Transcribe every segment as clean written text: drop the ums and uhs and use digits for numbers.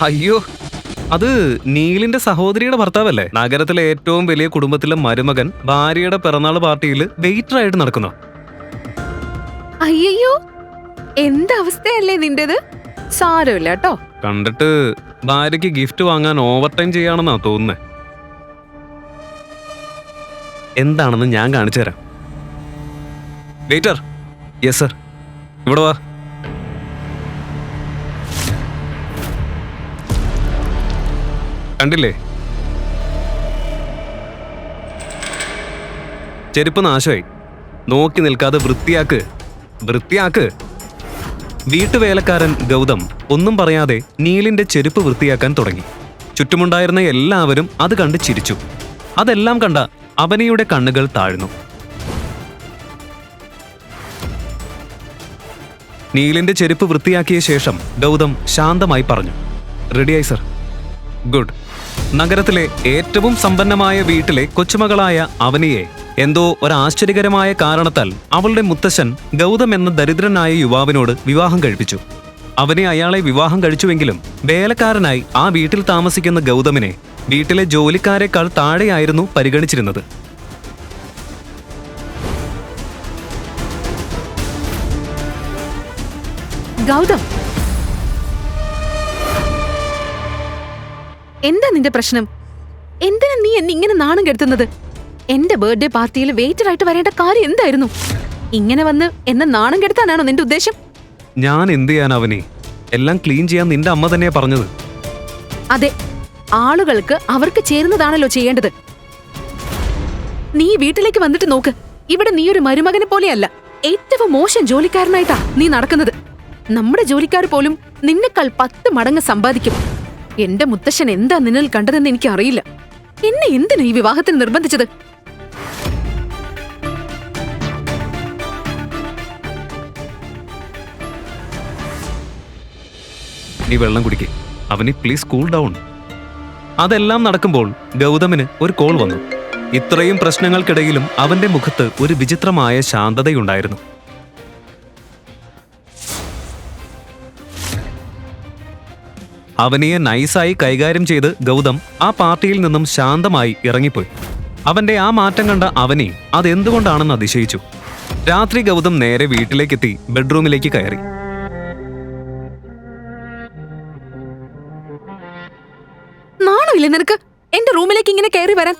അയ്യോ, അത് നീലിന്റെ സഹോദരിയുടെ ഭർത്താവല്ലേ? നഗരത്തിലെ ഏറ്റവും വലിയ കുടുംബത്തിലെ മരുമകൻ ഭാര്യയുടെ പിറന്നാൾ പാർട്ടിയിൽ വെയിറ്ററായിട്ട് നടക്കുന്നു. അയ്യോ, എന്തവസ്ഥയല്ലേ നിന്റേത്? സാരമില്ല കേട്ടോ. കണ്ടിട്ട് ഭാര്യയ്ക്ക് ഗിഫ്റ്റ് വാങ്ങാൻ ഓവർ ടൈം ചെയ്യാണെന്നാ തോന്നുന്നേ. എന്താണെന്ന് ഞാൻ കാണിച്ചു തരാം. വെയിറ്റർ. Yes sir. ഇവിടെ വാ. കണ്ടില്ലേ, ചെരുപ്പ് നാശമായി. നോക്കി നിൽക്കാതെ വൃത്തിയാക്ക്, വൃത്തിയാക്ക്. വീട്ടുവേലക്കാരൻ ഗൗതം ഒന്നും പറയാതെ നീലിന്റെ ചെരുപ്പ് വൃത്തിയാക്കാൻ തുടങ്ങി. ചുറ്റുമുണ്ടായിരുന്ന എല്ലാവരും അത് കണ്ട് ചിരിച്ചു. അതെല്ലാം കണ്ട അവനിയുടെ കണ്ണുകൾ താഴ്ന്നു. നീലിന്റെ ചെരുപ്പ് വൃത്തിയാക്കിയ ശേഷം ഗൗതം ശാന്തമായി പറഞ്ഞു, റെഡിയായി സർ. ഗുഡ്. നഗരത്തിലെ ഏറ്റവും സമ്പന്നമായ വീട്ടിലെ കൊച്ചുമകളായ അവനിയെ എന്തോ ഒരാശ്ചര്യകരമായ കാരണത്താൽ അവളുടെ മുത്തശ്ശൻ ഗൗതം എന്ന ദരിദ്രനായ യുവാവിനോട് വിവാഹം കഴിപ്പിച്ചു. അവനെ അയാളെ വിവാഹം കഴിച്ചുവെങ്കിലും വേലക്കാരനായി ആ വീട്ടിൽ താമസിക്കുന്ന ഗൗതമിനെ വീട്ടിലെ ജോലിക്കാരെക്കാൾ താഴെയായിരുന്നു പരിഗണിച്ചിരുന്നത്. ഗൗതം, എന്താ നിന്റെ പ്രശ്നം? എന്തിനാ നീ എന്നെ ഇങ്ങനെ നാണം കെടുത്തുന്നത്? എന്റെ ബർത്ത്ഡേ പാർട്ടിയിൽ വെയിറ്ററായിട്ട് വരേണ്ട കാര്യം എന്തായിരുന്നു? ഇങ്ങനെ വന്ന് എന്നെ നാണം കെടുത്താനാണോ നിന്റെ ഉദ്ദേശം? ഞാൻ എന്ത് ചെയ്യാൻ അവനെ? എല്ലാം ക്ലീൻ ചെയ്യാൻ നിന്റെ അമ്മ തന്നെയാ പറഞ്ഞത്. അതെ, ആളുകൾക്ക് അവർക്ക് ചേരുന്നതാണല്ലോ ചെയ്യേണ്ടത്. നീ വീട്ടിലേക്ക് വന്നിട്ട് നോക്ക്. ഇവിടെ നീ ഒരു മരുമകനെ പോലെയല്ല, ഏറ്റവും മോശം ജോലിക്കാരനായിട്ടാ നീ നടക്കുന്നത്. നമ്മുടെ ജോലിക്കാർ പോലും നിന്നെക്കാൾ 10 മടങ്ങ് സമ്പാദിക്കും. എന്റെ മുത്തശ്ശൻ എന്താ നിന്നിൽ കണ്ടതെന്ന് എനിക്ക് അറിയില്ല. എന്നെ എന്തിനാ ഈ വിവാഹത്തിന് നിർബന്ധിച്ചത്? നീ വെള്ളം കുടിക്കേ. Avani please cool down. അതെല്ലാം നടക്കുമ്പോൾ ഗൗതമിന് ഒരു കോൾ വന്നു. ഇത്രയും പ്രശ്നങ്ങൾക്കിടയിലും അവന്റെ മുഖത്ത് ഒരു വിചിത്രമായ ശാന്തതയുണ്ടായിരുന്നു. അവനിയെ നൈസായി കൈകാര്യം ചെയ്ത് ഗൗതം ആ പാർട്ടിയിൽ നിന്നും ശാന്തമായി ഇറങ്ങിപ്പോയി. അവന്റെ ആ മാറ്റം കണ്ട അവനി അതെന്തുകൊണ്ടാണെന്ന് അതിശയിച്ചു. രാത്രി ഗൗതം നേരെ വീട്ടിലേക്കെത്തി ബെഡ്റൂമിലേക്ക് കയറി. നാണമില്ലേ നിനക്ക് എന്റെ റൂമിലേക്ക് ഇങ്ങനെ കയറി വരാൻ?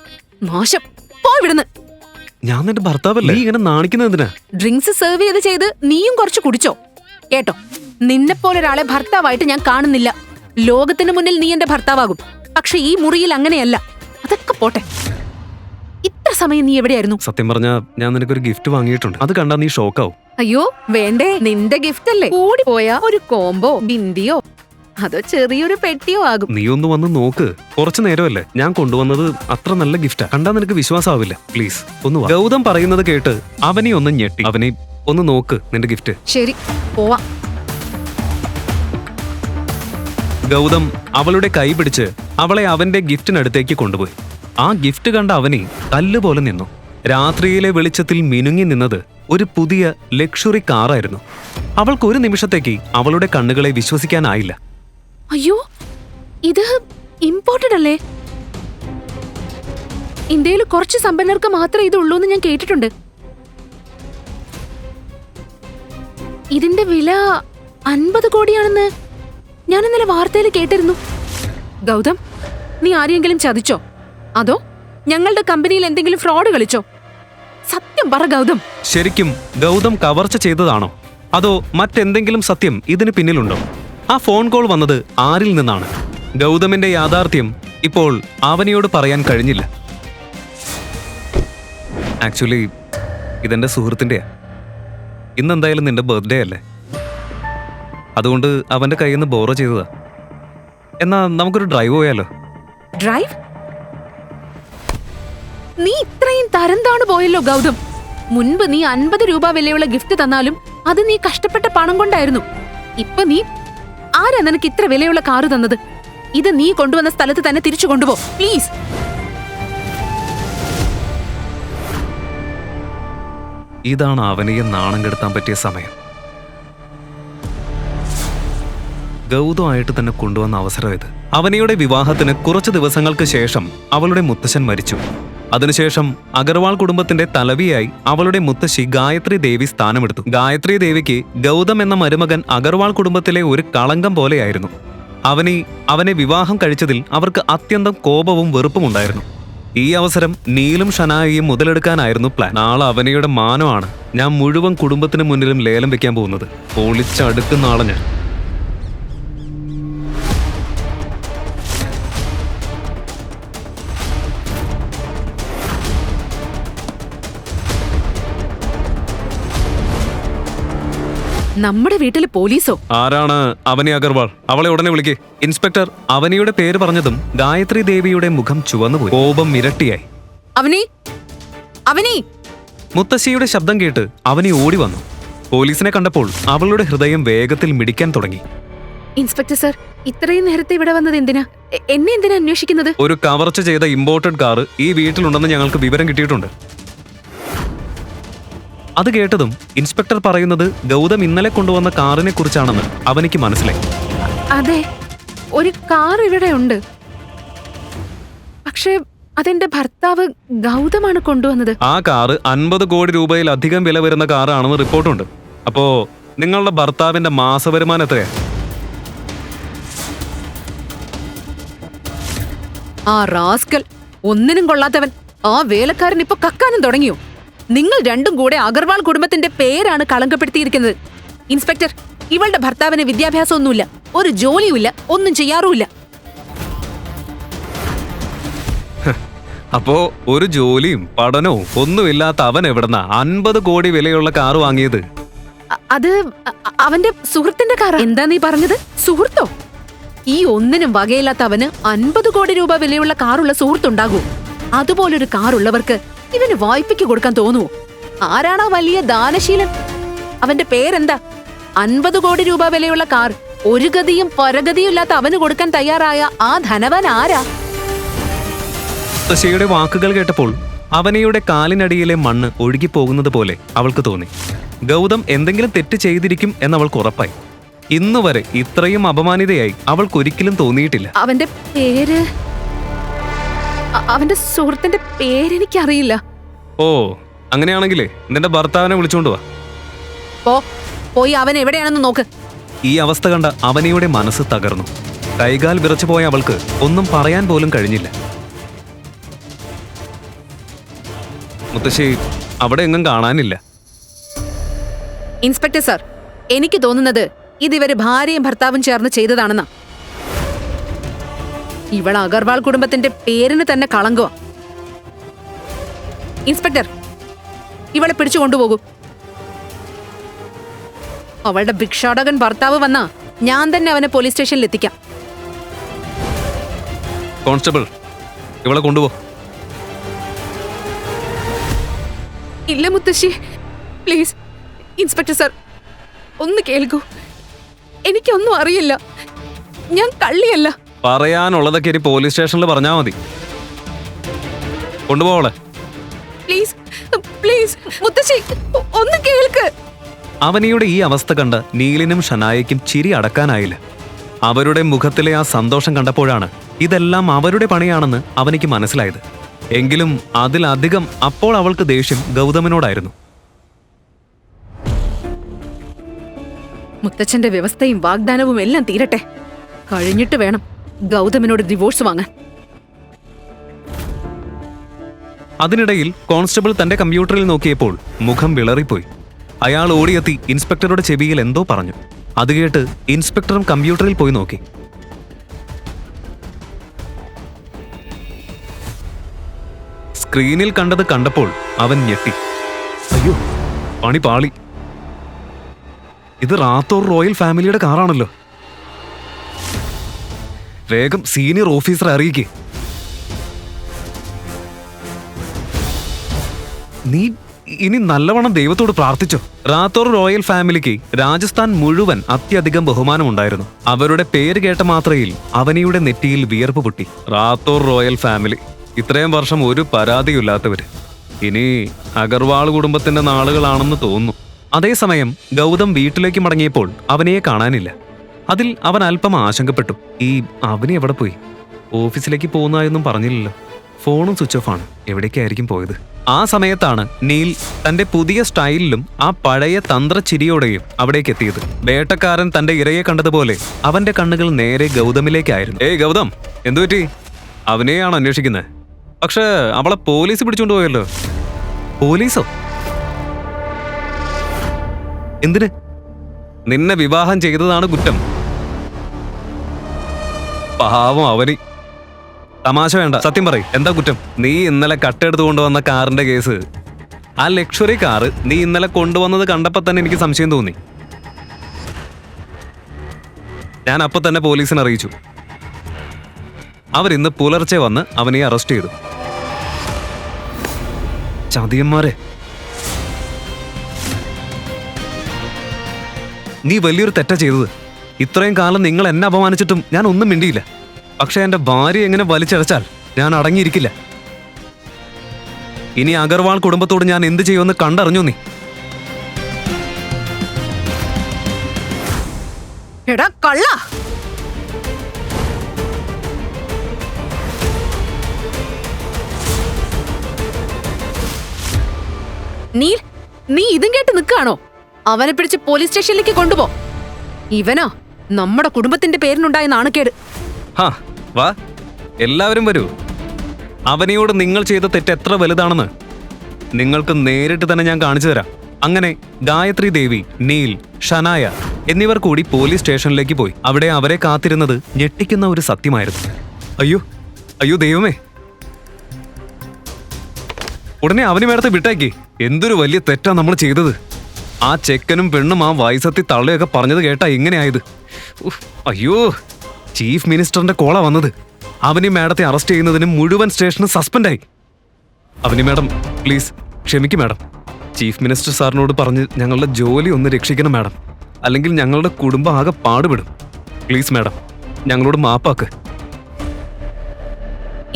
മോശം, പോയി വിടുന്നു. ഞാൻ നിന്റെ ഭർത്താവല്ലേ, നീ ഇങ്ങനെ നാണിക്കുന്നത് എന്തിനാ? ഡ്രിങ്ക്സ് സെർവ് ചെയ്ത് നീയും കുറച്ച് കുടിച്ചോ? കേട്ടോ, നിന്നെപ്പോലൊരാളെ ഭർത്താവായിട്ട് ഞാൻ കാണുന്നില്ല. ലോകത്തിന് മുന്നിൽ നീ എന്റെ ഭർത്താവാകും, പക്ഷെ ഈ മുറിയിൽ അങ്ങനെയല്ല. അതൊക്കെ പോട്ടെ. ഇത്ര സമയം നീ എവിടെയായിരുന്നു? സത്യം പറഞ്ഞാ ഞാൻ നിനക്കൊരു ഗിഫ്റ്റ് വാങ്ങിയിട്ടുണ്ട്. അത് കണ്ടാ നീ ഷോക്കാവും. അയ്യോ വേണ്ടേ, നിന്റെ ഗിഫ്റ്റ് അല്ലേ. കൂടി പോയാ ഒരു കോംബോ ബിന്ദിയോ അതോ ചെറിയൊരു പെട്ടിയോ ആകും. നീ ഒന്ന് വന്ന് നോക്ക്. കുറച്ചു നേരമല്ലേ, ഞാൻ കൊണ്ടുവന്നത് അത്ര നല്ല ഗിഫ്റ്റാ. കണ്ടാ നിനക്ക് വിശ്വാസമാവില്ല. പ്ലീസ് ഒന്ന് വാ. ഗൗതം പറയുന്നത് കേട്ട് അവനെ ഒന്ന് ഞെട്ടി. അവനെ ഒന്ന് നോക്ക് നിന്റെ ഗിഫ്റ്റ്. ശരി, പോവാ. ഗൗതം അവളുടെ കൈ പിടിച്ച് അവളെ അവന്റെ ഗിഫ്റ്റിനടുത്തേക്ക് കൊണ്ടുപോയി. ആ ഗിഫ്റ്റ് കണ്ട അവനെ കല്ലുപോലെ നിന്നു. രാത്രിയിലെ വെളിച്ചത്തിൽ മിനുങ്ങി നിന്നത് ഒരു പുതിയ ലക്ഷറി കാറായിരുന്നു. അവൾക്ക് ഒരു നിമിഷത്തേക്ക് അവളുടെ കണ്ണുകളെ വിശ്വസിക്കാനായില്ല. അയ്യോ, ഇത് ഇമ്പോർട്ടഡ് അല്ലേ? ഇന്ത്യയിൽ കുറച്ച് സമ്പന്നർക്ക് മാത്രമേ ഇത് ഉള്ളൂ എന്ന് ഞാൻ കേട്ടിട്ടുണ്ട്. ഇതിന്റെ വില 50 കോടിയാണെന്ന് ഞാൻ ഇന്നലെ വാർത്തയിൽ കേട്ടിരുന്നു. ഗൗതം, നീ ആരെയെങ്കിലും ചതിച്ചോ? അതോ ഞങ്ങളുടെ കമ്പനിയിൽ എന്തെങ്കിലും ഫ്രോഡ് കളിച്ചോ? സത്യം പറ ഗൗതം. ശരിക്കും ഗൗതം കവർച്ച ചെയ്തതാണോ, അതോ മറ്റെന്തെങ്കിലും സത്യം ഇതിന് പിന്നിലുണ്ടോ? ആ ഫോൺ കോൾ വന്നത് ആരിൽ നിന്നാണ്? ഗൗതമിന്റെ യാഥാർത്ഥ്യം ഇപ്പോൾ അവനിയോട് പറയാൻ കഴിഞ്ഞില്ല. ആക്ച്വലി ഇതെന്റെ സുഹൃത്തിന്റെയാ. ഇന്നെന്തായാലും നിന്റെ ബർത്ത്ഡേ അല്ലേ, അതുകൊണ്ട് അവന്റെ കയ്യിൽ നിന്ന് ബോറോ ചെയ്തതാ. എന്നാ നമുക്കൊരു ഡ്രൈവ് പോയാലോ? ഡ്രൈവ്? നീ ഇത്രയും തരംതാണ് പോയല്ലോ ഗൗതം. മുൻപ് നീ 50 രൂപ വിലയുള്ള ഗിഫ്റ്റ് തന്നാലും അത് നീ കഷ്ടപ്പെട്ട പണം കൊണ്ടായിരുന്നു. ഇപ്പൊ നീ ആരാ നിനക്ക് ഇത്ര വിലയുള്ള കാറ് തന്നത്? ഇത് നീ കൊണ്ടുവന്ന സ്ഥലത്ത് തന്നെ തിരിച്ചു കൊണ്ടുപോ പ്ലീസ്. ഇതാണ് അവനെയും നാണം കെടുത്താൻ പറ്റിയ സമയം. ഗൗതമായിട്ട് തന്നെ കൊണ്ടുവന്ന അവസരം ഇത്. അവനിയുടെ വിവാഹത്തിന് കുറച്ചു ദിവസങ്ങൾക്ക് ശേഷം അവളുടെ മുത്തശ്ശൻ മരിച്ചു. അതിനുശേഷം അഗർവാൾ കുടുംബത്തിന്റെ തലവിയായി അവളുടെ മുത്തശ്ശി ഗായത്രി ദേവി സ്ഥാനമെടുത്തു. ഗായത്രി ദേവിക്ക് ഗൗതം എന്ന മരുമകൻ അഗർവാൾ കുടുംബത്തിലെ ഒരു കളങ്കം പോലെയായിരുന്നു. അവനെ വിവാഹം കഴിച്ചതിൽ അവർക്ക് അത്യന്തം കോപവും വെറുപ്പും ഉണ്ടായിരുന്നു. ഈ അവസരം നീലും ഷനായിയും മുതലെടുക്കാനായിരുന്നു പ്ലാൻ. നാളെ അവനിയുടെ മാനമാണ് ഞാൻ മുഴുവൻ കുടുംബത്തിന് മുന്നിലും ലേലം വെക്കാൻ പോകുന്നത്. പൊളിച്ചടുക്കുന്ന ആളെ ഞാൻ. നമ്മുടെ വീട്ടില് പോലീസോ? ആരാണ് അവനി അഗർവാൾ? അവളെ ഉടനെ വിളിക്കേ. ഇൻസ്പെക്ടർ അവനിയുടെ പേര് പറഞ്ഞതും ഗായത്രി ദേവിയുടെ മുഖം ചുവന്നുപോയി. കോപം ഇരട്ടിയായി. അവനി! മുത്തശ്ശിയുടെ ശബ്ദം കേട്ട് അവനി ഓടി വന്നു. പോലീസിനെ കണ്ടപ്പോൾ അവളുടെ ഹൃദയം വേഗത്തിൽ മിടിക്കാൻ തുടങ്ങി. ഇൻസ്പെക്ടർ സർ, ഇത്രയും നേരത്തെ ഇവിടെ വന്നത് എന്തിനാ? എന്നെ എന്തിനാ അന്വേഷിക്കുന്നത്? ഒരു കവർച്ച ചെയ്ത ഇമ്പോർട്ടഡ് കാർ ഈ വീട്ടിലുണ്ടെന്ന് ഞങ്ങൾക്ക് വിവരം കിട്ടിയിട്ടുണ്ട്. അത് കേട്ടതും ഇൻസ്പെക്ടർ പറയുന്നത് ഗൗതം ഇന്നലെ കൊണ്ടുവന്ന കാറിനെ കുറിച്ചാണെന്ന് അവനിക്ക് മനസ്സിലായി. അതെ, ഒരു കാർ ഇവിടെ ഉണ്ട്. പക്ഷേ അതെന്റെ ഭർത്താവ് ഗൗതമാണ് കൊണ്ടുവന്നത്. ആ കാറ് 50 കോടി രൂപയിലധികം വില വരുന്ന കാറാണെന്ന് റിപ്പോർട്ടുണ്ട്. അപ്പോ നിങ്ങളുടെ ഭർത്താവിന്റെ മാസവരുമാനം എത്രയാ? ആ റാസ്കൽ, ഒന്നിനും കൊള്ളാത്തവൻ. ആ വേലക്കാരൻ ഇപ്പൊ കക്കാനും തുടങ്ങിയോ? നിങ്ങൾ രണ്ടും കൂടെ അഗർവാൾ കുടുംബത്തിന്റെ പേരാണ് കളങ്കപ്പെടുത്തിയിരിക്കുന്നത്. ഇൻസ്പെക്ടർ, ഇവളുടെ ഭർത്താവിന് വിദ്യാഭ്യാസമൊന്നുമില്ല, ഒരു ജോലിയുമില്ല, ഒന്നും ചെയ്യാറുമില്ല. അപ്പോ ഒരു ജോലിയും പഠനവും ഒന്നുമില്ലാത്ത അവൻ എവിടുന്ന 50 കോടി വിലയുള്ള കാറ് വാങ്ങിയത്? അത് അവന്റെ സുഹൃത്തിന്റെ കാറാ. എന്താ നീ പറഞ്ഞത്? സുഹൃത്തോ? ഈ ഒന്നിനും വകയില്ലാത്ത അവന് 50 കോടി രൂപ വിലയുള്ള കാറുള്ള സുഹൃത്തുണ്ടാകൂ? അതുപോലൊരു കാറുള്ളവർക്ക് ഇവന് വായ്പയ്ക്ക് കൊടുക്കാൻ തോന്നുവോ? ആരാണോ വലിയ ദാനശീലൻ? അവന്റെ പേരെന്താ? 50 കോടി രൂപ വിലയുള്ള കാർ ഒരു ഗതിയും പരഗതിയും ഇല്ലാത്ത അവന് കൊടുക്കാൻ തയ്യാറായ ആ ധനവാൻ ആരാ? മുത്തശ്ശിയുടെ വാക്കുകൾ കേട്ടപ്പോൾ അവനയുടെ കാലിനടിയിലെ മണ്ണ് ഒഴുകിപ്പോകുന്നത് പോലെ അവൾക്ക് തോന്നി. ഗൗതം എന്തെങ്കിലും തെറ്റ് ചെയ്തിരിക്കും എന്നവൾക്ക് ഉറപ്പായി. ഇന്നുവരെ ഇത്രയും അപമാനിതയായി അവൾക്കൊരിക്കലും തോന്നിയിട്ടില്ല. അവന്റെ പേര്, അവന്റെ സുഹൃത്തിന്റെ പേരെനിക്കറിയില്ല. ഓ, അങ്ങനെയാണെങ്കിലേ നിന്റെ ഭർത്താവിനെ വിളിച്ചോണ്ട് വാ. പോയി അവൻ എവിടെയാണെന്ന് നോക്ക്. ഈ അവസ്ഥ കണ്ട അവനയുടെ മനസ്സ് തകർന്നു. കൈകാൽ വിറച്ചു പോയ അവൾക്ക് ഒന്നും പറയാൻ പോലും കഴിഞ്ഞില്ല. മുത്തശ്ശി അവിടെ എങ്ങും കാണാനില്ല. ഇൻസ്പെക്ടർ സർ, എനിക്ക് തോന്നുന്നത് ഇതിവര് ഭാര്യയും ഭർത്താവും ചേർന്ന് ചെയ്തതാണെന്നാ. ഇവൾ അഗർവാൾ കുടുംബത്തിന്റെ പേരിന് തന്നെ കളങ്കോ. ഇൻസ്പെക്ടർ, ഇവളെ പിടിച്ചു കൊണ്ടുപോകൂ. അവളുടെ ഭിക്ഷാടകൻ ഭർത്താവ് വന്നാ ഞാൻ തന്നെ അവനെ പോലീസ് സ്റ്റേഷനിൽ എത്തിക്കാം. കോൺസ്റ്റബിൾ, ഇവളെ കൊണ്ടുപോ. ഇല്ല മുത്തശ്ശി, പ്ലീസ്. ഇൻസ്പെക്ടർ സർ, ഒന്ന് കേൾക്കൂ. എനിക്കൊന്നും അറിയില്ല. ഞാൻ കള്ളിയല്ല. പറയാനുള്ളതൊക്കെ ഇനി പോലീസ് സ്റ്റേഷനിൽ പറഞ്ഞാൽ മതി. കൊണ്ടുപോവളെ. പ്ലീസ് പ്ലീസ് മുത്തശ്ശി, ഒന്ന് കേൾക്ക്. അവനിയുടെ ഈ അവസ്ഥ കണ്ട് നീലിനും ഷനായയ്ക്കും ചിരി അടക്കാനായില്ല. അവരുടെ മുഖത്തിലെ ആ സന്തോഷം കണ്ടപ്പോഴാണ് ഇതെല്ലാം അവരുടെ പണിയാണെന്ന് അവനിക്ക് മനസ്സിലായത്. എങ്കിലും അതിലധികം അപ്പോൾ അവൾക്ക് ദേഷ്യം ഗൗതമനോടായിരുന്നു. മുത്തച്ഛന്റെ വ്യവസ്ഥയും വാഗ്ദാനവും എല്ലാം തീരട്ടെ. കഴിഞ്ഞിട്ട് വേണം ഗൗതമനോട് ഡിവോഴ്സ് വാങ്ങാൻ. അതിനിടയിൽ കോൺസ്റ്റബിൾ തന്റെ കമ്പ്യൂട്ടറിൽ നോക്കിയപ്പോൾ മുഖം വിളറിപ്പോയി. അയാൾ ഓടിയെത്തി ഇൻസ്പെക്ടറുടെ ചെവിയിൽ എന്തോ പറഞ്ഞു. അത് കേട്ട് ഇൻസ്പെക്ടറും കമ്പ്യൂട്ടറിൽ പോയി നോക്കി. സ്ക്രീനിൽ കണ്ടത് കണ്ടപ്പോൾ അവൻ ഞെട്ടി. അയ്യോ, പണി പാളി. ഇത് റാത്തോർ റോയൽ ഫാമിലിയുടെ കാറാണല്ലോ. വേഗം സീനിയർ ഓഫീസറെ അറിയിക്കേ. നീ ഇനി നല്ലവണ്ണം ദൈവത്തോട് പ്രാർത്ഥിച്ചോ. റാത്തോർ റോയൽ ഫാമിലിക്ക് രാജസ്ഥാൻ മുഴുവൻ അത്യധികം ബഹുമാനമുണ്ടായിരുന്നു. അവരുടെ പേര് കേട്ട മാത്രയിൽ അവനിയുടെ നെറ്റിയിൽ വിയർപ്പ് പൊട്ടി. റാത്തോർ റോയൽ ഫാമിലി, ഇത്രയും വർഷം ഒരു പരാതിയില്ലാത്തവര്. ഇനി അഗർവാൾ കുടുംബത്തിന്റെ നാളുകളാണെന്ന് തോന്നുന്നു. അതേസമയം ഗൗതം വീട്ടിലേക്ക് മടങ്ങിയപ്പോൾ അവനെ കാണാനില്ല. അതിൽ അവൻ അല്പം ആശങ്കപ്പെട്ടു. ഈ അവനെ എവിടെ പോയി? ഓഫീസിലേക്ക് പോകുന്നതായൊന്നും പറഞ്ഞില്ലല്ലോ. ഫോണും സ്വിച്ച് ഓഫ് ആണ്. എവിടേക്കായിരിക്കും പോയത്? ആ സമയത്താണ് നീൽ തന്റെ പുതിയ സ്റ്റൈലിലും ആ പഴയ തന്ത്രച്ചിരിയോടെയും അവിടേക്ക് എത്തിയത്. വേട്ടക്കാരൻ തന്റെ ഇരയെ കണ്ടതുപോലെ അവന്റെ കണ്ണുകൾ നേരെ ഗൗതമിലേക്കായിരുന്നു. ഏയ് ഗൗതം, എന്തുപറ്റി? അവനെയാണ് അന്വേഷിക്കുന്നത്. പക്ഷെ അവളെ പോലീസ് പിടിച്ചോണ്ട് പോയല്ലോ. പോലീസോ? എന്തിന്? നിന്നെ വിവാഹം ചെയ്തതാണ് കുറ്റം. പാവം അവനി. തമാശ വേണ്ട, സത്യം പറയ്, എന്താ കുറ്റം? നീ ഇന്നലെ കട്ടെടുത്ത് കൊണ്ടുവന്ന കാറിന്റെ കേസ്, ആ ലക്ഷറി കാറ് നീ ഇന്നലെ കൊണ്ടുവന്നത് കണ്ടപ്പോ തന്നെ എനിക്ക് സംശയം തോന്നി. ഞാൻ അപ്പൊ തന്നെ പോലീസിനെ അറിയിച്ചു. അവരിന്ന് പുലർച്ചെ വന്ന് അവനെ അറസ്റ്റ് ചെയ്തു. ചതിയന്മാരെ, നീ വലിയൊരു തെറ്റാ ചെയ്തത്. ഇത്രയും കാലം നിങ്ങൾ എന്നെ അപമാനിച്ചിട്ടും ഞാൻ ഒന്നും മിണ്ടിയില്ല. പക്ഷെ എന്റെ ഭാര്യ എങ്ങനെ വലിച്ചടച്ചാൽ ഞാൻ അടങ്ങിയിരിക്കില്ല. ഇനി അഗർവാൾ കുടുംബത്തോട് ഞാൻ എന്ത് ചെയ്യുമെന്ന് കണ്ടറിഞ്ഞു നീ. എടാ കള്ള! നീ ഇതും കേട്ട് നിൽക്കാണോ? അവനെ പിടിച്ച് പോലീസ് സ്റ്റേഷനിലേക്ക് കൊണ്ടുപോ. ഇവനാ നമ്മുടെ കുടുംബത്തിന്റെ പേരിനുണ്ടായ നാണക്കേട്. ഹാ, വാ, എല്ലാവരും വരൂ. അവനെയോട് നിങ്ങൾ ചെയ്ത തെറ്റ് എത്ര വലുതാണെന്ന് നിങ്ങൾക്ക് നേരിട്ട് തന്നെ ഞാൻ കാണിച്ചു തരാം. അങ്ങനെ ഗായത്രി ദേവി, നീൽ, ഷനായ എന്നിവർ കൂടി പോലീസ് സ്റ്റേഷനിലേക്ക് പോയി. അവിടെ അവരെ കാത്തിരുന്നത് ഞെട്ടിക്കുന്ന ഒരു സത്യമായിരുന്നു. അയ്യോ അയ്യോ ദൈവമേ! ഉടനെ അവന് മേടത്തെ വിട്ടേക്ക്. എന്തൊരു വലിയ തെറ്റാ നമ്മൾ ചെയ്തത്. ആ ചെക്കനും പെണ്ണും ആ വയസ്സത്തി തള്ളയൊക്കെ പറഞ്ഞത് കേട്ടാ എങ്ങനെയായത്? അയ്യോ, ചീഫ് മിനിസ്റ്ററിന്റെ കോളാ വന്നത്. അവനി മാഡത്തെ അറസ്റ്റ് ചെയ്യുന്നതിന് മുഴുവൻ സ്റ്റേഷന് സസ്പെൻഡായി. അവനി മാഡം, പ്ലീസ് ക്ഷമിക്കും മാഡം. ചീഫ് മിനിസ്റ്റർ സാറിനോട് പറഞ്ഞ് ഞങ്ങളുടെ ജോലി ഒന്ന് രക്ഷിക്കണം മാഡം. അല്ലെങ്കിൽ ഞങ്ങളുടെ കുടുംബം ആകെ പാടുപെടും. പ്ലീസ് മാഡം, ഞങ്ങളോട് മാപ്പാക്ക്.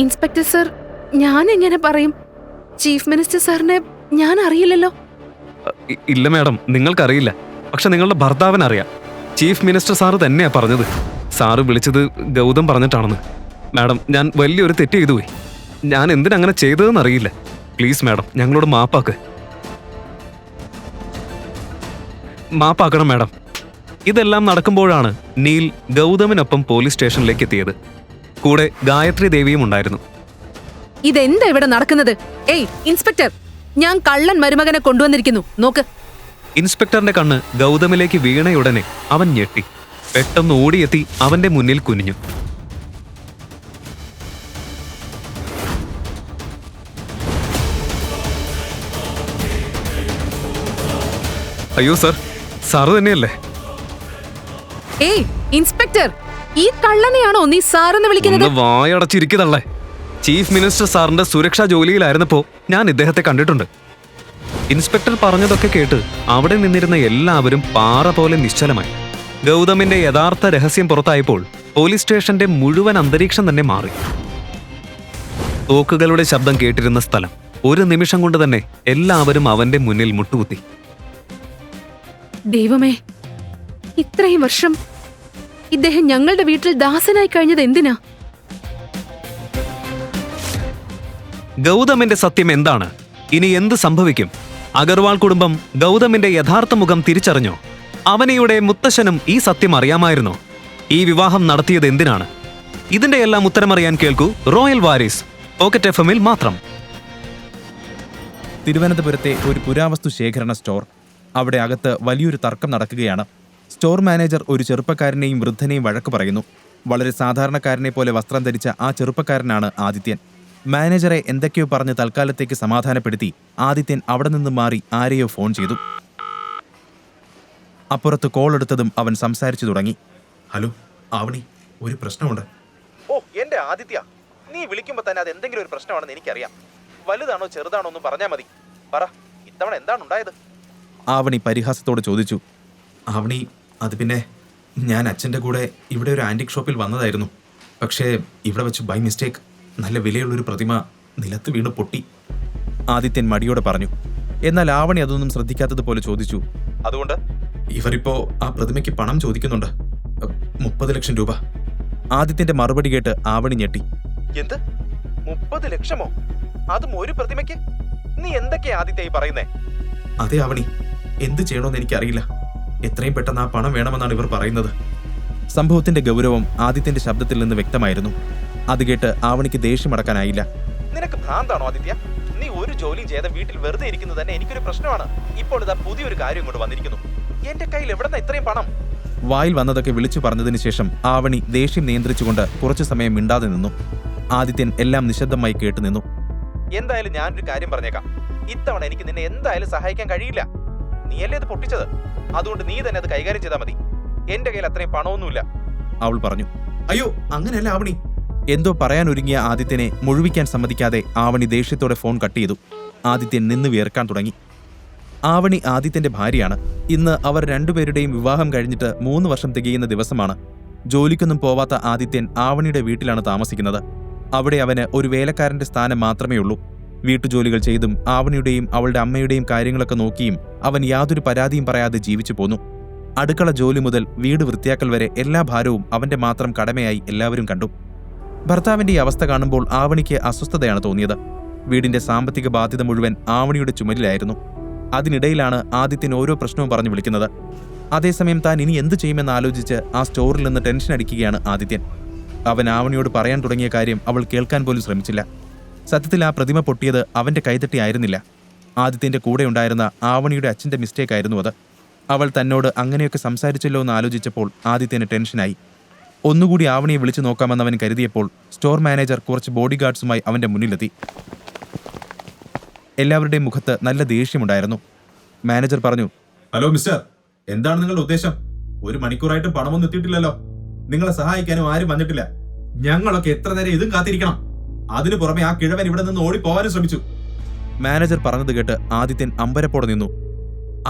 ഇൻസ്പെക്ടർ സർ, ഞാൻ എങ്ങനെ പറയും? ചീഫ് മിനിസ്റ്റർ സാറിനെ ഞാൻ അറിയില്ലല്ലോ. ഇല്ല മാഡം, നിങ്ങൾക്കറിയില്ല. പക്ഷെ നിങ്ങളുടെ ഭർത്താവിനറിയാം. ചീഫ് മിനിസ്റ്റർ സാറ് തന്നെയാ പറഞ്ഞത്. സാറ് വിളിച്ചത് ഗൗതം പറഞ്ഞിട്ടാണെന്ന്. മാഡം, ഞാൻ വലിയൊരു തെറ്റ് ചെയ്തു പോയി. ഞാൻ എന്തിനങ്ങനെ ചെയ്തതെന്ന് അറിയില്ല. പ്ലീസ് മാഡം, ഞങ്ങളോട് മാപ്പാക്കണം മാഡം. ഇതെല്ലാം നടക്കുമ്പോഴാണ് നീൽ ഗൗതമിനൊപ്പം പോലീസ് സ്റ്റേഷനിലേക്ക് എത്തിയത്. കൂടെ ഗായത്രി ദേവിയും ഉണ്ടായിരുന്നു. ഇതെന്താ ഇവിടെ നടക്കുന്നത്? ഏയ് ഇൻസ്പെക്ടർ, ഞാൻ കള്ളൻ മരുമകനെ കൊണ്ടുവന്നിരിക്കുന്നു, നോക്ക്. ഇൻസ്പെക്ടറിന്റെ കണ്ണ് ഗൗതമിലേക്ക് വീണയുടനെ അവൻ ഞെട്ടി. പെട്ടെന്ന് ഓടിയെത്തി അവന്റെ മുന്നിൽ കുനിഞ്ഞു. അയ്യോ സർ, സാറ് തന്നെയല്ലേ? ഏയ് ഇൻസ്പെക്ടർ, ഈ കള്ളനെയാണോ നീ സാറെന്ന് വിളിക്കുന്നത്? വായടച്ചിരിക്കുന്നല്ലേ. ചീഫ് മിനിസ്റ്റർ സാറിന്റെ സുരക്ഷാ ജോലിയിലായിരുന്നപ്പോൾ ഞാൻ ഇദ്ദേഹത്തെ കണ്ടിട്ടുണ്ട്. ഇൻസ്പെക്ടർ പറഞ്ഞതൊക്കെ കേട്ട് അവിടെ നിന്നിരുന്ന എല്ലാവരും പാറ പോലെ നിശ്ചലമായി. ഗൗതമിന്റെ യഥാർത്ഥ രഹസ്യം പുറത്തായപ്പോൾ പോലീസ് സ്റ്റേഷന്റെ മുഴുവൻ അന്തരീക്ഷം തന്നെ മാറി. തോക്കുകളുടെ ശബ്ദം കേട്ടിരുന്ന സ്ഥലം ഒരു നിമിഷം കൊണ്ട് തന്നെ എല്ലാവരും അവന്റെ മുന്നിൽ മുട്ടുകുത്തി. ദൈവമേ, ഇത്രയും വർഷം ഇദ്ദേഹം ഞങ്ങളുടെ വീട്ടിൽ ദാസനായി കഴിഞ്ഞത് എന്തിനാ? ഗൗതമിന്റെ സത്യം എന്താണ്? ഇനി എന്ത് സംഭവിക്കും? അഗർവാൾ കുടുംബം ഗൗതമിന്റെ യഥാർത്ഥ മുഖം തിരിച്ചറിഞ്ഞോ? അവനിയുടെ മുത്തശ്ശനും ഈ സത്യം അറിയാമായിരുന്നോ? ഈ വിവാഹം നടത്തിയത് എന്തിനാണ്? ഇതിന്റെ എല്ലാം ഉത്തരമറിയാൻ കേൾക്കൂ റോയൽ വാരീസ്, പോക്കറ്റ് FM-ൽ മാത്രം. തിരുവനന്തപുരത്തെ ഒരു പുരാവസ്തു ശേഖരണ സ്റ്റോർ. അവിടെ അകത്ത് വലിയൊരു തർക്കം നടക്കുകയാണ്. സ്റ്റോർ മാനേജർ ഒരു ചെറുപ്പക്കാരനെയും വൃദ്ധനെയും വഴക്ക് പറയുന്നു. വളരെ സാധാരണക്കാരനെ പോലെ വസ്ത്രം ധരിച്ച ആ ചെറുപ്പക്കാരനാണ് ആദിത്യൻ. മാനേജറെ എന്തൊക്കെയോ പറഞ്ഞ് തൽക്കാലത്തേക്ക് സമാധാനപ്പെടുത്തി ആദിത്യൻ അവിടെ നിന്ന് മാറി ആരെയോ ഫോൺ ചെയ്തു. അപ്പുറത്ത് കോൾ എടുത്തതും അവൻ സംസാരിച്ചു തുടങ്ങി. ഹലോ ആവണി, ഒരു പ്രശ്നമുണ്ട്. ഓ എന്റെ ആദിത്യ, നീ വിളിക്കുമ്പോൾ തന്നെ അത് എന്തെങ്കിലും ഒരു പ്രശ്നമാണെന്ന് എനിക്കറിയാം. വലുതാണോ ചെറുതാണോ എന്ന് പറഞ്ഞാൽ മതി. പറ, ഇത്തവണ എന്താണ് ഉണ്ടായത്? ആവണി പരിഹാസത്തോട് ചോദിച്ചു. ആവണി, അത് പിന്നെ ഞാൻ അച്ഛൻ്റെ കൂടെ ഇവിടെ ഒരു ആൻറ്റിക് ഷോപ്പിൽ വന്നതായിരുന്നു. പക്ഷേ ഇവിടെ വെച്ച് ബൈ മിസ്റ്റേക്ക് നല്ല വിലയുള്ളൊരു പ്രതിമ നിലത്ത് വീണ് പൊട്ടി. ആദിത്യൻ മടിയോടെ പറഞ്ഞു. എന്നാൽ ആവണി അതൊന്നും ശ്രദ്ധിക്കാത്തതുപോലെ ചോദിച്ചു. അതുകൊണ്ട്? ഇവരിപ്പോ ആ പ്രതിമയ്ക്ക് പണം ചോദിക്കുന്നുണ്ട്. 30 ലക്ഷം രൂപ. ആദിത്യന്റെ മറുപടി കേട്ട് ആവണി ഞെട്ടി. എന്ത് 30 ലക്ഷമോ? അതും ഒരു പ്രതിമയ്ക്ക്? നീ എന്തൊക്കെയാ ആദിത്യ പറയുന്നേ? അതെ ആവണി, എന്ത് ചെയ്യണമെന്ന് എനിക്കറിയില്ല. എത്രയും പെട്ടെന്ന് ആ പണം വേണമെന്നാണ് ഇവർ പറയുന്നത്. സംഭവത്തിന്റെ ഗൗരവം ആദിത്യന്റെ ശബ്ദത്തിൽ നിന്ന് വ്യക്തമായിരുന്നു. അത് കേട്ട് ആവണിക്ക് ദേഷ്യമടക്കാനായില്ല. നിനക്ക് ഭ്രാന്താണോ ആദിത്യ? നീ ഒരു ജോലിയും ചെയ്ത വീട്ടിൽ വെറുതെ ഇരിക്കുന്നത് തന്നെ എനിക്കൊരു പ്രശ്നമാണ്. ഇപ്പോൾ ഇതാ പുതിയൊരു കാര്യം കൊണ്ട് വന്നിരിക്കുന്നു. എന്റെ കയ്യിൽ എവിടെന്നാ ഇത്രയും പണം? വായിൽ വന്നതൊക്കെ വിളിച്ചു പറഞ്ഞതിന് ശേഷം ആവണി ദേഷ്യം നിയന്ത്രിച്ചുകൊണ്ട് കുറച്ചു സമയം മിണ്ടാതെ നിന്നു. ആദിത്യൻ എല്ലാം നിശബ്ദമായി കേട്ടുനിന്നു. എന്തായാലും ഞാനൊരു കാര്യം പറഞ്ഞേക്കാം. ഇത്തവണ എനിക്ക് നിന്നെ എന്തായാലും സഹായിക്കാൻ കഴിയില്ല. നീയല്ലേ ഇത് പൊട്ടിച്ചത്, അതുകൊണ്ട് നീ തന്നെ അത് കൈകാര്യം ചെയ്താൽ മതി. എന്റെ കയ്യിൽ അത്രയും പണമൊന്നുമില്ല. അവൾ പറഞ്ഞു. അയ്യോ, അങ്ങനെയല്ല ആവണി. എന്തോ പറയാനൊരുങ്ങിയ ആദിത്യനെ മുഴുവിക്കാൻ സമ്മതിക്കാതെ ആവണി ദേഷ്യത്തോടെ ഫോൺ കട്ട് ചെയ്തു. ആദിത്യൻ നിന്ന് വിയർക്കാൻ തുടങ്ങി. ആവണി ആദിത്യന്റെ ഭാര്യയാണ്. ഇന്ന് അവർ രണ്ടുപേരുടെയും വിവാഹം കഴിഞ്ഞിട്ട് 3 വർഷം തികയുന്ന ദിവസമാണ്. ജോലിക്കൊന്നും പോവാത്ത ആദിത്യൻ ആവണിയുടെ വീട്ടിലാണ് താമസിക്കുന്നത്. അവിടെ അവന് ഒരു വേലക്കാരന്റെ സ്ഥാനം മാത്രമേ ഉള്ളൂ. വീട്ടുജോലികൾ ചെയ്തും ആവണിയുടെയും അവളുടെ അമ്മയുടെയും കാര്യങ്ങളൊക്കെ നോക്കിയും അവൻ യാതൊരു പരാതിയും പറയാതെ ജീവിച്ചു പോന്നു. അടുക്കള ജോലി മുതൽ വീട് വൃത്തിയാക്കൽ വരെ എല്ലാ ഭാരവും അവന്റെ മാത്രം കടമയായി എല്ലാവരും കണ്ടു. ഭർത്താവിന്റെ ഈ അവസ്ഥ കാണുമ്പോൾ ആവണിക്ക് അസ്വസ്ഥതയാണ് തോന്നിയത്. വീടിന്റെ സാമ്പത്തിക ബാധ്യത മുഴുവൻ ആവണിയുടെ ചുമലിലായിരുന്നു. അതിനിടയിലാണ് ആദിത്യൻ ഓരോ പ്രശ്നവും പറഞ്ഞു വിളിക്കുന്നത്. അതേസമയം താൻ ഇനി എന്തു ചെയ്യുമെന്ന് ആലോചിച്ച് ആ സ്റ്റോറിൽ നിന്ന് ടെൻഷൻ അടിക്കുകയാണ് ആദിത്യൻ. അവൻ ആവണിയോട് പറയാൻ തുടങ്ങിയ കാര്യം അവൾ കേൾക്കാൻ പോലും ശ്രമിച്ചില്ല. സത്യത്തിൽ ആ പ്രതിമ പൊട്ടിയത് അവന്റെ കൈതട്ടിയായിരുന്നില്ല. ആദിത്യന്റെ കൂടെ ഉണ്ടായിരുന്ന ആവണിയുടെ അച്ഛന്റെ മിസ്റ്റേക്ക് ആയിരുന്നു അത്. അവൾ തന്നോട് അങ്ങനെയൊക്കെ സംസാരിച്ചല്ലോ എന്ന് ആലോചിച്ചപ്പോൾ ആദിത്യന് ടെൻഷനായി. ഒന്നുകൂടി ആവണിയെ വിളിച്ചു നോക്കാമെന്ന് അവൻ കരുതിയപ്പോൾ സ്റ്റോർ മാനേജർ കുറച്ച് ബോഡി ഗാർഡ്സുമായി അവന്റെ മുന്നിലെത്തി. എല്ലാവരുടെയും മുഖത്ത് നല്ല ദേഷ്യമുണ്ടായിരുന്നു. മാനേജർ പറഞ്ഞു. ഹലോ മിസ്റ്റർ, എന്താണ് നിങ്ങളുടെ ഉദ്ദേശം? 1 മണിക്കൂറായിട്ട് പണമൊന്നും എത്തിയിട്ടില്ലല്ലോ. നിങ്ങളെ സഹായിക്കാനും ആരും വന്നിട്ടില്ല. ഞങ്ങളൊക്കെ എത്ര നേരം ഇതും കാത്തിരിക്കണം? അതിനു പുറമെ ആ കിഴവൻ ഇവിടെ നിന്ന് ഓടിപ്പോവാനും ശ്രമിച്ചു. മാനേജർ പറഞ്ഞത് കേട്ട് ആദിത്യൻ അമ്പരപ്പോടെ നിന്നു.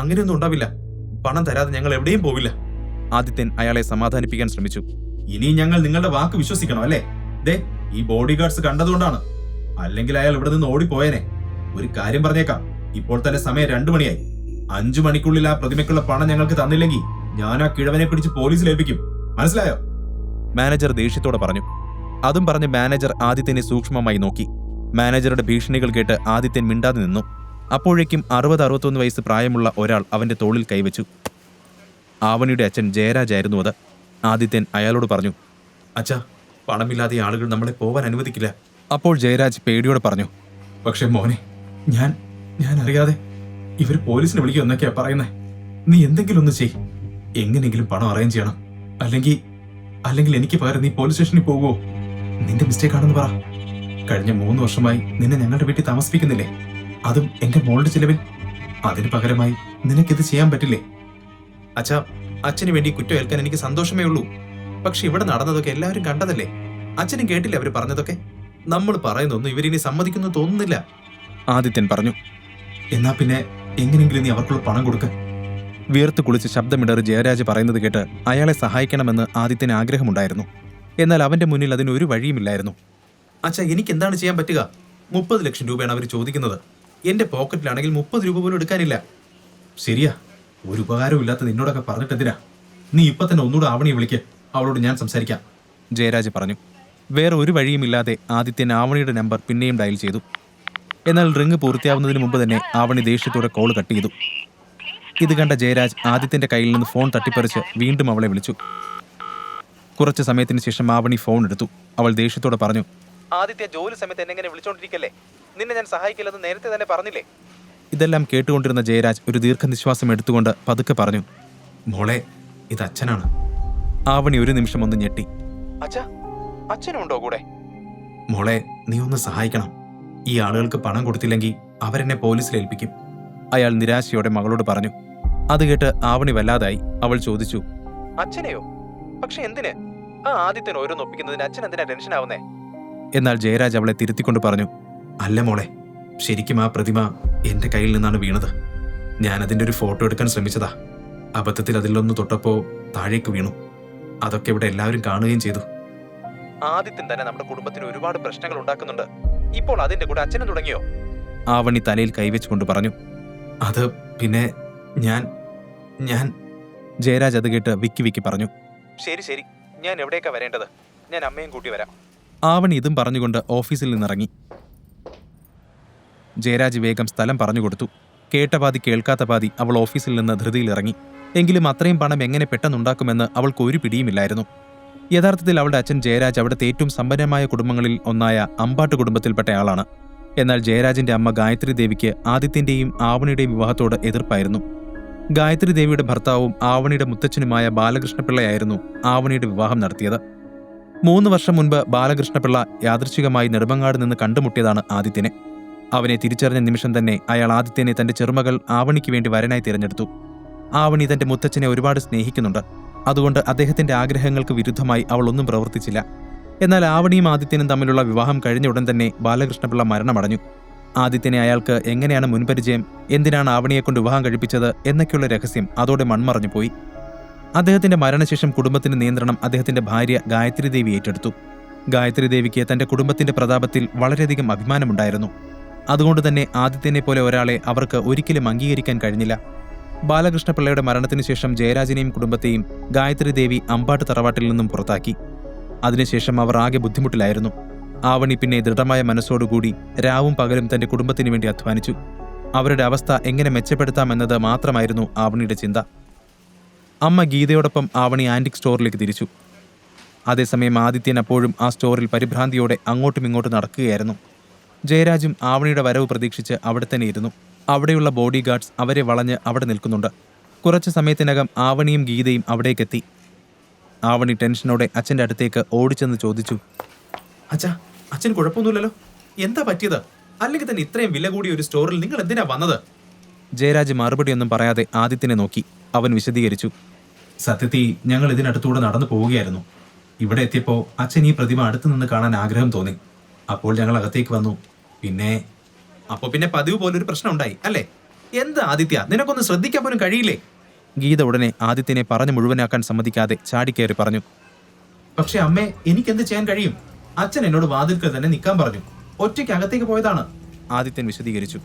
അങ്ങനെയൊന്നും ഉണ്ടാവില്ല. പണം തരാതെ ഞങ്ങൾ എവിടെയും പോവില്ല. ആദിത്യൻ അയാളെ സമാധാനിപ്പിക്കാൻ ശ്രമിച്ചു. ഇനി ഞങ്ങൾ നിങ്ങളുടെ വാക്ക് വിശ്വസിക്കണം അല്ലേ? ദേ, ഈ ബോഡി ഗാർഡ്സ് കണ്ടതുകൊണ്ടാണ്. അല്ലെങ്കിൽ അയാൾ ഇവിടെ നിന്ന് ഓടിപ്പോയേനെ. ഒരു കാര്യം പറഞ്ഞേക്കാം, ഇപ്പോൾ തന്നെ സമയം 2 മണിയായി. 5 മണിക്കുള്ളിൽ ആ പ്രതിമയ്ക്കുള്ള പണം ഞങ്ങൾക്ക് തന്നില്ലെങ്കിൽ ഞാൻ ആ കിഴവനെ പിടിച്ച് പോലീസിൽ ഏൽപ്പിക്കും. മനസ്സിലായോ? മാനേജർ ദേഷ്യത്തോടെ പറഞ്ഞു. അതും പറഞ്ഞ് മാനേജർ ആദിത്യനെ സൂക്ഷ്മമായി നോക്കി. മാനേജറുടെ ഭീഷണികൾ കേട്ട് ആദിത്യൻ മിണ്ടാതെ നിന്നു. അപ്പോഴേക്കും 60-61 വയസ്സ് പ്രായമുള്ള ഒരാൾ അവന്റെ തോളിൽ കൈവച്ചു. ആവണിയുടെ അച്ഛൻ ജയരാജ് ആയിരുന്നു അത്. ആദിത്യൻ അയാളോട് പറഞ്ഞു. അച്ഛാ, പണമില്ലാതെ ആളുകൾ നമ്മളെ പോവാൻ അനുവദിക്കില്ല. അപ്പോൾ ജയരാജ് പേടിയോടെ പറഞ്ഞു. പക്ഷെ മോനെ, ഞാൻ അറിയാതെ ഇവർ പോലീസിനെ വിളിക്കുക എന്നൊക്കെയാ പറയുന്നേ. നീ എന്തെങ്കിലും ഒന്ന് ചെയ്. എങ്ങനെയെങ്കിലും പണം അറേഞ്ച് ചെയ്യണം. അല്ലെങ്കിൽ എനിക്ക് പകരം നീ പോലീസ് സ്റ്റേഷനിൽ പോകുമോ? നിന്റെ മിസ്റ്റേക്ക് ആണെന്ന് പറ. കഴിഞ്ഞ 3 വർഷമായി നിന്നെ ഞങ്ങളുടെ വീട്ടിൽ താമസിപ്പിക്കുന്നില്ലേ? അതും എന്റെ മോളുടെ ചിലവിൽ. അതിന് പകരമായി നിനക്കിത് ചെയ്യാൻ പറ്റില്ലേ? അച്ഛാ, അച്ഛന് വേണ്ടി കുറ്റം ഏൽക്കാൻ എനിക്ക് സന്തോഷമേ ഉള്ളൂ. പക്ഷെ ഇവിടെ നടന്നതൊക്കെ എല്ലാവരും കണ്ടതല്ലേ? അച്ഛനും കേട്ടില്ലേ അവര് പറഞ്ഞതൊക്കെ? നമ്മൾ പറയുന്നൊന്നും ഇവരിനി സമ്മതിക്കുന്നു തോന്നുന്നില്ല. ആദിത്യൻ പറഞ്ഞു. എന്നാ പിന്നെ എങ്ങനെയെങ്കിലും നീ അവർക്കുള്ള പണം കൊടുക്ക. വിയർത്ത് കുളിച്ച് ശബ്ദമിടറി ജയരാജ് പറയുന്നത് കേട്ട് അയാളെ സഹായിക്കണമെന്ന് ആദിത്യന് ആഗ്രഹമുണ്ടായിരുന്നു. എന്നാൽ അവന്റെ മുന്നിൽ അതിനൊരു വഴിയുമില്ലായിരുന്നു. അച്ഛാ, എനിക്ക് എന്താണ് ചെയ്യാൻ പറ്റുക? 30 ലക്ഷം രൂപയാണ് അവർ ചോദിക്കുന്നത്. എന്റെ പോക്കറ്റിലാണെങ്കിൽ 30 രൂപ പോലും എടുക്കാനില്ല. ശരിയാ, ഒരു ഉപകാരവും ഇല്ലാത്ത നിന്നോടൊക്കെ പറഞ്ഞിട്ട് എന്തിനാ? നീ ഇപ്പൊ തന്നെ ഒന്നുകൂടെ ആവണിയെ വിളിക്ക്. അവളോട് ഞാൻ സംസാരിക്കാം. ജയരാജ് പറഞ്ഞു. വേറെ ഒരു വഴിയുമില്ലാതെ ആദിത്യൻ ആവണിയുടെ നമ്പർ പിന്നെയും ഡയൽ ചെയ്തു. എന്നാൽ റിങ് പൂർത്തിയാവുന്നതിന് മുമ്പ് തന്നെ ആവണി ദേഷ്യത്തോടെ കോൾ കട്ട് ചെയ്തു. ഇത് കണ്ട ജയരാജ് ആദിത്യന്റെ കയ്യിൽ നിന്ന് ഫോൺ തട്ടിപ്പറിച്ച് വീണ്ടും അവളെ വിളിച്ചു. കുറച്ച് സമയത്തിന് ശേഷം ആവണി ഫോൺ എടുത്തു. അവൾ ദേഷ്യത്തോടെ പറഞ്ഞു. ആദിത്യ, ജോലി സമയത്ത് എന്നെ വിളിച്ചോണ്ടിരിക്കല്ലേ? നിന്നെ ഞാൻ സഹായിക്കില്ലെന്ന് നേരത്തെ തന്നെ പറഞ്ഞില്ലേ? ഇതെല്ലാം കേട്ടുകൊണ്ടിരുന്ന ജയരാജ് ഒരു ദീർഘനിശ്വാസം എടുത്തുകൊണ്ട് പതുക്കെ പറഞ്ഞു. മോളെ, ഇത് അച്ഛനാണ്. ആവണി ഒരു നിമിഷം ഒന്ന് ഞെട്ടി. അച്ഛാ, അച്ഛനുണ്ടോ കൂടെ? മോളെ, നീ ഒന്ന് സഹായിക്കണം. ഈ ആളുകൾക്ക് പണം കൊടുത്തില്ലെങ്കിൽ അവരെന്നെ പോലീസിൽ ഏൽപ്പിക്കും. അയാൾ നിരാശയോടെ മകളോട് പറഞ്ഞു. അത് കേട്ട് ആവണി വല്ലാതായി. അവൾ ചോദിച്ചു. അച്ഛനെയോ? പക്ഷെ എന്തിന്? ആ ആദിത്യൻ ഓരോന്ന് ഒപ്പിക്കുന്നതിന് അച്ഛൻ എന്തിനാ ടെൻഷൻ ആവുന്നേ? എന്നാൽ ജയരാജ് അവളെ തിരുത്തിക്കൊണ്ട് പറഞ്ഞു. അല്ല മോളെ, ശരിക്കും ആ പ്രതിമ എന്റെ കയ്യിൽ നിന്നാണ് വീണത്. ഞാൻ അതിന്റെ ഒരു ഫോട്ടോ എടുക്കാൻ ശ്രമിച്ചതാ. അബദ്ധത്തിൽ അതിലൊന്ന് തൊട്ടപ്പോ താഴേക്ക് വീണു. അതൊക്കെ ഇവിടെ എല്ലാവരും കാണുകയും ചെയ്തു. ആദിത്യൻ തന്നെ നമ്മുടെ കുടുംബത്തിന് ഒരുപാട് പ്രശ്നങ്ങൾ ഉണ്ടാക്കുന്നുണ്ട്. ഇപ്പോൾ അതിന്റെ കൂടെ അച്ഛനും തുടങ്ങിയോ? ആവണി തലയിൽ കൈവച്ചുകൊണ്ട് പറഞ്ഞു. അത് പിന്നെ ഞാൻ ജയരാജ് അത് കേട്ട് വിക്കി വിക്കി പറഞ്ഞു. ശരി, ഞാൻ എവിടേക്കാ വരേണ്ടത്? ഞാൻ അമ്മയും കൂട്ടി വരാം. ആവണി ഇതും പറഞ്ഞുകൊണ്ട് ഓഫീസിൽ നിന്നിറങ്ങി. ജയരാജ് വേഗം സ്ഥലം പറഞ്ഞുകൊടുത്തു. കേട്ട പാതി കേൾക്കാത്ത പാതി അവൾ ഓഫീസിൽ നിന്ന് ധൃതിയിലിറങ്ങി. എങ്കിലും അത്രയും പണം എങ്ങനെ പെട്ടെന്നുണ്ടാക്കുമെന്ന് അവൾക്ക് ഒരു പിടിയുമില്ലായിരുന്നു. യഥാർത്ഥത്തിൽ അവളുടെ അച്ഛൻ ജയരാജ് അവിടുത്തെ ഏറ്റവും സമ്പന്നമായ കുടുംബങ്ങളിൽ ഒന്നായ അമ്പാട്ട് കുടുംബത്തിൽപ്പെട്ട ആളാണ്. എന്നാൽ ജയരാജിന്റെ അമ്മ ഗായത്രി ദേവിക്ക് ആദിത്യന്റെയും ആവണിയുടെയും വിവാഹത്തോട് എതിർപ്പായിരുന്നു. ഗായത്രി ദേവിയുടെ ഭർത്താവും ആവണിയുടെ മുത്തച്ഛനുമായ ബാലകൃഷ്ണപിള്ളയായിരുന്നു ആവണിയുടെ വിവാഹം നടത്തിയത്. 3 വർഷം മുൻപ് ബാലകൃഷ്ണപിള്ള യാദൃച്ഛികമായി നെടുമങ്ങാട് നിന്ന് കണ്ടുമുട്ടിയതാണ് ആദിത്യനെ. അവനെ തിരിച്ചറിഞ്ഞ നിമിഷം തന്നെ അയാൾ ആദിത്യനെ തന്റെ ചെറുമകൾ ആവണിക്ക് വേണ്ടി വരനായി തിരഞ്ഞെടുത്തു. ആവണി തന്റെ മുത്തച്ഛനെ ഒരുപാട് സ്നേഹിക്കുന്നുണ്ട്. അതുകൊണ്ട് അദ്ദേഹത്തിന്റെ ആഗ്രഹങ്ങൾക്ക് വിരുദ്ധമായി അവൾ ഒന്നും പ്രവർത്തിച്ചില്ല. എന്നാൽ ആവണിയും ആദിത്യനും തമ്മിലുള്ള വിവാഹം കഴിഞ്ഞ ഉടൻ തന്നെ ബാലകൃഷ്ണപിള്ള മരണമടഞ്ഞു. ആദിത്യനെ അയാൾക്ക് എങ്ങനെയാണ് മുൻപരിചയം, എന്തിനാണ് ആവണിയെക്കൊണ്ട് വിവാഹം കഴിപ്പിച്ചത് എന്നൊക്കെയുള്ള രഹസ്യം അതോടെ മൺമറഞ്ഞു പോയി. അദ്ദേഹത്തിന്റെ മരണശേഷം കുടുംബത്തിന്റെ നിയന്ത്രണം അദ്ദേഹത്തിന്റെ ഭാര്യ ഗായത്രി ദേവി ഏറ്റെടുത്തു. ഗായത്രി ദേവിക്ക് തന്റെ കുടുംബത്തിന്റെ പ്രതാപത്തിൽ വളരെയധികം അഭിമാനമുണ്ടായിരുന്നു. അതുകൊണ്ട് തന്നെ ആദിത്യനെ പോലെ ഒരാളെ അവർക്ക് ഒരിക്കലും അംഗീകരിക്കാൻ കഴിഞ്ഞില്ല. ബാലകൃഷ്ണപിള്ളയുടെ മരണത്തിനു ശേഷം ജയരാജിനെയും കുടുംബത്തെയും ഗായത്രി ദേവി അമ്പാട്ട് തറവാട്ടിൽ നിന്നും പുറത്താക്കി. അതിനുശേഷം അവർ ആകെ ബുദ്ധിമുട്ടിലായിരുന്നു. ആവണി പിന്നെ ദൃഢമായ മനസ്സോടുകൂടി രാവും പകലും തന്റെ കുടുംബത്തിനു വേണ്ടി അധ്വാനിച്ചു. അവരുടെ അവസ്ഥ എങ്ങനെ മെച്ചപ്പെടുത്താമെന്നത് മാത്രമായിരുന്നു ആവണിയുടെ ചിന്ത. അമ്മ ഗീതയോടൊപ്പം ആവണി ആന്റിക് സ്റ്റോറിലേക്ക് തിരിച്ചു. അതേസമയം ആദിത്യൻ അപ്പോഴും ആ സ്റ്റോറിൽ പരിഭ്രാന്തിയോടെ അങ്ങോട്ടും ഇങ്ങോട്ടും നടക്കുകയായിരുന്നു. ജയരാജും ആവണിയുടെ വരവ് പ്രതീക്ഷിച്ച് അവിടെ തന്നെ ഇരുന്നു. അവിടെയുള്ള ബോഡി ഗാർഡ്സ് അവരെ വളഞ്ഞ് അവിടെ നിൽക്കുന്നുണ്ട്. കുറച്ചു സമയത്തിനകം ആവണിയും ഗീതയും അവിടേക്കെത്തി. ആവണി ടെൻഷനോടെ അച്ഛൻ്റെ അടുത്തേക്ക് ഓടിച്ചെന്ന് ചോദിച്ചു, അച്ഛാ, അച്ഛന് കുഴപ്പമൊന്നുമില്ലല്ലോ? എന്താ പറ്റിയത്? അല്ലെങ്കിൽ തന്നെ ഇത്രയും വില കൂടിയ ഒരു സ്റ്റോറിൽ നിങ്ങൾ എന്തിനാ വന്നത്? ജയരാജ് മറുപടിയൊന്നും പറയാതെ ആദിത്യനെ നോക്കി. അവൻ വിശദീകരിച്ചു, സത്യത്തിൽ ഞങ്ങൾ ഇതിനടുത്തൂടെ നടന്നു പോവുകയായിരുന്നു. ഇവിടെ എത്തിയപ്പോൾ അച്ഛൻ ഈ പ്രതിമ അടുത്തു നിന്ന് കാണാൻ ആഗ്രഹം തോന്നി. അപ്പോൾ ഞങ്ങൾ അകത്തേക്ക് വന്നു. പിന്നെ പതിവ് പോലൊരു പ്രശ്നം ഉണ്ടായി അല്ലേ? എന്താ ആദിത്യ, നിനക്കൊന്ന് ശ്രദ്ധിക്കാൻ പോലും കഴിയില്ലേ? ഗീത ഉടനെ ആദിത്യനെ പറഞ്ഞു മുഴുവനാക്കാൻ സമ്മതിക്കാതെ ചാടിക്കയറി പറഞ്ഞു. പക്ഷെ അമ്മേ, എനിക്കെന്ത് ചെയ്യാൻ കഴിയും? അച്ഛൻ എന്നോട് വാതിൽക്കൽ തന്നെ നിൽക്കാൻ പറഞ്ഞു. ഒറ്റയ്ക്ക് അകത്തേക്ക് പോയതാണ്. ആദിത്യൻ വിശദീകരിച്ചു.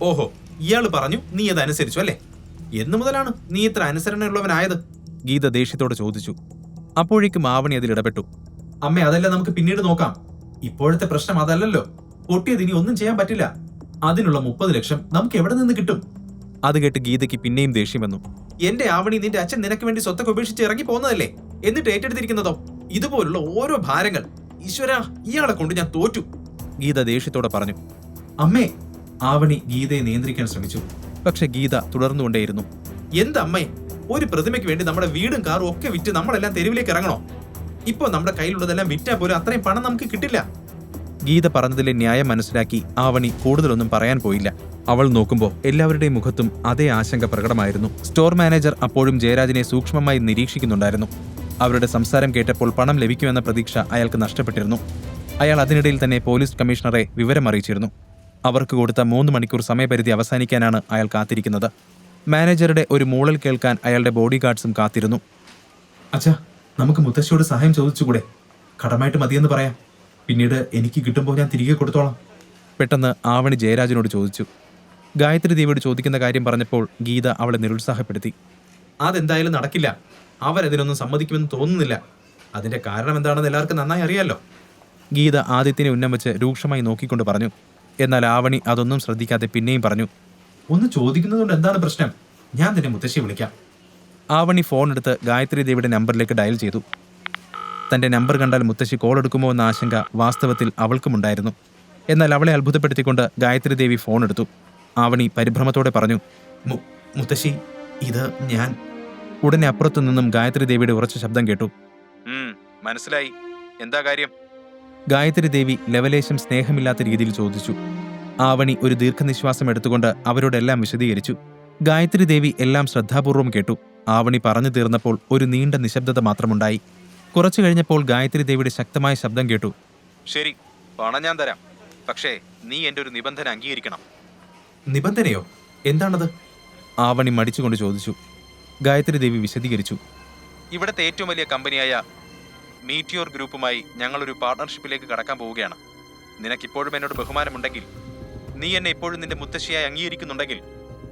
ഓഹോ, ഇയാള് പറഞ്ഞു, നീ അത് അനുസരിച്ചു അല്ലേ? എന്നു മുതലാണ് നീ ഇത്ര അനുസരണയുള്ളവനായത്? ഗീത ദേഷ്യത്തോടെ ചോദിച്ചു. അപ്പോഴേക്കും ആവണി അതിൽ ഇടപെട്ടു. അമ്മേ, അതല്ല, നമുക്ക് പിന്നീട് നോക്കാം. ഇപ്പോഴത്തെ പ്രശ്നം അതല്ലല്ലോ. പൊട്ടിയത് ഇനി ഒന്നും ചെയ്യാൻ പറ്റില്ല. അതിനുള്ള 30 ലക്ഷം നമുക്ക് എവിടെ നിന്ന് കിട്ടും? അത് കേട്ട് ഗീതയ്ക്ക് പിന്നെയും ദേഷ്യം വന്നു. എന്റെ ആവണി, നിന്റെ അച്ഛൻ നിനക്ക് വേണ്ടി സ്വത്തൊക്കെ ഉപേക്ഷിച്ച് ഇറങ്ങി പോകുന്നതല്ലേ? എന്നിട്ട് ഏറ്റെടുത്തിരിക്കുന്നതോ ഇതുപോലുള്ള ഓരോ ഭാരങ്ങൾ. ഈശ്വരാ, ഇയാളെ കൊണ്ട് ഞാൻ തോറ്റു. ഗീത ദേഷ്യത്തോടെ പറഞ്ഞു. അമ്മേ, ആവണി ഗീതയെ നിയന്ത്രിക്കാൻ ശ്രമിച്ചു. പക്ഷെ ഗീത തുടർന്നുകൊണ്ടേയിരുന്നു. എന്തമ്മേ, ഒരു പ്രതിമയ്ക്ക് വേണ്ടി നമ്മുടെ വീടും കാറും ഒക്കെ വിറ്റ് നമ്മളെല്ലാം തെരുവിലേക്ക് ഇറങ്ങണോ? ഇപ്പൊ നമ്മുടെ കയ്യിലുള്ളതെല്ലാം വിറ്റാൽ പോലും അത്രയും പണം നമുക്ക് കിട്ടില്ല. ഗീത പറഞ്ഞതിലെ ന്യായം മനസ്സിലാക്കി ആവണി കൂടുതലൊന്നും പറയാൻ പോയില്ല. അവൾ നോക്കുമ്പോൾ എല്ലാവരുടെയും മുഖത്തും അതേ ആശങ്ക പ്രകടമായിരുന്നു. സ്റ്റോർ മാനേജർ അപ്പോഴും ജയരാജിനെ സൂക്ഷ്മമായി നിരീക്ഷിക്കുന്നുണ്ടായിരുന്നു. അവരുടെ സംസാരം കേട്ടപ്പോൾ പണം ലഭിക്കുമെന്ന പ്രതീക്ഷ അയാൾക്ക് നഷ്ടപ്പെട്ടിരുന്നു. അയാൾ അതിനിടയിൽ തന്നെ പോലീസ് കമ്മീഷണറെ വിവരമറിയിച്ചിരുന്നു. അവർക്ക് കൊടുത്ത 3 മണിക്കൂർ സമയപരിധി അവസാനിക്കാനാണ് അയാൾ കാത്തിരിക്കുന്നത്. മാനേജറുടെ ഒരു മൂളൽ കേൾക്കാൻ അയാളുടെ ബോഡി ഗാർഡ്സും കാത്തിരുന്നു. അച്ഛാ, നമുക്ക് മുത്തശ്ശിയോട് സഹായം ചോദിച്ചുകൂടെ? കടമായിട്ട് മതിയെന്ന് പറയാം. പിന്നീട് എനിക്ക് കിട്ടുമ്പോൾ ഞാൻ തിരികെ കൊടുത്തോളാം. പെട്ടെന്ന് ആവണി ജയരാജിനോട് ചോദിച്ചു. ഗായത്രി ദേവിയോട് ചോദിക്കുന്ന കാര്യം പറഞ്ഞപ്പോൾ ഗീത അവളെ നിരുത്സാഹപ്പെടുത്തി. അതെന്തായാലും നടക്കില്ല. അവരതിനൊന്നും സമ്മതിക്കുമെന്ന് തോന്നുന്നില്ല. അതിന്റെ കാരണം എന്താണെന്ന് എല്ലാവർക്കും നന്നായി അറിയാലോ. ഗീത ആദിത്യനെ ഉന്നം വെച്ച് രൂക്ഷമായി നോക്കിക്കൊണ്ട് പറഞ്ഞു. എന്നാൽ ആവണി അതൊന്നും ശ്രദ്ധിക്കാതെ പിന്നെയും പറഞ്ഞു. ഒന്ന് ചോദിക്കുന്നതുകൊണ്ട് എന്താണ് പ്രശ്നം? ഞാൻ തന്നെ മുത്തശ്ശിയെ വിളിക്കാം. ആവണി ഫോൺ എടുത്ത് ഗായത്രി ദേവിയുടെ നമ്പറിലേക്ക് ഡയൽ ചെയ്തു. തന്റെ നമ്പർ കണ്ടാൽ മുത്തശ്ശി കോൾ എടുക്കുമോ എന്ന ആശങ്ക വാസ്തവത്തിൽ അവൾക്കുമുണ്ടായിരുന്നു. എന്നാൽ അവളെ അത്ഭുതപ്പെടുത്തിക്കൊണ്ട് ഗായത്രി ദേവി ഫോൺ എടുത്തു. ആവണി പരിഭ്രമത്തോടെ പറഞ്ഞു, മുത്തശ്ശി, ഇത് ഞാൻ. ഉടനെ അപ്പുറത്തു നിന്നും ഗായത്രി ദേവിയുടെ ഉറച്ച ശബ്ദം കേട്ടു. മനസ്സിലായി, എന്താ കാര്യം? ഗായത്രി ദേവി ലവലേശം സ്നേഹമില്ലാത്ത രീതിയിൽ ചോദിച്ചു. ആവണി ഒരു ദീർഘനിശ്വാസം എടുത്തുകൊണ്ട് അവരോടെല്ലാം വിശദീകരിച്ചു. ഗായത്രി ദേവി എല്ലാം ശ്രദ്ധാപൂർവം കേട്ടു. ആവണി പറഞ്ഞു തീർന്നപ്പോൾ ഒരു നീണ്ട നിശബ്ദത മാത്രമുണ്ടായി. കുറച്ചു കഴിഞ്ഞപ്പോൾ ഗായത്രി ദേവിയുടെ ശക്തമായ ശബ്ദം കേട്ടു. ശരി, പണം ഞാൻ തരാം. പക്ഷേ നീ എൻ്റെ ഒരു നിബന്ധന അംഗീകരിക്കണം. നിബന്ധനയോ? എന്താണത്? ആവണി മടിച്ചുകൊണ്ട് ചോദിച്ചു. ഗായത്രി ദേവി വിശദീകരിച്ചു. ഇവിടുത്തെ ഏറ്റവും വലിയ കമ്പനിയായ മീറ്റിയോർ ഗ്രൂപ്പുമായി ഞങ്ങളൊരു പാർട്ണർഷിപ്പിലേക്ക് കടക്കാൻ പോവുകയാണ്. നിനക്കിപ്പോഴും എന്നോട് ബഹുമാനമുണ്ടെങ്കിൽ, നീ എന്നെ ഇപ്പോഴും നിന്റെ മുത്തശ്ശിയായി അംഗീകരിക്കുന്നുണ്ടെങ്കിൽ,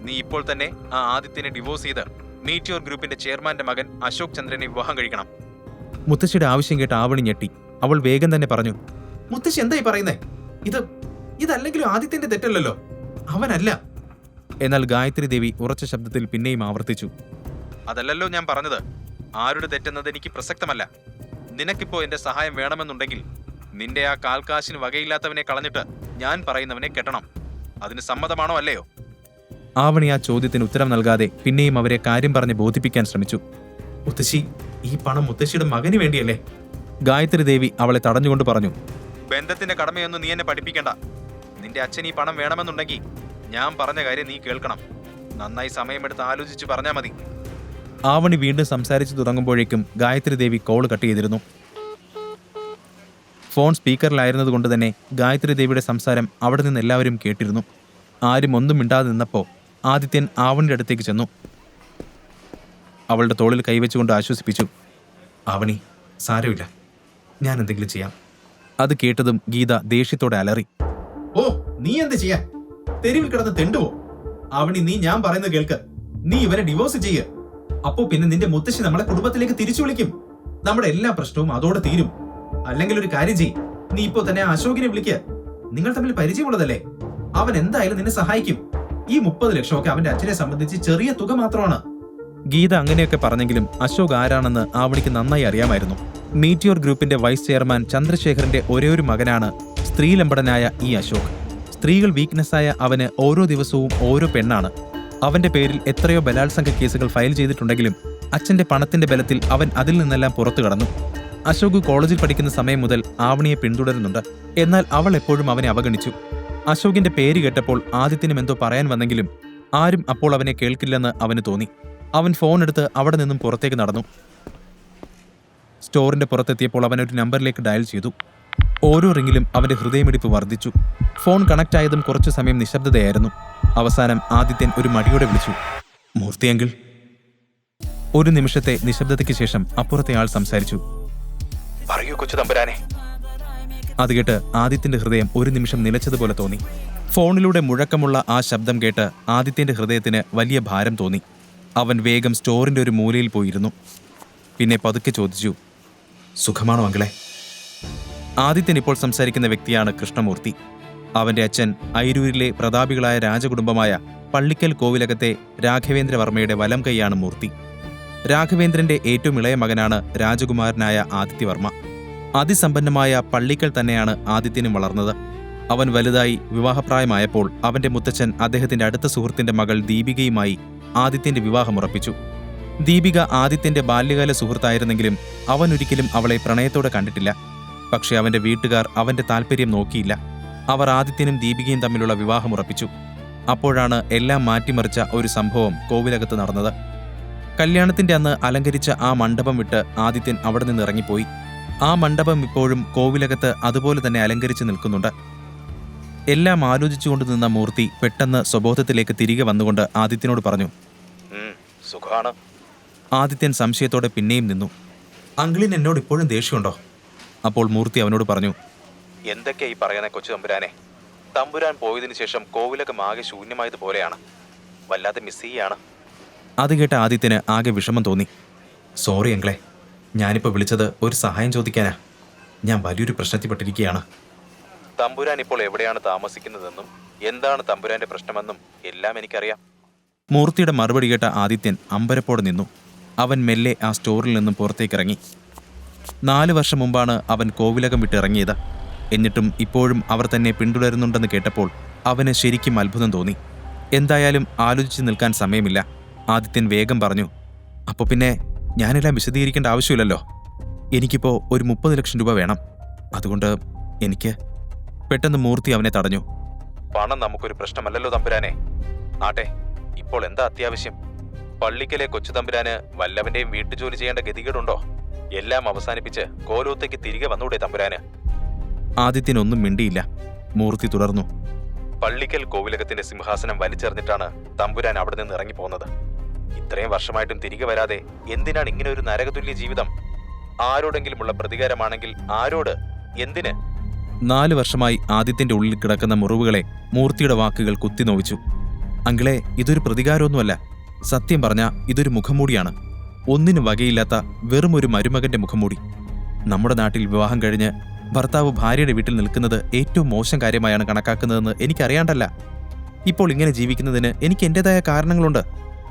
നീ ഇപ്പോൾ തന്നെ ആ ആദിത്യനെ ഡിവോഴ്സ് ചെയ്ത് മീറ്റിയോർ ഗ്രൂപ്പിന്റെ ചെയർമാന്റെ മകൻ അശോക് ചന്ദ്രനെ വിവാഹം കഴിക്കണം. മുത്തശ്ശിയുടെ ആവശ്യം കേട്ട് ആവണി ഞെട്ടി. അവൾ വേഗം തന്നെ പറഞ്ഞു, മുത്തശ്ശി എന്തായി പറയുന്നേ? ഇതല്ലെങ്കിലും ആദിത്യന്റെ തെറ്റല്ലല്ലോ. അവനല്ല. എന്നാൽ ഗായത്രി ദേവി ഉറച്ച ശബ്ദത്തിൽ പിന്നെയും ആവർത്തിച്ചു, അതല്ലല്ലോ ഞാൻ പറഞ്ഞത്. ആരുടെ തെറ്റെന്നത് എനിക്ക് പ്രസക്തമല്ല. നിനക്കിപ്പോ എന്റെ സഹായം വേണമെന്നുണ്ടെങ്കിൽ നിന്റെ ആ കാൽക്കാശിന് വകയില്ലാത്തവനെ കളഞ്ഞിട്ട് ഞാൻ പറയുന്നവനെ കെട്ടണം. അതിന് സമ്മതമാണോ അല്ലയോ? ആവണി ആ ചോദ്യത്തിന് ഉത്തരം നൽകാതെ പിന്നെയും അവരെ കാര്യം പറഞ്ഞ് ബോധിപ്പിക്കാൻ ശ്രമിച്ചു. മുത്തശ്ശി, ഈ പണം മുത്തശ്ശിയുടെ മകന് വേണ്ടിയല്ലേ? ഗായത്രി ദേവി അവളെ തടഞ്ഞുകൊണ്ട് പറഞ്ഞു, ബന്ധത്തിന്റെ കടമയൊന്നും നീ എന്നെ പഠിപ്പിക്കണ്ട. നിന്റെ അച്ഛൻ ഈ പണം വേണമെന്നുണ്ടെങ്കിൽ ഞാൻ പറഞ്ഞ കാര്യം നീ കേൾക്കണം. നന്നായി സമയമെടുത്ത് ആലോചിച്ച് പറഞ്ഞാൽ മതി. ആവണി വീണ്ടും സംസാരിച്ചു തുടങ്ങുമ്പോഴേക്കും ഗായത്രി ദേവി കോൾ കട്ട് ചെയ്തിരുന്നു. ഫോൺ സ്പീക്കറിലായിരുന്നതുകൊണ്ട് തന്നെ ഗായത്രി ദേവിയുടെ സംസാരം അവിടെ നിന്ന് എല്ലാവരും കേട്ടിരുന്നു. ആരും ഒന്നും മിണ്ടാതെ നിന്നപ്പോൾ ആദിത്യൻ ആവണിയുടെ അടുത്തേക്ക് ചെന്നു. അവളുടെ തോളിൽ കൈവച്ചുകൊണ്ട് ആശ്വസിപ്പിച്ചു, ആവണി, സാരമില്ല, ഞാൻ എന്തെങ്കിലും ചെയ്യാം. അത് കേട്ടതും ഗീത ദേഷ്യത്തോടെ അലറി. ഓ, നീ എന്ത് ചെയ്യാ? തെരുവിൽ കിടന്ന് തെണ്ടുവോ? ആവണി, നീ ഞാൻ പറയുന്നത് കേൾക്ക്. നീ ഇവനെ ഡിവോഴ്സ് ചെയ്യ്. അപ്പോ പിന്നെ നിന്റെ മുത്തശ്ശി നമ്മളെ കുടുംബത്തിലേക്ക് തിരിച്ചു വിളിക്കും. നമ്മുടെ എല്ലാ പ്രശ്നവും അതോടെ തീരും. അല്ലെങ്കിൽ ഒരു കാര്യം ചെയ്യ്, നീ ഇപ്പോ തന്നെ അശോകിനെ വിളിക്കുക. നിങ്ങൾ തമ്മിൽ പരിചയമുള്ളതല്ലേ? അവൻ എന്തായാലും നിന്നെ സഹായിക്കും. ഈ 30 ലക്ഷമൊക്കെ അവന്റെ അച്ഛനെ സംബന്ധിച്ച് ചെറിയ തുക മാത്രമാണ്. ഗീത അങ്ങനെയൊക്കെ പറഞ്ഞെങ്കിലും അശോക് ആരാണെന്ന് ആവണിക്ക് നന്നായി അറിയാമായിരുന്നു. മീറ്റിയോർ ഗ്രൂപ്പിന്റെ വൈസ് ചെയർമാൻ ചന്ദ്രശേഖറിന്റെ ഒരേയൊരു മകനാണ് സ്ത്രീലമ്പടനായ ഈ അശോക്. സ്ത്രീകൾ വീക്ക്നെസ്സായ അവന് ഓരോ ദിവസവും ഓരോ പെണ്ണാണ്. അവന്റെ പേരിൽ എത്രയോ ബലാത്സംഗ കേസുകൾ ഫയൽ ചെയ്തിട്ടുണ്ടെങ്കിലും അച്ഛന്റെ പണത്തിന്റെ ബലത്തിൽ അവൻ അതിൽ നിന്നെല്ലാം പുറത്തു കടന്നു. അശോക് കോളേജിൽ പഠിക്കുന്ന സമയം മുതൽ ആവണിയെ പിന്തുടരുന്നുണ്ട്. എന്നാൽ അവൾ എപ്പോഴും അവനെ അവഗണിച്ചു. അശോകിന്റെ പേര് കേട്ടപ്പോൾ ആദിത്യനും എന്തോ പറയാൻ വന്നെങ്കിലും ആരും അപ്പോൾ അവനെ കേൾക്കില്ലെന്ന് അവന് തോന്നി. അവൻ ഫോൺ എടുത്ത് അവിടെ നിന്നും പുറത്തേക്ക് നടന്നു. സ്റ്റോറിന്റെ പുറത്തെത്തിയപ്പോൾ അവൻ ഒരു നമ്പറിലേക്ക് ഡയൽ ചെയ്തു. ഓരോ റിങ്ങിലും അവന്റെ ഹൃദയമിടിപ്പ് വർദ്ധിച്ചു. ഫോൺ കണക്ട് ആയതും കുറച്ചു സമയം നിശബ്ദതയായിരുന്നു. അവസാനം ആദിത്യൻ ഒരു മടിയോടെ വിളിച്ചു, മൂർത്തി അങ്കിൾ. ഒരു നിമിഷത്തെ നിശബ്ദതയ്ക്ക് ശേഷം അപ്പുറത്തെ ആൾ സംസാരിച്ചു, പറയൂ കൊച്ചു തമ്പുരാനെ. അത് കേട്ട് ആദിത്യന്റെ ഹൃദയം ഒരു നിമിഷം നിലച്ചതുപോലെ തോന്നി. ഫോണിലൂടെ മുഴക്കമുള്ള ആ ശബ്ദം കേട്ട് ആദിത്യന്റെ ഹൃദയത്തിന് വലിയ ഭാരം തോന്നി. അവൻ വേഗം സ്റ്റോറിന്റെ ഒരു മൂലയിൽ പോയിരുന്നു. പിന്നെ പതുക്കെ ചോദിച്ചു, സുഖമാണോ അങ്കിളെ? ആദിത്യൻ ഇപ്പോൾ സംസാരിക്കുന്ന വ്യക്തിയാണ് കൃഷ്ണമൂർത്തി. അവന്റെ അച്ഛൻ ഐരൂരിലെ പ്രതാപികളായ രാജകുടുംബമായ പള്ളിക്കൽ കോവിലകത്തെ രാഘവേന്ദ്രവർമ്മയുടെ വലം കൈയാണ് മൂർത്തി. രാഘവേന്ദ്രന്റെ ഏറ്റവും ഇളയ മകനാണ് രാജകുമാരനായ ആദിത്യവർമ്മ. അതിസമ്പന്നമായ പള്ളിക്കൽ തന്നെയാണ് ആദിത്യനും വളർന്നത്. അവൻ വലുതായി വിവാഹപ്രായമായപ്പോൾ അവന്റെ മുത്തച്ഛൻ അദ്ദേഹത്തിന്റെ അടുത്ത സുഹൃത്തിന്റെ മകൾ ദീപികയുമായി ആദിത്യന്റെ വിവാഹമുറപ്പിച്ചു. ദീപിക ആദിത്യന്റെ ബാല്യകാല സുഹൃത്തായിരുന്നെങ്കിലും അവൻ ഒരിക്കലും അവളെ പ്രണയത്തോടെ കണ്ടിട്ടില്ല. പക്ഷെ അവന്റെ വീട്ടുകാർ അവന്റെ താല്പര്യം നോക്കിയില്ല. അവർ ആദിത്യനും ദീപികയും തമ്മിലുള്ള വിവാഹമുറപ്പിച്ചു. അപ്പോഴാണ് എല്ലാം മാറ്റിമറിച്ച ഒരു സംഭവം കോവിലകത്ത് നടന്നത്. കല്യാണത്തിന്റെ അന്ന് അലങ്കരിച്ച ആ മണ്ഡപം വിട്ട് ആദിത്യൻ അവിടെ നിന്ന് ഇറങ്ങിപ്പോയി. ആ മണ്ഡപം ഇപ്പോഴും കോവിലകത്ത് അതുപോലെ തന്നെ അലങ്കരിച്ചു നിൽക്കുന്നുണ്ട്. എല്ലാം ആലോചിച്ചുകൊണ്ട് നിന്ന മൂർത്തി പെട്ടെന്ന് സ്വബോധത്തിലേക്ക് തിരികെ വന്നുകൊണ്ട് ആദിത്യനോട് പറഞ്ഞു, സുഖമാണ്. ആദിത്യൻ സംശയത്തോടെ പിന്നെയും നിന്നു. അങ്കിളിന് എന്നോട് ഇപ്പോഴും ദേഷ്യമുണ്ടോ? അപ്പോൾ മൂർത്തി അവനോട് പറഞ്ഞു, എന്തൊക്കെയാ ഈ പറയുന്ന കൊച്ചു തമ്പുരാനെ? തമ്പുരാൻ പോയതിനു ശേഷം കോവിലൊക്കെ ആകെ ശൂന്യമായതുപോലെയാണ്. വല്ലാതെ മിസ് ചെയ്യാണ്. അത് കേട്ട ആദിത്യന് ആകെ വിഷമം തോന്നി. സോറി അങ്കിളെ, ഞാനിപ്പോൾ വിളിച്ചത് ഒരു സഹായം ചോദിക്കാനാ. ഞാൻ വലിയൊരു പ്രശ്നത്തിൽപ്പെട്ടിരിക്കുകയാണ്. തമ്പുരാൻ ഇപ്പോൾ എവിടെയാണ് താമസിക്കുന്നതെന്നും എന്താണ് തമ്പുരാന്റെ പ്രശ്നമെന്നും എല്ലാം എനിക്കറിയാം. മൂർത്തിയുടെ മറുപടി കേട്ട ആദിത്യൻ അമ്പരപ്പോടെ നിന്നു. അവൻ മെല്ലെ ആ സ്റ്റോറിൽ നിന്നും പുറത്തേക്കിറങ്ങി. 4 വർഷം മുമ്പാണ് അവൻ കോവിലകം വിട്ടിറങ്ങിയത്. എന്നിട്ടും ഇപ്പോഴും അവർ തന്നെ പിന്തുടരുന്നുണ്ടെന്ന് കേട്ടപ്പോൾ അവന് ശരിക്കും അത്ഭുതം തോന്നി. എന്തായാലും ആലോചിച്ച് നിൽക്കാൻ സമയമില്ല. ആദിത്യൻ വേഗം പറഞ്ഞു, അപ്പോൾ പിന്നെ ഞാനെല്ലാം വിശദീകരിക്കേണ്ട ആവശ്യമില്ലല്ലോ. എനിക്കിപ്പോൾ ഒരു 30 ലക്ഷം രൂപ വേണം. അതുകൊണ്ട് എനിക്ക്... പെട്ടെന്ന് മൂർത്തി അവനെ തടഞ്ഞു. പണം നമുക്കൊരു പ്രശ്നമല്ലല്ലോ തമ്പുരാനെ. ആട്ടെ, ഇപ്പോൾ എന്താ അത്യാവശ്യം? പള്ളിക്കലെ കൊച്ചു തമ്പുരാന് വല്ലവന്റെയും വീട്ടുജോലി ചെയ്യേണ്ട ഗതികേടുണ്ടോ? എല്ലാം അവസാനിപ്പിച്ച് കോലോത്തേക്ക് തിരികെ വന്നൂടെ തമ്പുരാന്? ആദിത്യനൊന്നും മിണ്ടിയില്ല. മൂർത്തി തുടർന്നു, പള്ളിക്കൽ കോവിലകത്തിന്റെ സിംഹാസനം വലിച്ചെറിഞ്ഞിട്ടാണ് തമ്പുരാൻ അവിടെ നിന്ന് ഇറങ്ങിപ്പോകുന്നത്. ഇത്രയും വർഷമായിട്ടും തിരികെ വരാതെ എന്തിനാണ് ഇങ്ങനെ ഒരു നരകതുല്യ ജീവിതം? ആരോടെങ്കിലുമുള്ള പ്രതികാരമാണെങ്കിൽ ആരോട്? എന്തിന്? 4 വർഷമായി ആദിത്യന്റെ ഉള്ളിൽ കിടക്കുന്ന മുറിവുകളെ മൂർത്തിയുടെ വാക്കുകൾ കുത്തിനോവിച്ചു. അങ്കിളെ, ഇതൊരു പ്രതികാരമൊന്നുമല്ല. സത്യം പറഞ്ഞാൽ ഇതൊരു മുഖംമൂടിയാണ്. ഒന്നിനും വകയില്ലാത്ത വെറും ഒരു മരുമകന്റെ മുഖംമൂടി. നമ്മുടെ നാട്ടിൽ വിവാഹം കഴിഞ്ഞ് ഭർത്താവ് ഭാര്യയുടെ വീട്ടിൽ നിൽക്കുന്നത് ഏറ്റവും മോശം കാര്യമായാണ് കണക്കാക്കുന്നതെന്ന് എനിക്കറിയാണ്ടല്ല. ഇപ്പോൾ ഇങ്ങനെ ജീവിക്കുന്നതിന് എനിക്ക് എൻ്റെതായ കാരണങ്ങളുണ്ട്.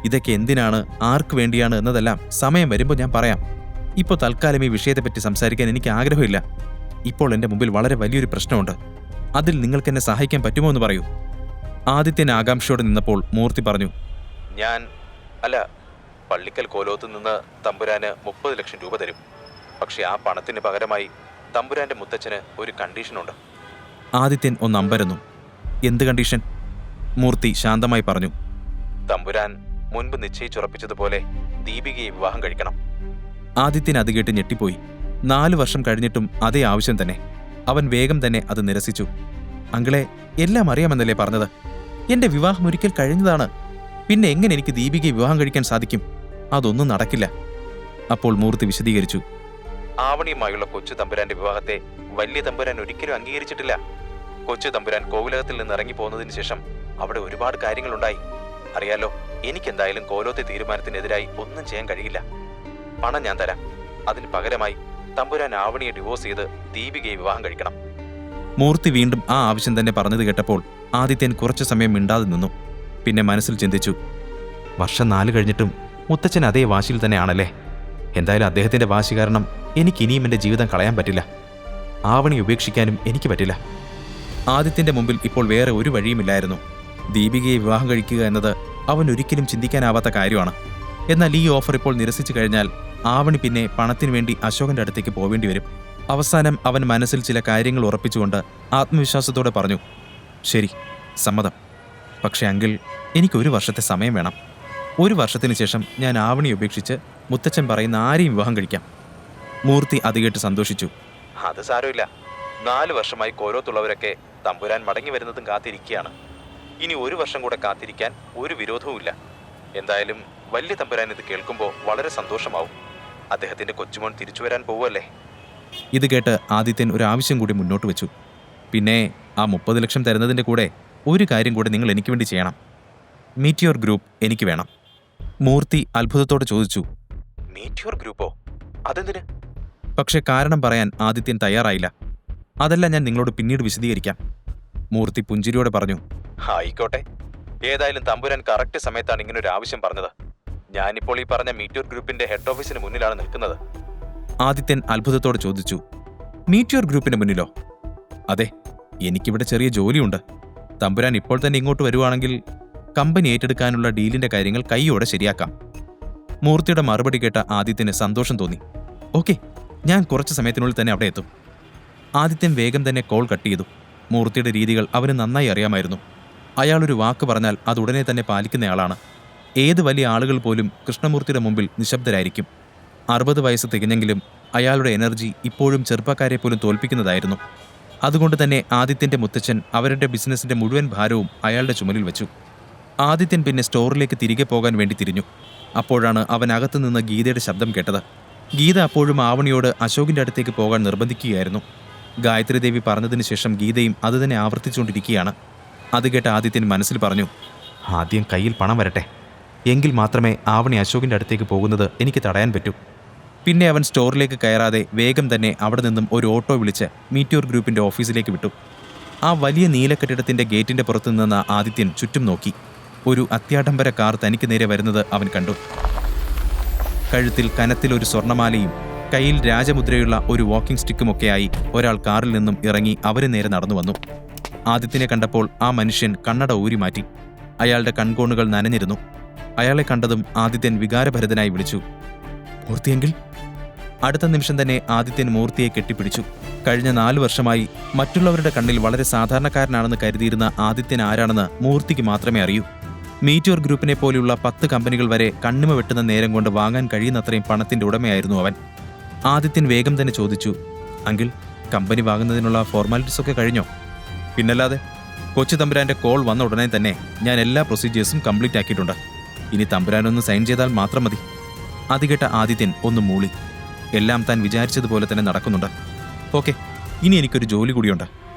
ഇതൊക്കെ എന്തിനാണ്, ആർക്കു വേണ്ടിയാണ് എന്നതെല്ലാം സമയം വരുമ്പോൾ ഞാൻ പറയാം. ഇപ്പോൾ തൽക്കാലം ഈ വിഷയത്തെപ്പറ്റി സംസാരിക്കാൻ എനിക്ക് ആഗ്രഹമില്ല. ഇപ്പോൾ എൻ്റെ മുമ്പിൽ വളരെ വലിയൊരു പ്രശ്നമുണ്ട്. അതിൽ നിങ്ങൾക്കെന്നെ സഹായിക്കാൻ പറ്റുമോ എന്ന് പറയൂ. ആദിത്യൻ ആകാംക്ഷയോടെ നിന്നപ്പോൾ മൂർത്തി പറഞ്ഞു, പള്ളിക്കൽ കോലോത്ത് നിന്ന് തമ്പുരാന് 30 ലക്ഷം രൂപ തരും. പക്ഷെ ആ പണത്തിന് പകരമായി തമ്പുരാന്റെ മുത്തച്ഛന് ഒരു കണ്ടീഷനുണ്ട്. ആദിത്യൻ ഒന്ന് അമ്പരന്നു. എന്ത് കണ്ടീഷൻ? മൂർത്തി ശാന്തമായി പറഞ്ഞു, തമ്പുരാൻ മുൻപ് നിശ്ചയിച്ചുറപ്പിച്ചതുപോലെ ദീപികയെ വിവാഹം കഴിക്കണം. ആദിത്യൻ അത് കേട്ട് ഞെട്ടിപ്പോയി. 4 വർഷം കഴിഞ്ഞിട്ടും അതേ ആവശ്യം തന്നെ. അവൻ വേഗം തന്നെ അത് നിരസിച്ചു. അങ്കിളെ, എല്ലാം അറിയാമെന്നല്ലേ പറഞ്ഞത്? എന്റെ വിവാഹം ഒരിക്കൽ കഴിഞ്ഞതാണ്. പിന്നെ എങ്ങനെ എനിക്ക് ദീപികയെ വിവാഹം കഴിക്കാൻ സാധിക്കും? അതൊന്നും നടക്കില്ല. അപ്പോൾ മൂർത്തി വിശദീകരിച്ചു, ആവണിയുമായുള്ള കൊച്ചു തമ്പുരാന്റെ വിവാഹത്തെ വലിയ തമ്പുരാൻ ഒരിക്കലും അംഗീകരിച്ചിട്ടില്ല. കൊച്ചു തമ്പുരാൻ കോവിലകത്തിൽ നിന്ന് ഇറങ്ങി പോകുന്നതിന് ശേഷം അവിടെ ഒരുപാട് കാര്യങ്ങളുണ്ടായി. അറിയാലോ, എനിക്കെന്തായാലും കോലോത്തെ തീരുമാനത്തിനെതിരായി ഒന്നും ചെയ്യാൻ കഴിയില്ല. പണം ഞാൻ തരാം. അതിന് പകരമായി തമ്പുരാൻ ആവണിയെ ഡിവോഴ്സ് ചെയ്ത് ദീപികയെ വിവാഹം കഴിക്കണം. മൂർത്തി വീണ്ടും ആ ആവശ്യം തന്നെ പറഞ്ഞത് കേട്ടപ്പോൾ ആദിത്യൻ കുറച്ചു സമയം മിണ്ടാതെ നിന്നു. പിന്നെ മനസ്സിൽ ചിന്തിച്ചു, വർഷം 4 കഴിഞ്ഞിട്ടും മുത്തച്ഛൻ അതേ വാശിയിൽ തന്നെയാണല്ലേ. എന്തായാലും അദ്ദേഹത്തിന്റെ വാശി കാരണം എനിക്ക് ഇനിയും എൻ്റെ ജീവിതം കളയാൻ പറ്റില്ല. ആവണി ഉപേക്ഷിക്കാനും എനിക്ക് പറ്റില്ല. ആദിത്യന്റെ മുമ്പിൽ ഇപ്പോൾ വേറെ ഒരു വഴിയുമില്ലായിരുന്നു. ദീപികയെ വിവാഹം കഴിക്കുക എന്നത് അവൻ ഒരിക്കലും ചിന്തിക്കാനാവാത്ത കാര്യമാണ്. എന്നാൽ ഈ ഓഫർ ഇപ്പോൾ നിരസിച്ചു കഴിഞ്ഞാൽ ആവണി പിന്നെ പണത്തിനു വേണ്ടി അശോകന്റെ അടുത്തേക്ക് പോവേണ്ടി വരും. അവസാനം അവൻ മനസ്സിൽ ചില കാര്യങ്ങൾ ഉറപ്പിച്ചുകൊണ്ട് ആത്മവിശ്വാസത്തോടെ പറഞ്ഞു, ശരി, സമ്മതം. പക്ഷെ അങ്കിൾ, എനിക്കൊരു വർഷത്തെ സമയം വേണം. 1 വർഷത്തിന് ശേഷം ഞാൻ ആവണി ഉപേക്ഷിച്ച് മുത്തച്ഛൻ പറയുന്ന ആരെയും വിവാഹം കഴിക്കാം. മൂർത്തി അത് കേട്ട് സന്തോഷിച്ചു. അത് സാരമില്ല. 4 വർഷമായി കോലോത്തുള്ളവരൊക്കെ തമ്പുരാൻ മടങ്ങി വരുന്നതും കാത്തിരിക്കുകയാണ്. ഇനി 1 വർഷം കൂടെ കാത്തിരിക്കാൻ ഒരു വിരോധവുമില്ല. എന്തായാലും വലിയ തമ്പുരാൻ ഇത് കേൾക്കുമ്പോൾ വളരെ സന്തോഷമാവും. അദ്ദേഹത്തിന്റെ കൊച്ചുമോൻ തിരിച്ചു വരാൻ പോവുമല്ലേ. ഇത് കേട്ട് ആദിത്യൻ ഒരു ആവശ്യം കൂടി മുന്നോട്ട് വെച്ചു. പിന്നെ ആ 30 ലക്ഷം തരുന്നതിൻ്റെ കൂടെ ഒരു കാര്യം കൂടെ നിങ്ങൾ എനിക്ക് വേണ്ടി ചെയ്യണം. മീറ്റിയോർ ഗ്രൂപ്പ് എനിക്ക് വേണം. മൂർത്തി അത്ഭുതത്തോടെ ചോദിച്ചു, മീറ്റിയോർ ഗ്രൂപ്പോ? അതെന്തിന്? പക്ഷെ കാരണം പറയാൻ ആദിത്യൻ തയ്യാറായില്ല. അതെല്ലാം ഞാൻ നിങ്ങളോട് പിന്നീട് വിശദീകരിക്കാം. മൂർത്തി പുഞ്ചിരിയോടെ പറഞ്ഞു, ആയിക്കോട്ടെ. ഏതായാലും തമ്പുരാൻ കറക്റ്റ് സമയത്താണ് ഇങ്ങനൊരു ആവശ്യം പറഞ്ഞത്. ഞാനിപ്പോൾ ഈ പറഞ്ഞ മീറ്റിയോർ ഗ്രൂപ്പിന്റെ ഹെഡ് ഓഫീസിന് മുന്നിലാണ് നിൽക്കുന്നത്. ആദിത്യൻ അത്ഭുതത്തോടെ ചോദിച്ചു, മീറ്റിയോർ ഗ്രൂപ്പിന് മുന്നിലോ? അതെ, എനിക്കിവിടെ ചെറിയ ജോലിയുണ്ട്. തമ്പുരാൻ ഇപ്പോൾ തന്നെ ഇങ്ങോട്ട് വരുവാണെങ്കിൽ കമ്പനി ഏറ്റെടുക്കാനുള്ള ഡീലിന്റെ കാര്യങ്ങൾ കൈയോടെ ശരിയാക്കാം. മൂർത്തിയുടെ മറുപടി കേട്ട ആദിത്യന് സന്തോഷം തോന്നി. ഓക്കെ, ഞാൻ കുറച്ച് സമയത്തിനുള്ളിൽ തന്നെ അവിടെ എത്തും. ആദിത്യൻ വേഗം തന്നെ കോൾ കട്ട് ചെയ്തു. മൂർത്തിയുടെ രീതികൾ അവന് നന്നായി അറിയാമായിരുന്നു. അയാളൊരു വാക്ക് പറഞ്ഞാൽ അത് ഉടനെ തന്നെ പാലിക്കുന്നയാളാണ്. ഏത് വലിയ ആളുകൾ പോലും കൃഷ്ണമൂർത്തിയുടെ മുമ്പിൽ നിശബ്ദരായിരിക്കും. 60 വയസ്സ് തികഞ്ഞെങ്കിലും അയാളുടെ എനർജി ഇപ്പോഴും ചെറുപ്പക്കാരെ പോലും തോൽപ്പിക്കുന്നതായിരുന്നു. അതുകൊണ്ട് തന്നെ ആദിത്യന്റെ മുത്തച്ഛൻ അവരുടെ ബിസിനസിന്റെ മുഴുവൻ ഭാരവും അയാളുടെ ചുമലിൽ വെച്ചു. ആദിത്യൻ പിന്നെ സ്റ്റോറിലേക്ക് തിരികെ പോകാൻ വേണ്ടി തിരിഞ്ഞു. അപ്പോഴാണ് അവൻ അകത്തുനിന്ന് ഗീതയുടെ ശബ്ദം കേട്ടത്. ഗീത അപ്പോഴും ആവണിയോട് അശോകിന്റെ അടുത്തേക്ക് പോകാൻ നിർബന്ധിക്കുകയായിരുന്നു. ഗായത്രി ദേവി പറഞ്ഞതിന് ശേഷം ഗീതയും അതുതന്നെ ആവർത്തിച്ചുകൊണ്ടിരിക്കുകയാണ്. അത് കേട്ട ആദിത്യൻ മനസ്സിൽ പറഞ്ഞു, ആദ്യം കയ്യിൽ പണം വരട്ടെ, എങ്കിൽ മാത്രമേ ആവണി അശോകിന്റെ അടുത്തേക്ക് പോകുന്നത് എനിക്ക് തടയാൻ പറ്റൂ. പിന്നെ അവൻ സ്റ്റോറിലേക്ക് കയറാതെ വേഗം തന്നെ അവിടെ നിന്നും ഒരു ഓട്ടോ വിളിച്ച് മീറ്റിയോർ ഗ്രൂപ്പിന്റെ ഓഫീസിലേക്ക് വിട്ടു. ആ വലിയ നീല കെട്ടിടത്തിന്റെ ഗേറ്റിന്റെ പുറത്തു നിന്ന ആദിത്യൻ ചുറ്റും നോക്കി. ഒരു അത്യാഡംബര കാർ തനിക്ക് നേരെ വരുന്നത് അവൻ കണ്ടു. കഴുത്തിൽ കനത്തിലൊരു സ്വർണമാലയും കയ്യിൽ രാജമുദ്രയുള്ള ഒരു വാക്കിംഗ് സ്റ്റിക്കുമൊക്കെയായി ഒരാൾ കാറിൽ നിന്നും ഇറങ്ങി അവന് നേരെ നടന്നു വന്നു. ആദിത്യനെ കണ്ടപ്പോൾ ആ മനുഷ്യൻ കണ്ണട ഊരി മാറ്റി. അയാളുടെ കൺകോണുകൾ നനഞ്ഞിരുന്നു. അയാളെ കണ്ടതും ആദിത്യൻ വികാരഭരിതനായി വിളിച്ചു, മൂർത്തിയെങ്കിൽ? അടുത്ത നിമിഷം തന്നെ ആദിത്യൻ മൂർത്തിയെ കെട്ടിപ്പിടിച്ചു. കഴിഞ്ഞ 4 വർഷമായി മറ്റുള്ളവരുടെ കണ്ണിൽ വളരെ സാധാരണക്കാരനാണെന്ന് കരുതിയിരുന്ന ആദിത്യൻ ആരാണെന്ന് മൂർത്തിക്ക് മാത്രമേ അറിയൂ. മീറ്റിയോർ ഗ്രൂപ്പിനെ പോലെയുള്ള 10 കമ്പനികൾ വരെ കണ്ണിമ വെട്ടുന്ന നേരം കൊണ്ട് വാങ്ങാൻ കഴിയുന്നത്രയും പണത്തിന്റെ ഉടമയായിരുന്നു അവൻ. ആദിത്യൻ വേഗം തന്നെ ചോദിച്ചു, അങ്കിൾ, കമ്പനി വാങ്ങുന്നതിനുള്ള ഫോർമാലിറ്റീസ് ഒക്കെ കഴിഞ്ഞോ? പിന്നല്ലാതെ, കൊച്ചു തമ്പുരാന്റെ കോൾ വന്ന ഉടനെ തന്നെ ഞാൻ എല്ലാ പ്രൊസീജിയേഴ്സും കംപ്ലീറ്റ് ആക്കിയിട്ടുണ്ട്. ഇനി തമ്പുരാനൊന്ന് സൈൻ ചെയ്താൽ മാത്രം മതി. അത് കേട്ട ആദിത്യൻ ഒന്ന് മൂളി. എല്ലാം താൻ വിചാരിച്ചതുപോലെ തന്നെ നടക്കുന്നുണ്ട്. ഓക്കെ, ഇനി എനിക്കൊരു ജോലി കൂടിയുണ്ട്.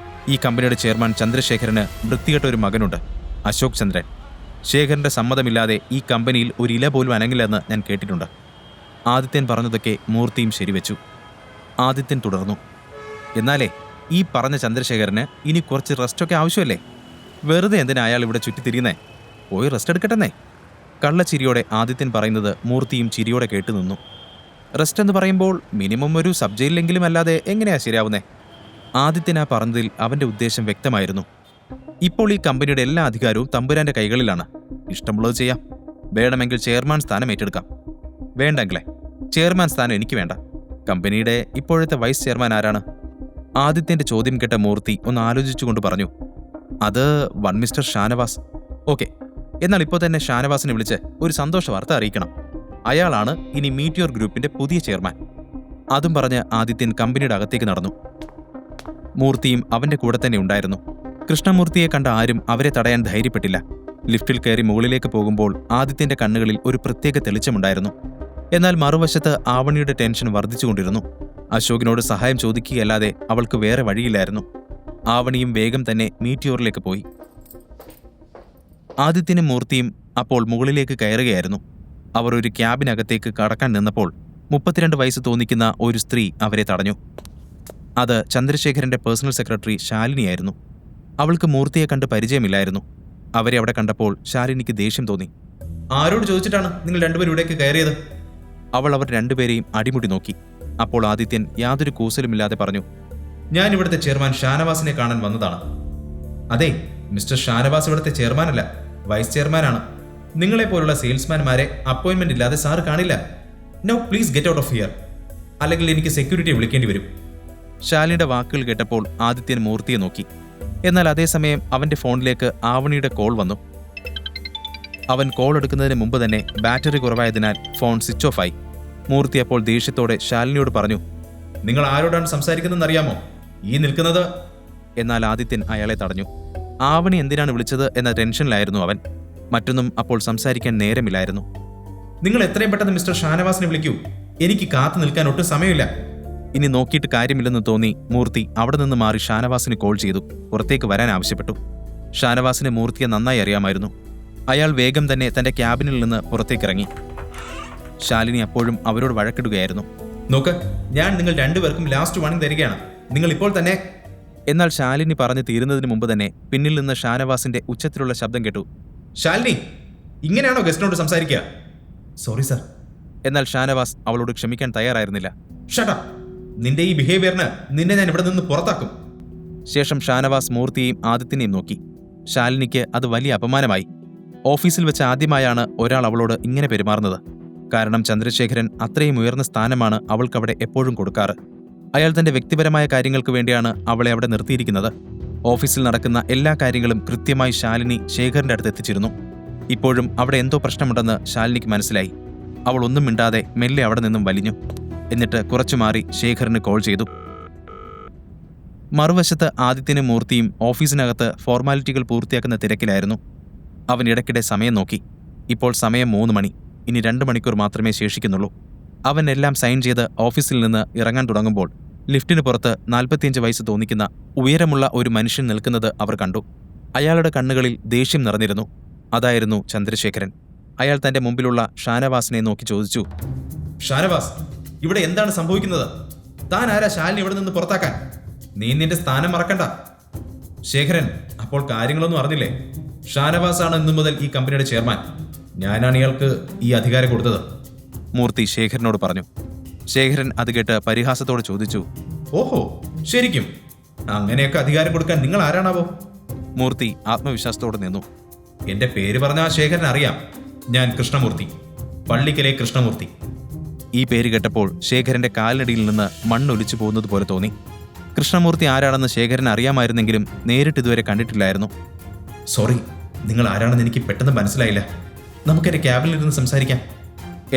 ഈ കമ്പനിയുടെ ചെയർമാൻ ചന്ദ്രശേഖരന് വൃത്തികെട്ട ഒരു മകനുണ്ട്, അശോക് ചന്ദ്രൻ. ശേഖരന്റെ സമ്മതമില്ലാതെ ഈ കമ്പനിയിൽ ഒരു ഇല പോലും അനങ്ങില്ലെന്ന് ഞാൻ കേട്ടിട്ടുണ്ട്. ആദിത്യൻ പറഞ്ഞതൊക്കെ മൂർത്തിയും ശരിവെച്ചു. ആദിത്യൻ തുടർന്നു. എന്നാലേ ഈ പറഞ്ഞ ചന്ദ്രശേഖരന് ഇനി കുറച്ച് റെസ്റ്റൊക്കെ ആവശ്യമല്ലേ? വെറുതെ എന്തിനാ അയാൾ ഇവിടെ ചുറ്റിത്തിരിയുന്നേ? പോയി റെസ്റ്റ് എടുക്കട്ടെന്നേ. കള്ളച്ചിരിയോടെ ആദിത്യൻ പറയുന്നത് മൂർത്തിയും ചിരിയോടെ കേട്ടു നിന്നു. റെസ്റ്റ് എന്ന് പറയുമ്പോൾ മിനിമം ഒരു സബ് ജയിലിലെങ്കിലും അല്ലാതെ എങ്ങനെയാ ശരിയാവുന്നേ? ആദിത്യൻ ആ പറഞ്ഞതിൽ അവന്റെ ഉദ്ദേശം വ്യക്തമായിരുന്നു. ഇപ്പോൾ ഈ കമ്പനിയുടെ എല്ലാ അധികാരവും തമ്പുരാന്റെ കൈകളിലാണ്. ഇഷ്ടമുള്ളത് ചെയ്യാം. വേണമെങ്കിൽ ചെയർമാൻ സ്ഥാനം ഏറ്റെടുക്കാം. വേണ്ടെങ്കിലേ ചെയർമാൻ സ്ഥാനം എനിക്ക് വേണ്ട. കമ്പനിയുടെ ഇപ്പോഴത്തെ വൈസ് ചെയർമാൻ ആരാണ്? ആദിത്യന്റെ ചോദ്യം കേട്ട മൂർത്തി ഒന്ന് ആലോചിച്ചുകൊണ്ട് പറഞ്ഞു, അത് വൺ മിസ്റ്റർ ഷാനവാസ്. ഓക്കെ, എന്നാൽ ഇപ്പോൾ തന്നെ ഷാനവാസിനെ വിളിച്ച് ഒരു സന്തോഷ വാർത്ത അറിയിക്കണം. അയാളാണ് ഇനി മീറ്റിയോർ ഗ്രൂപ്പിന്റെ പുതിയ ചെയർമാൻ. അതും പറഞ്ഞ് ആദിത്യൻ കമ്പനിയുടെ അകത്തേക്ക് നടന്നു. മൂർത്തിയും അവന്റെ കൂടെ തന്നെ ഉണ്ടായിരുന്നു. കൃഷ്ണമൂർത്തിയെ കണ്ട ആരും അവരെ തടയാൻ ധൈര്യപ്പെട്ടില്ല. ലിഫ്റ്റിൽ കയറി മുകളിലേക്ക് പോകുമ്പോൾ ആദിത്യന്റെ കണ്ണുകളിൽ ഒരു പ്രത്യേക തെളിച്ചമുണ്ടായിരുന്നു. എന്നാൽ മറുവശത്ത് ആവണിയുടെ ടെൻഷൻ വർദ്ധിച്ചുകൊണ്ടിരുന്നു. അശോകിനോട് സഹായം ചോദിക്കുകയല്ലാതെ അവൾക്ക് വേറെ വഴിയില്ലായിരുന്നു. ആവണിയും വേഗം തന്നെ മീറ്റിയോറിലേക്ക് പോയി. ആദിത്യനും മൂർത്തിയും അപ്പോൾ മുകളിലേക്ക് കയറുകയായിരുന്നു. അവർ ഒരു ക്യാബിനകത്തേക്ക് കടക്കാൻ നിന്നപ്പോൾ 32 വയസ്സ് തോന്നിക്കുന്ന ഒരു സ്ത്രീ അവരെ തടഞ്ഞു. അത് ചന്ദ്രശേഖരന്റെ പേഴ്സണൽ സെക്രട്ടറി ശാലിനിയായിരുന്നു. അവൾക്ക് മൂർത്തിയെ കണ്ട് പരിചയമില്ലായിരുന്നു. അവരെ അവിടെ കണ്ടപ്പോൾ ശാലിനിക്ക് ദേഷ്യം തോന്നി. ആരോട് ചോദിച്ചിട്ടാണ് നിങ്ങൾ രണ്ടുപേരും ഇവിടേക്ക് കയറിയത്? അവൾ അവർ രണ്ടുപേരെയും അടിമുടി നോക്കി. അപ്പോൾ ആദിത്യൻ യാതൊരു കൂസലുമില്ലാതെ പറഞ്ഞു, ഞാൻ ഇവിടുത്തെ ചെയർമാൻ ഷാനവാസിനെ കാണാൻ വന്നതാണ്. അതെ, മിസ്റ്റർ ഷാനവാസ് ഇവിടുത്തെ ചെയർമാനല്ല, വൈസ് ചെയർമാനാണ്. നിങ്ങളെപ്പോലുള്ള സെയിൽസ്മാൻമാരെ അപ്പോയിന്റ്മെന്റ് ഇല്ലാതെ സാറ് കാണില്ല. No, please get out of here, അല്ലെങ്കിൽ എനിക്ക് സെക്യൂരിറ്റിയെ വിളിക്കേണ്ടി വരും. ശാലിനിയുടെ വാക്കുകൾ കേട്ടപ്പോൾ ആദിത്യൻ മൂർത്തിയെ നോക്കി. എന്നാൽ അതേസമയം അവന്റെ ഫോണിലേക്ക് ആവണിയുടെ കോൾ വന്നു. അവൻ കോൾ എടുക്കുന്നതിന് മുമ്പ് തന്നെ ബാറ്ററി കുറവായതിനാൽ ഫോൺ സ്വിച്ച് ഓഫ് ആയി. മൂർത്തി അപ്പോൾ ദേഷ്യത്തോടെ ശാലിനിയോട് പറഞ്ഞു, നിങ്ങൾ ആരോടാണ് സംസാരിക്കുന്നതെന്ന് അറിയാമോ? ഈ നിൽക്കുന്നത്. എന്നാൽ ആദിത്യൻ അയാളെ തടഞ്ഞു. ആവണി എന്തിനാണ് വിളിച്ചത് എന്ന ടെൻഷനിലായിരുന്നു അവൻ. മറ്റൊന്നും അപ്പോൾ സംസാരിക്കാൻ നേരമില്ലായിരുന്നു. നിങ്ങൾ എത്രയും പെട്ടെന്ന് മിസ്റ്റർ ഷാനവാസിനെ വിളിക്കൂ. എനിക്ക് കാത്തു നിൽക്കാൻ ഒട്ടും സമയമില്ല. ഇനി നോക്കിയിട്ട് കാര്യമില്ലെന്ന് തോന്നി മൂർത്തി അവിടെ നിന്ന് മാറി ഷാനവാസിന് കോൾ ചെയ്തു പുറത്തേക്ക് വരാൻ ആവശ്യപ്പെട്ടു. ഷാനവാസിനെ മൂർത്തിയെ നന്നായി അറിയാമായിരുന്നു. അയാൾ വേഗം തന്നെ തന്റെ ക്യാബിനിൽ നിന്ന് പുറത്തേക്കിറങ്ങി. ശാലിനി അപ്പോഴും അവരോട് വഴക്കിടുകയായിരുന്നു. നോക്ക്, ഞാൻ നിങ്ങൾ രണ്ടുപേർക്കും ലാസ്റ്റ് വാണിംഗ് തരികയാണ്. നിങ്ങൾ ഇപ്പോൾ തന്നെ. എന്നാൽ ശാലിനി പറഞ്ഞു തീരുന്നതിന് മുമ്പ് തന്നെ പിന്നിൽ നിന്ന് ഷാനവാസിന്റെ ഉച്ചത്തിലുള്ള ശബ്ദം കേട്ടു. ശാലിനി, ഇങ്ങനെയാണോ ഗസ്റ്റിനോട് സംസാരിക്കുക? Sorry sir. എന്നാൽ ഷാനവാസ് അവളോട് ക്ഷമിക്കാൻ തയ്യാറായിരുന്നില്ല. Shut up. നിന്റെ ഈ ബിഹേവിയറിന് നിന്നെ ഞാൻ ഇവിടെ നിന്ന് പുറത്താക്കും. ശേഷം ഷാനവാസ് മൂർത്തിയെയും ആദിത്യനെയും നോക്കി. ശാലിനിക്ക് അത് വലിയ അപമാനമായി. ഓഫീസിൽ വെച്ച് ആദ്യമായാണ് ഒരാൾ അവളോട് ഇങ്ങനെ പെരുമാറുന്നത്. കാരണം ചന്ദ്രശേഖരൻ അത്രയും ഉയർന്ന സ്ഥാനമാണ് അവൾക്കവിടെ എപ്പോഴും കൊടുക്കാറ്. അയാൾ തന്റെ വ്യക്തിപരമായ കാര്യങ്ങൾക്ക് വേണ്ടിയാണ് അവളെ അവിടെ നിർത്തിയിരിക്കുന്നത്. ഓഫീസിൽ നടക്കുന്ന എല്ലാ കാര്യങ്ങളും കൃത്യമായി ശാലിനി ശേഖറിന്റെ അടുത്ത് എത്തിച്ചിരുന്നു. ഇപ്പോഴും അവിടെ എന്തോ പ്രശ്നമുണ്ടെന്ന് ശാലിനിക്ക് മനസ്സിലായി. അവൾ ഒന്നും മിണ്ടാതെ മെല്ലെ അവിടെ നിന്നും വലിഞ്ഞു. എന്നിട്ട് കുറച്ചു മാറി ശേഖറിന് കോൾ ചെയ്തു. മറുവശത്ത് ആദിത്യനും മൂർത്തിയും ഓഫീസിനകത്ത് ഫോർമാലിറ്റികൾ പൂർത്തിയാക്കുന്ന തിരക്കിലായിരുന്നു. അവൻ ഇടയ്ക്കിടെ സമയം നോക്കി. ഇപ്പോൾ സമയം 3 മണി. ഇനി 2 മണിക്കൂർ മാത്രമേ ശേഷിക്കുന്നുള്ളൂ. അവൻ എല്ലാം സൈൻ ചെയ്ത് ഓഫീസിൽ നിന്ന് ഇറങ്ങാൻ തുടങ്ങുമ്പോൾ ലിഫ്റ്റിന് പുറത്ത് 45 വയസ്സ് തോന്നിക്കുന്ന ഉയരമുള്ള ഒരു മനുഷ്യൻ നിൽക്കുന്നത് അവർ കണ്ടു. അയാളുടെ കണ്ണുകളിൽ ദേഷ്യം നിറഞ്ഞിരുന്നു. അതായിരുന്നു ചന്ദ്രശേഖരൻ. അയാൾ തന്റെ മുമ്പിലുള്ള ഷാനവാസിനെ നോക്കി ചോദിച്ചു, ഷാനവാസ്, ഇവിടെ എന്താണ് സംഭവിക്കുന്നത്? താൻ ആരാ ശാലിനി ഇവിടെ നിന്ന് പുറത്താക്കാൻ? നീ നിന്റെ സ്ഥാനം മറക്കണ്ട. ശേഖരൻ, അപ്പോൾ കാര്യങ്ങളൊന്നും അറിഞ്ഞില്ലേ? ഷാനവാസ് ആണ് ഇന്നു മുതൽ ഈ കമ്പനിയുടെ ചെയർമാൻ. ഞാനാണ് ഇയാൾക്ക് ഈ അധികാരം കൊടുത്തത്. മൂർത്തി ശേഖരനോട് പറഞ്ഞു. ശേഖരൻ അത് കേട്ട് പരിഹാസത്തോടെ ചോദിച്ചു, ഓഹോ, ശരിക്കും? അങ്ങനെയൊക്കെ അധികാരം കൊടുക്കാൻ നിങ്ങൾ ആരാണാവോ? മൂർത്തി ആത്മവിശ്വാസത്തോടെ നിന്നു. എന്റെ പേര് പറഞ്ഞ ആ ശേഖരൻ അറിയാം. ഞാൻ കൃഷ്ണമൂർത്തി, പള്ളിക്കലെ കൃഷ്ണമൂർത്തി. ഈ പേര് കേട്ടപ്പോൾ ശേഖരന്റെ കാലിനടിയിൽ നിന്ന് മണ്ണൊലിച്ചു പോകുന്നത് പോലെ തോന്നി. കൃഷ്ണമൂർത്തി ആരാണെന്ന് ശേഖരൻ അറിയാമായിരുന്നെങ്കിലും നേരിട്ട് ഇതുവരെ കണ്ടിട്ടില്ലായിരുന്നു. സോറി, നിങ്ങൾ ആരാണെന്ന് എനിക്ക് പെട്ടെന്ന് മനസ്സിലായില്ല. നമുക്കെന്റെ ക്യാബിനിലിരുന്ന് സംസാരിക്കാം.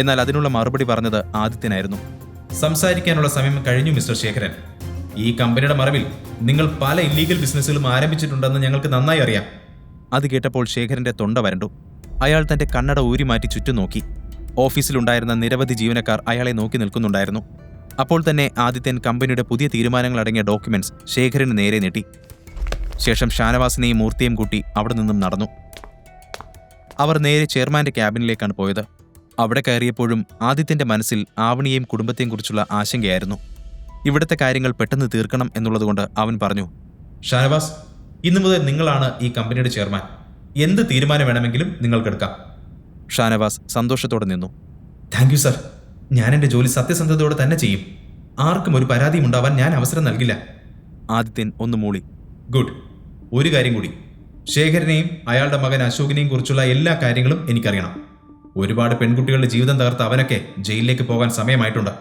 എന്നാൽ അതിനുള്ള മറുപടി പറഞ്ഞത് ആദിത്യനായിരുന്നു. സംസാരിക്കാനുള്ള സമയം കഴിഞ്ഞു മിസ്റ്റർ ശേഖരൻ. ഈ കമ്പനിയുടെ മറവിൽ നിങ്ങൾ പല ഇല്ലീഗൽ ബിസിനസ്സുകളും ആരംഭിച്ചിട്ടുണ്ടെന്ന് ഞങ്ങൾക്ക് നന്നായി അറിയാം. അത് കേട്ടപ്പോൾ ശേഖരന്റെ തൊണ്ട വരണ്ടു. അയാൾ തന്റെ കണ്ണട ഊരിമാറ്റി ചുറ്റും നോക്കി. ഓഫീസിലുണ്ടായിരുന്ന നിരവധി ജീവനക്കാർ അയാളെ നോക്കി നിൽക്കുന്നുണ്ടായിരുന്നു. അപ്പോൾ തന്നെ ആദിത്യൻ കമ്പനിയുടെ പുതിയ തീരുമാനങ്ങളടങ്ങിയ ഡോക്യുമെന്റ്സ് ശേഖരന് നേരെ നീട്ടി. ശേഷം ഷാനവാസിനെയും മൂർത്തിയെയും കൂട്ടി അവിടെ നിന്നും നടന്നു. അവർ നേരെ ചെയർമാന്റെ ക്യാബിനിലേക്കാണ് പോയത്. അവിടെ കയറിയപ്പോഴും ആദിത്യന്റെ മനസ്സിൽ ആവണിയെയും കുടുംബത്തെയും കുറിച്ചുള്ള ആശങ്കയായിരുന്നു. ഇവിടുത്തെ കാര്യങ്ങൾ പെട്ടെന്ന് തീർക്കണം എന്നുള്ളതുകൊണ്ട് അവൻ പറഞ്ഞു, ഷാനവാസ്, ഇന്നു മുതൽ നിങ്ങളാണ് ഈ കമ്പനിയുടെ ചെയർമാൻ. എന്ത് തീരുമാനം വേണമെങ്കിലും നിങ്ങൾക്കെടുക്കാം. ഷാനവാസ് സന്തോഷത്തോടെ നിന്നു. Thank you sir. ഞാൻ എൻ്റെ ജോലി സത്യസന്ധതയോടെ തന്നെ ചെയ്യും. ആർക്കും ഒരു പരാതിയും ഉണ്ടാവാൻ ഞാൻ അവസരം നൽകില്ല. ആദിത്യൻ ഒന്ന് മൂളി. ഗുഡ്. ഒരു കാര്യം കൂടി, ശേഖരനെയും അയാളുടെ മകൻ അശോകിനെയും കുറിച്ചുള്ള എല്ലാ കാര്യങ്ങളും എനിക്കറിയണം. ഒരുപാട് പെൺകുട്ടികളുടെ ജീവിതം തകർത്ത അവനൊക്കെ ജയിലിലേക്ക് പോകാൻ സമയമായിട്ടുണ്ട്.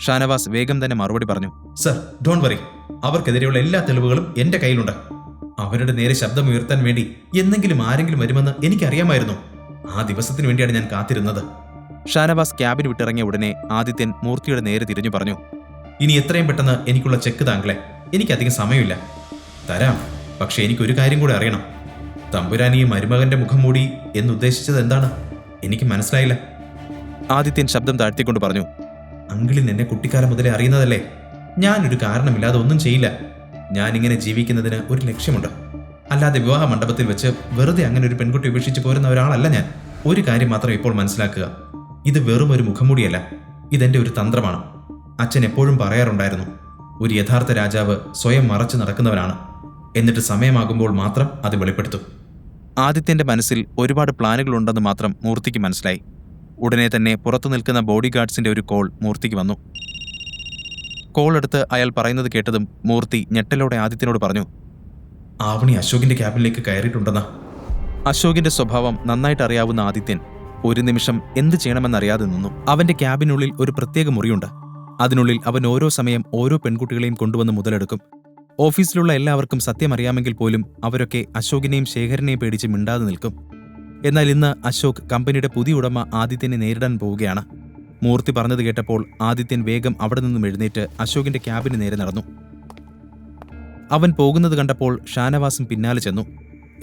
ഷാനവാസ് വേഗം തന്നെ മറുപടി പറഞ്ഞു. Sir, don't worry. അവർക്കെതിരെയുള്ള എല്ലാ തെളിവുകളും എൻ്റെ കയ്യിലുണ്ട്. അവരുടെ നേരെ ശബ്ദമുയർത്താൻ വേണ്ടി എന്തെങ്കിലും ആരെങ്കിലും വരുമെന്ന് എനിക്കറിയാമായിരുന്നു. ആ ദിവസത്തിന് വേണ്ടിയാണ് ഞാൻ കാത്തിരുന്നത്. ഷാനവാസ് ക്യാബിൻ വിട്ടിറങ്ങിയ ഉടനെ ആദിത്യൻ മൂർത്തിയുടെ നേരെ തിരിഞ്ഞു പറഞ്ഞു, ഇനി എത്രയും പെട്ടെന്ന് എനിക്കുള്ള ചെക്ക് താങ്കളെ. എനിക്കധികം സമയമില്ല. തരാം. പക്ഷെ എനിക്കൊരു കാര്യം കൂടെ അറിയണം. തമ്പുരാൻ ഈ മരുമകന്റെ മുഖം മൂടി എന്നുദ്ദേശിച്ചത് എന്താണ്? എനിക്ക് മനസ്സിലായില്ല. ആദിത്യൻ ശബ്ദം താഴ്ത്തിക്കൊണ്ട് പറഞ്ഞു, അങ്കിളിന് എന്നെ കുട്ടിക്കാലം മുതലേ അറിയുന്നതല്ലേ. ഞാനൊരു കാരണമില്ലാതെ ഒന്നും ചെയ്യില്ല. ഞാനിങ്ങനെ ജീവിക്കുന്നതിന് ഒരു ലക്ഷ്യമുണ്ട്. അല്ലാതെ വിവാഹ മണ്ഡപത്തിൽ വെച്ച് വെറുതെ അങ്ങനെ ഒരു പെൺകുട്ടി ഉപേക്ഷിച്ച് പോരുന്ന ഒരാളല്ല ഞാൻ. ഒരു കാര്യം മാത്രം ഇപ്പോൾ മനസ്സിലാക്കുക, ഇത് വെറും ഒരു മുഖംമൂടിയല്ല. ഇതെന്റെ ഒരു തന്ത്രമാണ്. അച്ഛൻ എപ്പോഴും പറയാറുണ്ടായിരുന്നു, ഒരു യഥാർത്ഥ രാജാവ് സ്വയം മറച്ചു നടക്കുന്നവനാണ്. എന്നിട്ട് സമയമാകുമ്പോൾ മാത്രം അത് വെളിപ്പെടുത്തും. ആദിത്യന്റെ മനസ്സിൽ ഒരുപാട് പ്ലാനുകളുണ്ടെന്ന് മാത്രം മൂർത്തിക്ക് മനസ്സിലായി. ഉടനെ തന്നെ പുറത്തു നിൽക്കുന്ന ബോഡി ഗാർഡ്സിന്റെ ഒരു കോൾ മൂർത്തിക്ക് വന്നു. കോൾ എടുത്ത് അയാൾ പറയുന്നത് കേട്ടതും മൂർത്തി ഞെട്ടലോടെ ആദിത്യനോട് പറഞ്ഞു, ആവണി അശോകിന്റെ ക്യാബിനിലേക്ക് കയറിയിട്ടുണ്ടെന്നാ. അശോകിന്റെ സ്വഭാവം നന്നായിട്ട് അറിയാവുന്ന ആദിത്യൻ ഒരു നിമിഷം എന്ത് ചെയ്യണമെന്നറിയാതെ നിന്നു. അവന്റെ ക്യാബിനുള്ളിൽ ഒരു പ്രത്യേക മുറിയുണ്ട്. അതിനുള്ളിൽ അവൻ ഓരോ സമയം ഓരോ പെൺകുട്ടികളെയും കൊണ്ടുവന്ന് മുതലെടുക്കും. ഓഫീസിലുള്ള എല്ലാവർക്കും സത്യം അറിയാമെങ്കിൽ പോലും അവരൊക്കെ അശോകിനെയും ശേഖരനെയും പേടിച്ച് മിണ്ടാതെ നിൽക്കും. എന്നാൽ ഇന്ന് അശോക് കമ്പനിയുടെ പുതിയ ഉടമ ആദിത്യനെ നേരിടാൻ പോവുകയാണ്. മൂർത്തി പറഞ്ഞത് കേട്ടപ്പോൾ ആദിത്യൻ വേഗം അവിടെ നിന്നും എഴുന്നേറ്റ് അശോകിന്റെ ക്യാബിന് നേരെ നടന്നു. അവൻ പോകുന്നത് കണ്ടപ്പോൾ ഷാനവാസും പിന്നാലെ ചെന്നു.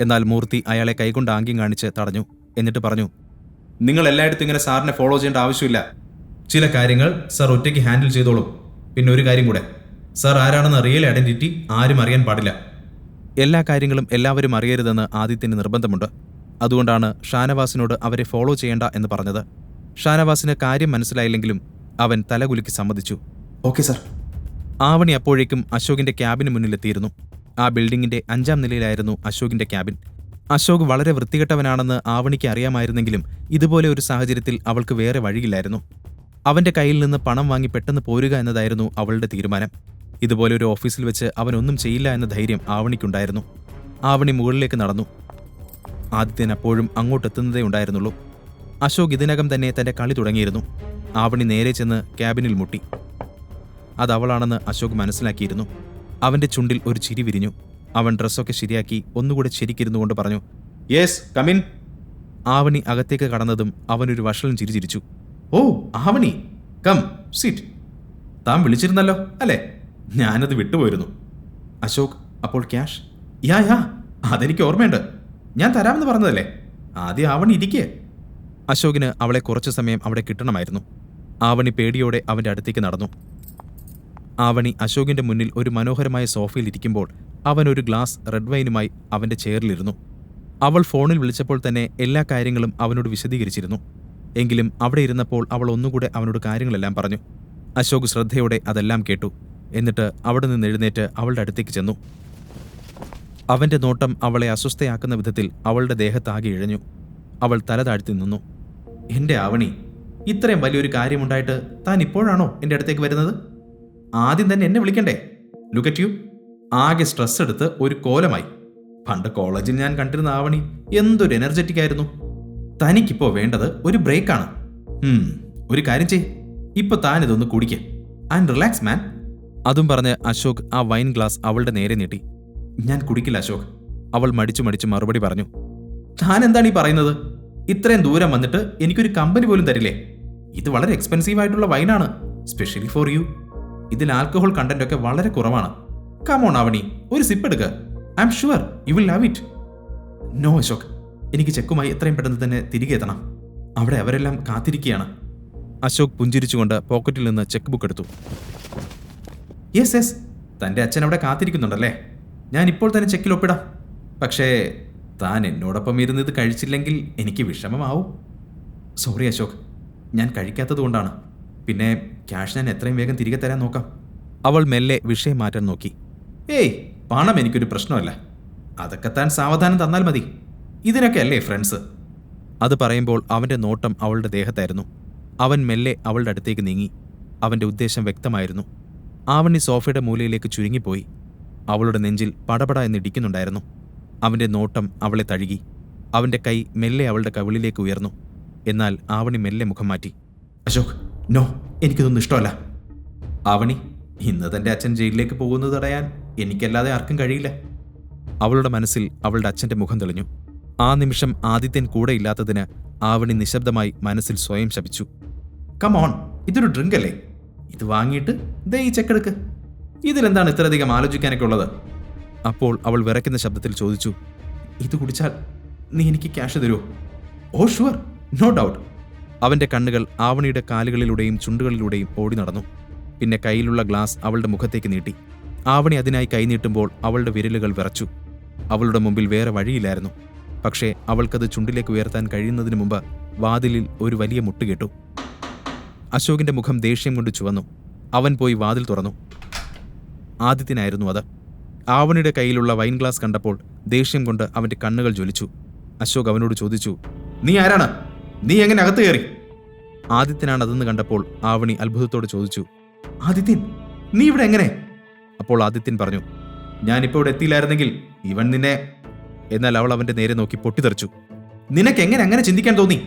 എന്നാൽ മൂർത്തി അയാളെ കൈകൊണ്ട് ആംഗ്യം കാണിച്ച് തടഞ്ഞു. എന്നിട്ട് പറഞ്ഞു, നിങ്ങൾ എല്ലായിടത്തും ഇങ്ങനെ സാറിനെ ഫോളോ ചെയ്യേണ്ട ആവശ്യമില്ല. ചില കാര്യങ്ങൾ സാർ ഒറ്റയ്ക്ക് ഹാൻഡിൽ ചെയ്തോളും. പിന്നെ ഒരു കാര്യം കൂടെ, സാർ ആരാണെന്ന റിയൽ ഐഡന്റിറ്റി ആരും അറിയാൻ പാടില്ല. എല്ലാ കാര്യങ്ങളും എല്ലാവരും അറിയരുതെന്ന് ആദിത്യന് നിർബന്ധമുണ്ട്. അതുകൊണ്ടാണ് ഷാനവാസിനോട് അവരെ ഫോളോ ചെയ്യേണ്ട എന്ന് പറഞ്ഞത്. ഷാനവാസിന് കാര്യം മനസ്സിലായില്ലെങ്കിലും അവൻ തലകുലുക്കി സമ്മതിച്ചു. Okay sir. ആവണി അപ്പോഴേക്കും അശോകിന്റെ ക്യാബിന് മുന്നിലെത്തിയിരുന്നു. ആ ബിൽഡിങ്ങിന്റെ 5ാം നിലയിലായിരുന്നു അശോകിന്റെ ക്യാബിൻ. അശോക് വളരെ വൃത്തികെട്ടവനാണെന്ന് ആവണിക്ക് അറിയാമായിരുന്നെങ്കിലും ഇതുപോലെ ഒരു സാഹചര്യത്തിൽ അവൾക്ക് വേറെ വഴിയില്ലായിരുന്നു. അവന്റെ കയ്യിൽ നിന്ന് പണം വാങ്ങി പെട്ടെന്ന് പോരുക എന്നതായിരുന്നു അവളുടെ തീരുമാനം. ഇതുപോലെ ഒരു ഓഫീസിൽ വെച്ച് അവനൊന്നും ചെയ്യില്ല എന്ന ധൈര്യം ആവണിക്കുണ്ടായിരുന്നു. ആവണി മുകളിലേക്ക് നടന്നു. ആദിത്യൻ അപ്പോഴും അങ്ങോട്ടെത്തുന്നതേ ഉണ്ടായിരുന്നുള്ളൂ. അശോക് ഇതിനകം തന്നെ തന്റെ കളി തുടങ്ങിയിരുന്നു. ആവണി നേരെ ചെന്ന് ക്യാബിനിൽ മുട്ടി. അതവളാണെന്ന് അശോക് മനസ്സിലാക്കിയിരുന്നു. അവന്റെ ചുണ്ടിൽ ഒരു ചിരി വിരിഞ്ഞു. അവൻ ഡ്രസ്സൊക്കെ ശരിയാക്കി ഒന്നുകൂടെ ശരിക്കിരുന്നുകൊണ്ട് പറഞ്ഞു, യെസ്, കമിൻ. ആവണി അകത്തേക്ക് കടന്നതും അവനൊരു വഷളം ചിരി ചിരിച്ചു. ഓ ആവണി, കം സിറ്റ്. താൻ വിളിച്ചിരുന്നല്ലോ അല്ലേ? ഞാനത് വിട്ടുപോയിരുന്നു. അശോക്, അപ്പോൾ ക്യാഷ്? യാ അതെനിക്ക് ഓർമ്മയുണ്ട്. ഞാൻ തരാമെന്ന് പറഞ്ഞതല്ലേ. ആദ്യം ആവണി ഇരിക്കേ. അശോകിന് അവളെ കുറച്ചു സമയം അവിടെ കിട്ടണമായിരുന്നു. ആവണി പേടിയോടെ അവന്റെ അടുത്തേക്ക് നടന്നു. ആവണി അശോകിന്റെ മുന്നിൽ ഒരു മനോഹരമായ സോഫയിൽ ഇരിക്കുമ്പോൾ അവൻ ഒരു ഗ്ലാസ് റെഡ് വൈനുമായി അവന്റെ ചെയറിലിരുന്നു. അവൾ ഫോണിൽ വിളിച്ചപ്പോൾ തന്നെ എല്ലാ കാര്യങ്ങളും അവനോട് വിശദീകരിച്ചിരുന്നു. എങ്കിലും അവിടെ ഇരുന്നപ്പോൾ അവൾ ഒന്നുകൂടെ അവനോട് കാര്യങ്ങളെല്ലാം പറഞ്ഞു. അശോക് ശ്രദ്ധയോടെ അതെല്ലാം കേട്ടു. എന്നിട്ട് അവിടെ നിന്ന് എഴുന്നേറ്റ് അവളുടെ അടുത്തേക്ക് ചെന്നു. അവന്റെ നോട്ടം അവളെ അസ്വസ്ഥയാക്കുന്ന വിധത്തിൽ അവളുടെ ദേഹത്താകെ ഇഴഞ്ഞു. അവൾ തല താഴ്ത്തി നിന്നു. എന്റെ ആവണി, ഇത്രയും വലിയൊരു കാര്യമുണ്ടായിട്ട് താൻ ഇപ്പോഴാണോ എൻ്റെ അടുത്തേക്ക് വരുന്നത്? ആദ്യം തന്നെ എന്നെ വിളിക്കണ്ടേ? ലുക്ക് യു, ആകെ സ്ട്രെസ് എടുത്ത് ഒരു കോലമായി. പണ്ട് കോളേജിൽ ഞാൻ കണ്ടിരുന്ന ആവണി എന്തൊരു എനർജറ്റിക് ആയിരുന്നു. തനിക്കിപ്പോ വേണ്ടത് ഒരു ബ്രേക്കാണ്. ഒരു കാര്യം ചെയ്, ഇപ്പൊ താൻ ഇതൊന്ന് കുടിക്ക് ആൻഡ് റിലാക്സ് മാൻ. അതും പറഞ്ഞ് അശോക് ആ വൈൻ ഗ്ലാസ് അവളുടെ നേരെ നീട്ടി. ഞാൻ കുടിക്കില്ല അശോക്. അവൾ മടിച്ചു മടിച്ചു മറുപടി പറഞ്ഞു. താൻ എന്താണ് ഈ പറയുന്നത്? ഇത്രയും ദൂരം വന്നിട്ട് എനിക്കൊരു കമ്പനി പോലും തരില്ലേ? ഇത് വളരെ എക്സ്പെൻസീവ് ആയിട്ടുള്ള വൈനാണ്, സ്പെഷ്യലി ഫോർ യു. ഇതിൽ ആൽക്കഹോൾ കണ്ടന്റ് ഒക്കെ വളരെ കുറവാണ്. കമോൺ ആവണി, ഒരു സിപ്പ് എടുക്കുക. I'm sure you will love it. No Ashok, എനിക്ക് ചെക്കുമായി എത്രയും പെട്ടെന്ന് തന്നെ തിരികെ എത്തണം. അവിടെ അവരെല്ലാം കാത്തിരിക്കുകയാണ്. അശോക് പുഞ്ചിരിച്ചുകൊണ്ട് പോക്കറ്റിൽ നിന്ന് ചെക്ക് ബുക്ക് എടുത്തു. യെസ്, തൻ്റെ അച്ഛൻ അവിടെ കാത്തിരിക്കുന്നുണ്ടല്ലേ? ഞാൻ ഇപ്പോൾ തന്നെ ചെക്കിൽ ഒപ്പിടാം. പക്ഷേ താൻ എന്നോടൊപ്പം ഇരുന്ന് ഇത് കഴിച്ചില്ലെങ്കിൽ എനിക്ക് വിഷമമാവും. സോറി അശോക്, ഞാൻ കഴിക്കാത്തത് കൊണ്ടാണ്. പിന്നെ ക്യാഷ് ഞാൻ എത്രയും വേഗം തിരികെ തരാൻ നോക്കാം. അവൾ മെല്ലെ വിഷയം മാറ്റാൻ നോക്കി. ഏയ്, പണം എനിക്കൊരു പ്രശ്നമല്ല. അതൊക്കെ താൻ സാവധാനം തന്നാൽ മതി. ഇതിനൊക്കെ അല്ലേ ഫ്രണ്ട്സ്? അത് പറയുമ്പോൾ അവന്റെ നോട്ടം അവളുടെ ദേഹത്തായിരുന്നു. അവൻ മെല്ലെ അവളുടെ അടുത്തേക്ക് നീങ്ങി. അവന്റെ ഉദ്ദേശം വ്യക്തമായിരുന്നു. ആവണി സോഫയുടെ മൂലയിലേക്ക് ചുരുങ്ങിപ്പോയി. അവളുടെ നെഞ്ചിൽ പടപട എന്നിടിക്കുന്നുണ്ടായിരുന്നു. അവന്റെ നോട്ടം അവളെ തഴുകി. അവന്റെ കൈ മെല്ലെ അവളുടെ കവിളിലേക്ക് ഉയർന്നു. എന്നാൽ ആവണി മെല്ലെ മുഖം മാറ്റി. അശോക്, നോ, എനിക്കിതൊന്നും ഇഷ്ടമല്ല. ആവണി, ഇന്ന് തൻ്റെ അച്ഛൻ ജയിലിലേക്ക് പോകുന്നത് തടയാൻ എനിക്കല്ലാതെ ആർക്കും കഴിയില്ല. അവളുടെ മനസ്സിൽ അവളുടെ അച്ഛന്റെ മുഖം തെളിഞ്ഞു. ആ നിമിഷം ആദിത്യൻ കൂടെ ഇല്ലാത്തതിന് ആവണി നിശബ്ദമായി മനസ്സിൽ സ്വയം ശപിച്ചു. കം ഓൺ, ഇതൊരു ഡ്രിങ്ക് അല്ലേ? ഇത് വാങ്ങിയിട്ട് ദേ ഈ ചെക്കെടുക്ക്. ഇതിലെന്താണ് ഇത്രയധികം ആലോചിക്കാനൊക്കെ ഉള്ളത്? അപ്പോൾ അവൾ വിറയ്ക്കുന്ന ശബ്ദത്തിൽ ചോദിച്ചു. ഇത് കുടിച്ചാൽ നീ എനിക്ക് ക്യാഷ് തരുമോ? Oh sure, no doubt. അവന്റെ കണ്ണുകൾ ആവണിയുടെ കാലുകളിലൂടെയും ചുണ്ടുകളിലൂടെയും ഓടി നടന്നു. പിന്നെ കയ്യിലുള്ള ഗ്ലാസ് അവളുടെ മുഖത്തേക്ക് നീട്ടി. ആവണി അതിനായി കൈനീട്ടുമ്പോൾ അവളുടെ വിരലുകൾ വിറച്ചു. അവളുടെ മുമ്പിൽ വേറെ വഴിയില്ലായിരുന്നു. പക്ഷേ അവൾക്കത് ചുണ്ടിലേക്ക് ഉയർത്താൻ കഴിയുന്നതിന് മുമ്പ് വാതിലിൽ ഒരു വലിയ മുട്ട് കേട്ടു. അശോകിന്റെ മുഖം ദേഷ്യം കൊണ്ട് ചുവന്നു. അവൻ പോയി വാതിൽ തുറന്നു. ആദിത്യനായിരുന്നു അത്. ആവണിയുടെ കയ്യിലുള്ള വൈൻ ഗ്ലാസ് കണ്ടപ്പോൾ ദേഷ്യം കൊണ്ട് അവന്റെ കണ്ണുകൾ ജ്വലിച്ചു. അശോക് അവനോട് ചോദിച്ചു, നീ ആരാണ്? നീ എങ്ങനെ അകത്ത് കയറി? ആദിത്യനാണ് അതെന്ന് കണ്ടപ്പോൾ ആവണി അത്ഭുതത്തോട് ചോദിച്ചു. ആദിത്യൻ, നീ ഇവിടെ എങ്ങനെ? അപ്പോൾ ആദിത്യൻ പറഞ്ഞു, ഞാനിപ്പോൾ ഇവിടെ എത്തിയില്ലായിരുന്നെങ്കിൽ ഇവൻ നിന്നെ... എന്നാൽ അവൾ അവന്റെ നേരെ നോക്കി പൊട്ടിത്തെറിച്ചു. നിനക്ക് എങ്ങനെ അങ്ങനെ ചിന്തിക്കാൻ തോന്നി?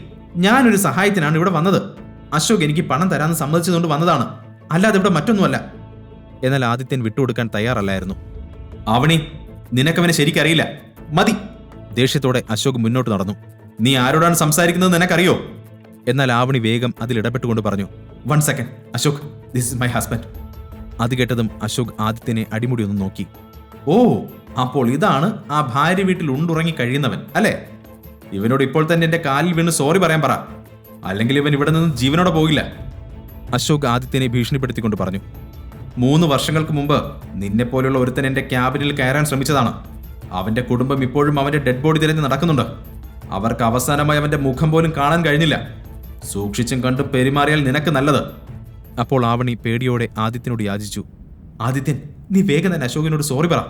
ഞാനൊരു സഹായത്തിനാണ് ഇവിടെ വന്നത്. അശോക് എനിക്ക് പണം തരാമെന്ന് സമ്മതിച്ചതുകൊണ്ട് വന്നതാണ്, അല്ലാതെ ഇവിടെ മറ്റൊന്നുമല്ല. എന്നാൽ ആദിത്യൻ വിട്ടുകൊടുക്കാൻ തയ്യാറല്ലായിരുന്നു. ആവണി, നിനക്കവനെ ശരിക്കറിയില്ല. മതി. ദേഷ്യത്തോടെ അശോക് മുന്നോട്ട് നടന്നു. നീ ആരോടാണ് സംസാരിക്കുന്നത് നിനക്കറിയോ? എന്നാൽ ആവണി വേഗം അതിൽ ഇടപെട്ടുകൊണ്ട് പറഞ്ഞു, 1 second Ashok, this is my husband. അത് കേട്ടതും അശോക് ആദിത്യനെ അടിമുടി ഒന്ന് നോക്കി. ഓ, അപ്പോൾ ഇതാണ് ആ ഭാര്യ വീട്ടിൽ ഉണ്ടുറങ്ങി കഴിയുന്നവൻ അല്ലേ? ഇവനോട് ഇപ്പോൾ തന്നെ എന്റെ കാലിൽ വീണ് സോറി പറയാൻ പറ, അല്ലെങ്കിൽ ഇവൻ ഇവിടെ നിന്ന് ജീവനോടെ പോകില്ല. അശോക് ആദിത്യനെ ഭീഷണിപ്പെടുത്തിക്കൊണ്ട് പറഞ്ഞു. 3 വർഷങ്ങൾക്ക് മുമ്പ് നിന്നെ പോലുള്ള ഒരുത്തൻ എന്റെ ക്യാബിനിൽ കയറാൻ ശ്രമിച്ചതാണ്. അവന്റെ കുടുംബം ഇപ്പോഴും അവന്റെ ഡെഡ് ബോഡി തിരഞ്ഞ് നടക്കുന്നുണ്ട്. അവർക്ക് അവസാനമായി അവന്റെ മുഖം പോലും കാണാൻ കഴിഞ്ഞില്ല. സൂക്ഷിച്ചും കണ്ടും പെരുമാറിയാൽ നിനക്ക് നല്ലത്. അപ്പോൾ ആവണി പേടിയോടെ ആദിത്യനോട് യാചിച്ചു. ആദിത്യൻ, നീ വേഗം തന്നെ അശോകിനോട് സോറി പറ.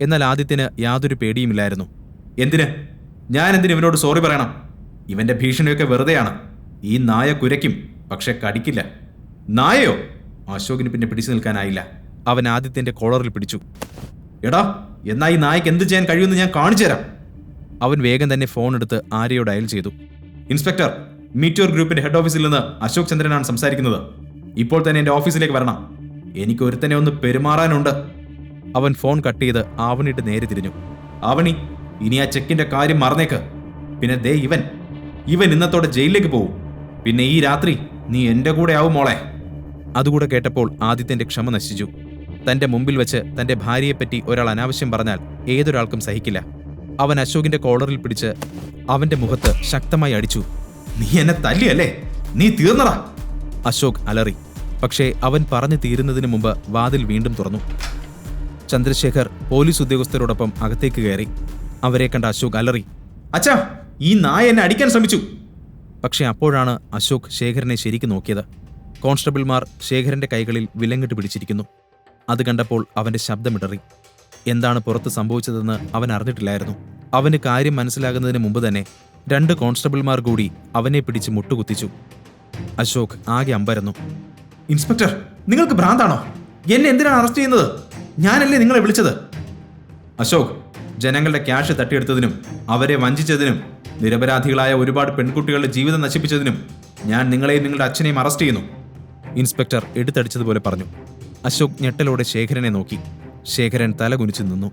എന്നാൽ ആദിത്യന് യാതൊരു പേടിയുമില്ലായിരുന്നു. എന്തിന്? ഞാൻ എന്തിന് ഇവനോട് സോറി പറയണം? ഇവന്റെ ഭീഷണിയൊക്കെ വെറുതെയാണ്. ഈ നായ കുരയ്ക്കും, പക്ഷെ കടിക്കില്ല. നായയോ? അശോകിന് പിന്നെ പിടിച്ചു നിൽക്കാനായില്ല. അവൻ ആദിത്യന്റെ കോളറിൽ പിടിച്ചു. എടാ, എന്നാ ഈ നായ്ക്ക് എന്ത് ചെയ്യാൻ കഴിയുമെന്ന് ഞാൻ കാണിച്ചു തരാം. അവൻ വേഗം തന്നെ ഫോൺ എടുത്ത് ആരെയോ ഡയൽ ചെയ്തു. ഇൻസ്പെക്ടർ, മീറ്റിയോർ ഗ്രൂപ്പിന്റെ ഹെഡ് ഓഫീസിൽ നിന്ന് അശോക് ചന്ദ്രനാണ് സംസാരിക്കുന്നത്. ഇപ്പോൾ തന്നെ എന്റെ ഓഫീസിലേക്ക് വരണം. എനിക്ക് ഒരുത്തനെ ഒന്ന് പെരുമാറാനുണ്ട്. അവൻ ഫോൺ കട്ട് ചെയ്ത് ആവണിയുടെ നേരെ തിരിഞ്ഞു. ആവണി, ഇനി ആ ചെക്കിന്റെ കാര്യം മറന്നേക്ക്. പിന്നെ ദേ ഇവൻ ഇന്നത്തോടെ ജയിലിലേക്ക് പോവും. പിന്നെ ഈ രാത്രി നീ എന്റെ കൂടെ ആവും മോളെ. അതുകൂടെ കേട്ടപ്പോൾ ആദിത്യന്റെ ക്ഷമ നശിച്ചു. തന്റെ മുമ്പിൽ വെച്ച് തന്റെ ഭാര്യയെപ്പറ്റി ഒരാൾ അനാവശ്യം പറഞ്ഞാൽ ഏതൊരാൾക്കും സഹിക്കില്ല. അവൻ അശോകിന്റെ കോളറിൽ പിടിച്ച് അവന്റെ മുഖത്ത് ശക്തമായി അടിച്ചു. നീ എന്നെ തല്ലിയല്ലേ? നീ തീർന്നടാ. അശോക് അലറി. പക്ഷേ അവൻ പറഞ്ഞു തീരുന്നതിന് മുമ്പ് വാതിൽ വീണ്ടും തുറന്നു. ചന്ദ്രശേഖർ പോലീസ് ഉദ്യോഗസ്ഥരോടൊപ്പം അകത്തേക്ക് കയറി. അവരെ കണ്ട അശോക് അലറി. അച്ഛാ, ഈ നായ എന്നെ അടിക്കാൻ ശ്രമിച്ചു. പക്ഷെ അപ്പോഴാണ് അശോക് ശേഖരനെ ശരിക്കും നോക്കിയത്. കോൺസ്റ്റബിൾമാർ ശേഖരന്റെ കൈകളിൽ വിലങ്ങിട്ട് പിടിച്ചിരിക്കുന്നു. അത് കണ്ടപ്പോൾ അവന്റെ ശബ്ദമിടറി. എന്താണ് പുറത്ത് സംഭവിച്ചതെന്ന് അവൻ അറിഞ്ഞിട്ടില്ലായിരുന്നു. അവന് കാര്യം മനസ്സിലാകുന്നതിന് മുമ്പ് തന്നെ 2 കോൺസ്റ്റബിൾമാർ കൂടി അവനെ പിടിച്ച് മുട്ടുകുത്തിച്ചു. അശോക് ആകെ അമ്പരന്നു. ഇൻസ്പെക്ടർ, നിങ്ങൾക്ക് ഭ്രാന്താണോ? എന്നെ എന്തിനാണ് അറസ്റ്റ് ചെയ്യുന്നത്? ഞാനല്ലേ നിങ്ങളെ വിളിച്ചത്? അശോക്, ജനങ്ങളുടെ ക്യാഷ് തട്ടിയെടുത്തതിനും അവരെ വഞ്ചിച്ചതിനും നിരപരാധികളായ ഒരുപാട് പെൺകുട്ടികളുടെ ജീവിതം നശിപ്പിച്ചതിനും ഞാൻ നിങ്ങളെയും നിങ്ങളുടെ അച്ഛനെയും അറസ്റ്റ് ചെയ്യുന്നു. ഇൻസ്പെക്ടർ എടുത്തടിച്ചതുപോലെ പറഞ്ഞു. അശോക് ഞെട്ടലോടെ ശേഖരനെ നോക്കി. ശേഖരൻ തല കുനിച്ചു നിന്നു.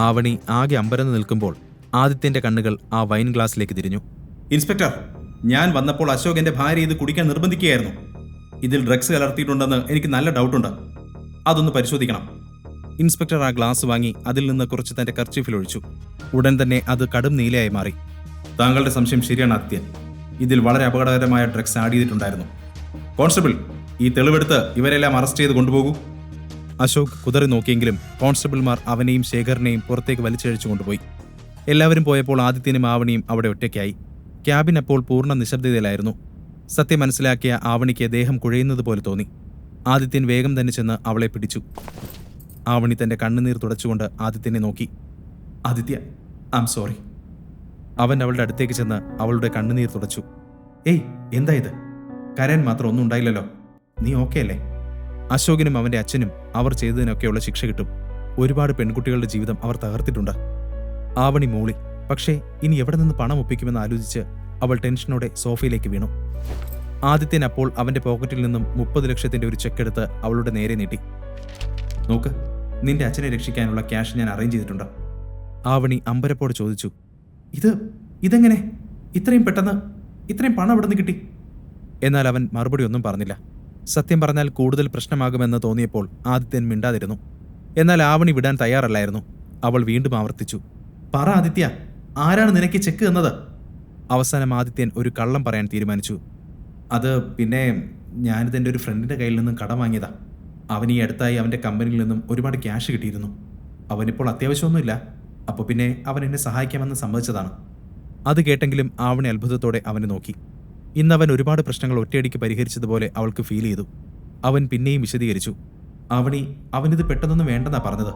ആവണി ആകെ അമ്പരന്ന് നിൽക്കുമ്പോൾ ആദിത്യന്റെ കണ്ണുകൾ ആ വൈൻ ഗ്ലാസിലേക്ക് തിരിഞ്ഞു. ഇൻസ്പെക്ടർ, ഞാൻ വന്നപ്പോൾ അശോക് എന്റെ ഭാര്യ ഇത് കുടിക്കാൻ നിർബന്ധിക്കുകയായിരുന്നു. ഇതിൽ ഡ്രഗ്സ് കലർത്തിയിട്ടുണ്ടെന്ന് എനിക്ക് നല്ല ഡൗട്ടുണ്ട്. അതൊന്ന് പരിശോധിക്കണം. ഇൻസ്പെക്ടർ ആ ഗ്ലാസ് വാങ്ങി അതിൽ നിന്ന് കുറച്ച് തന്റെ കർച്ചീഫിൽ ഒഴിച്ചു. ഉടൻ തന്നെ അത് കടും നീലയായി മാറി. താങ്കളുടെ സംശയം ശരിയാണ് ആദിത്യൻ. ഇതിൽ വളരെ അപകടകരമായ ഡ്രഗ്സ് ആഡ് ചെയ്തിട്ടുണ്ടായിരുന്നു. കോൺസ്റ്റബിൾ, ഈ തെളിവെടുത്ത് ഇവരെല്ലാം അറസ്റ്റ് ചെയ്ത് കൊണ്ടുപോകൂ. അശോക് കുതറി നോക്കിയെങ്കിലും കോൺസ്റ്റബിൾമാർ അവനെയും ശേഖരനെയും പുറത്തേക്ക് വലിച്ചഴിച്ചു കൊണ്ടുപോയി. എല്ലാവരും പോയപ്പോൾ ആദിത്യനും ആവണിയും അവിടെ ഒറ്റയ്ക്കായി. ക്യാബിൻ അപ്പോൾ പൂർണ്ണ നിശബ്ദതയിലായിരുന്നു. സത്യം മനസ്സിലാക്കിയ ആവണിക്ക് ദേഹം കുഴയുന്നത് പോലെ തോന്നി. ആദിത്യൻ വേഗം തന്നെ ചെന്ന് അവളെ പിടിച്ചു. ആവണി തന്റെ കണ്ണുനീർ തുടച്ചുകൊണ്ട് ആദിത്യനെ നോക്കി. Aditya, I am sorry. അവൻ അവളുടെ അടുത്തേക്ക് ചെന്ന് അവളുടെ കണ്ണുനീർ തുടച്ചു. ഏയ്, എന്താ ഇത്? കരയാൻ മാത്രം ഒന്നും ഉണ്ടായില്ലല്ലോ. നീ ഓക്കെ അല്ലേ? അശോകിനും അവന്റെ അച്ഛനും അവർ ചെയ്തതിനൊക്കെയുള്ള ശിക്ഷ കിട്ടും. ഒരുപാട് പെൺകുട്ടികളുടെ ജീവിതം അവർ തകർത്തിട്ടുണ്ട്. ആവണി മൂളി. പക്ഷേ ഇനി എവിടെ നിന്ന് പണം ഒപ്പിക്കുമെന്ന് ആലോചിച്ച് അവൾ ടെൻഷനോടെ സോഫയിലേക്ക് വീണു. ആദിത്യൻ അപ്പോൾ അവന്റെ പോക്കറ്റിൽ നിന്നും 30 ലക്ഷത്തിന്റെ ഒരു ചെക്ക് എടുത്ത് അവളുടെ നേരെ നീട്ടി. നോക്ക്, നിന്റെ അച്ഛനെ രക്ഷിക്കാനുള്ള ക്യാഷ് ഞാൻ അറേഞ്ച് ചെയ്തിട്ടുണ്ട്. ആവണി അമ്പരപ്പോട് ചോദിച്ചു. ഇതെങ്ങനെ ഇത്രയും പെട്ടെന്ന് ഇത്രയും പണം എവിടെ നിന്ന് കിട്ടി? എന്നാൽ അവൻ മറുപടി ഒന്നും പറഞ്ഞില്ല. സത്യം പറഞ്ഞാൽ കൂടുതൽ പ്രശ്നമാകുമെന്ന് തോന്നിയപ്പോൾ ആദിത്യൻ മിണ്ടാതിരുന്നു. എന്നാൽ ആവണി വിടാൻ തയ്യാറല്ലായിരുന്നു. അവൾ വീണ്ടും ആവർത്തിച്ചു. പറ ആദിത്യ, ആരാണ് നിനക്ക് ചെക്ക് തന്നത്? അവസാനം ആദിത്യൻ ഒരു കള്ളം പറയാൻ തീരുമാനിച്ചു. അത് പിന്നെ ഞാനിതെൻ്റെ ഒരു ഫ്രണ്ടിൻ്റെ കയ്യിൽ നിന്നും കടം വാങ്ങിയതാ. അവൻ ഈ അടുത്തായി അവൻ്റെ കമ്പനിയിൽ നിന്നും ഒരുപാട് ക്യാഷ് കിട്ടിയിരുന്നു. അവനിപ്പോൾ അത്യാവശ്യമൊന്നുമില്ല. അപ്പോൾ പിന്നെ അവൻ എന്നെ സഹായിക്കാമെന്ന് സമ്മതിച്ചതാണ്. അത് കേട്ടെങ്കിലും ആവണി അത്ഭുതത്തോടെ അവനെ നോക്കി. ഇന്നവൻ ഒരുപാട് പ്രശ്നങ്ങൾ ഒറ്റയടിക്ക് പരിഹരിച്ചതുപോലെ അവൾക്ക് ഫീൽ ചെയ്തു. അവൻ പിന്നെയും വിശദീകരിച്ചു. അവനിത് പെട്ടെന്നൊന്നും വേണ്ടെന്നാ പറഞ്ഞത്.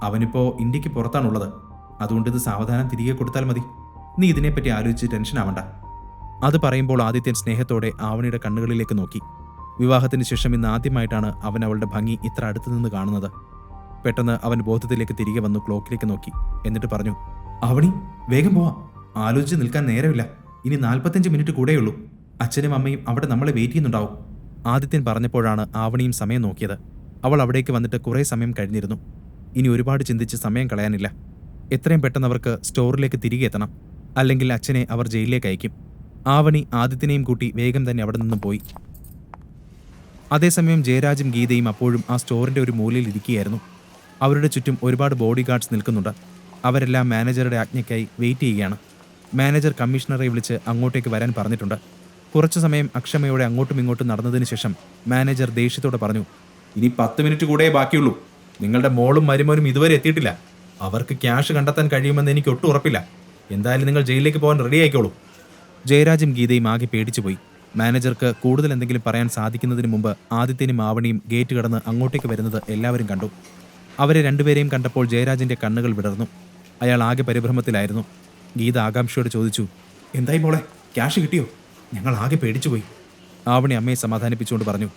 അവനിപ്പോൾ ഇന്ത്യക്ക് പുറത്താണുള്ളത്. അതുകൊണ്ട് ഇത് സാവധാനം തിരികെ കൊടുത്താൽ മതി. നീ ഇതിനെപ്പറ്റി ആലോചിച്ച് ടെൻഷൻ ആവണ്ട. അത് പറയുമ്പോൾ ആദിത്യൻ സ്നേഹത്തോടെ ആവണിയുടെ കണ്ണുകളിലേക്ക് നോക്കി. വിവാഹത്തിന് ശേഷം ഇന്ന് ആദ്യമായിട്ടാണ് അവൻ അവളുടെ ഭംഗി ഇത്ര അടുത്തു നിന്ന് കാണുന്നത്. പെട്ടെന്ന് അവൻ ബോധത്തിലേക്ക് തിരികെ വന്നു ക്ലോക്കിലേക്ക് നോക്കി. എന്നിട്ട് പറഞ്ഞു, ആവണി, വേഗം പോവാം. ആലോചിച്ച് നിൽക്കാൻ നേരമില്ല. ഇനി 45 മിനിറ്റ് കൂടെയുള്ളൂ. അച്ഛനും അമ്മയും അവിടെ നമ്മളെ വെയിറ്റ് ചെയ്യുന്നുണ്ടാവും. ആദിത്യൻ പറഞ്ഞപ്പോഴാണ് ആവണിയും സമയം നോക്കിയത്. അവൾ അവിടേക്ക് വന്നിട്ട് കുറേ സമയം കഴിഞ്ഞിരുന്നു. ഇനി ഒരുപാട് ചിന്തിച്ച് സമയം കളയാനില്ല. എത്രയും പെട്ടെന്ന് അവർക്ക് സ്റ്റോറിലേക്ക് തിരികെ എത്തണം. അല്ലെങ്കിൽ അച്ഛനെ അവർ ജയിലിലേക്ക് അയക്കും. ആവണി ആദിത്യനെയും കൂട്ടി വേഗം തന്നെ അവിടെ നിന്നും പോയി. അതേസമയം ജയരാജും ഗീതയും അപ്പോഴും ആ സ്റ്റോറിന്റെ ഒരു മൂലയിൽ ഇരിക്കുകയായിരുന്നു. അവരുടെ ചുറ്റും ഒരുപാട് ബോഡി ഗാർഡ്സ് നിൽക്കുന്നുണ്ട്. അവരെല്ലാം മാനേജറുടെ ആജ്ഞയ്ക്കായി വെയിറ്റ് ചെയ്യുകയാണ്. മാനേജർ കമ്മീഷണറെ വിളിച്ച് അങ്ങോട്ടേക്ക് വരാൻ പറഞ്ഞിട്ടുണ്ട്. കുറച്ചു സമയം അക്ഷമയോടെ അങ്ങോട്ടും ഇങ്ങോട്ടും നടന്നതിന് ശേഷം മാനേജർ ദേഷ്യത്തോടെ പറഞ്ഞു, ഇനി 10 മിനിറ്റ് കൂടെ ബാക്കിയുള്ളൂ. നിങ്ങളുടെ മോളും മരുമോനും ഇതുവരെ എത്തിയിട്ടില്ല. അവർക്ക് ക്യാഷ് കണ്ടെത്താൻ കഴിയുമെന്ന് എനിക്ക് ഒട്ടും ഉറപ്പില്ല. എന്തായാലും നിങ്ങൾ ജയിലിലേക്ക് പോകാൻ റെഡി ആയിക്കോളൂ. ജയരാജും ഗീതയും ആകെ പേടിച്ചുപോയി. മാനേജർക്ക് കൂടുതൽ എന്തെങ്കിലും പറയാൻ സാധിക്കുന്നതിന് മുമ്പ് ആദിത്യനും ആവണിയും ഗേറ്റ് കടന്ന് അങ്ങോട്ടേക്ക് വരുന്നത് എല്ലാവരും കണ്ടു. അവരെ രണ്ടുപേരെയും കണ്ടപ്പോൾ ജയരാജിന്റെ കണ്ണുകൾ വിടർന്നു. അയാൾ ആകെ പരിഭ്രമത്തിലായിരുന്നു. ഗീത ആകാംക്ഷയോട് ചോദിച്ചു, എന്തായി മോളെ, ക്യാഷ് കിട്ടിയോ? ഞങ്ങൾ ആകെ പേടിച്ചുപോയി. ആവണി അമ്മയെ സമാധാനിപ്പിച്ചുകൊണ്ട് പറഞ്ഞു,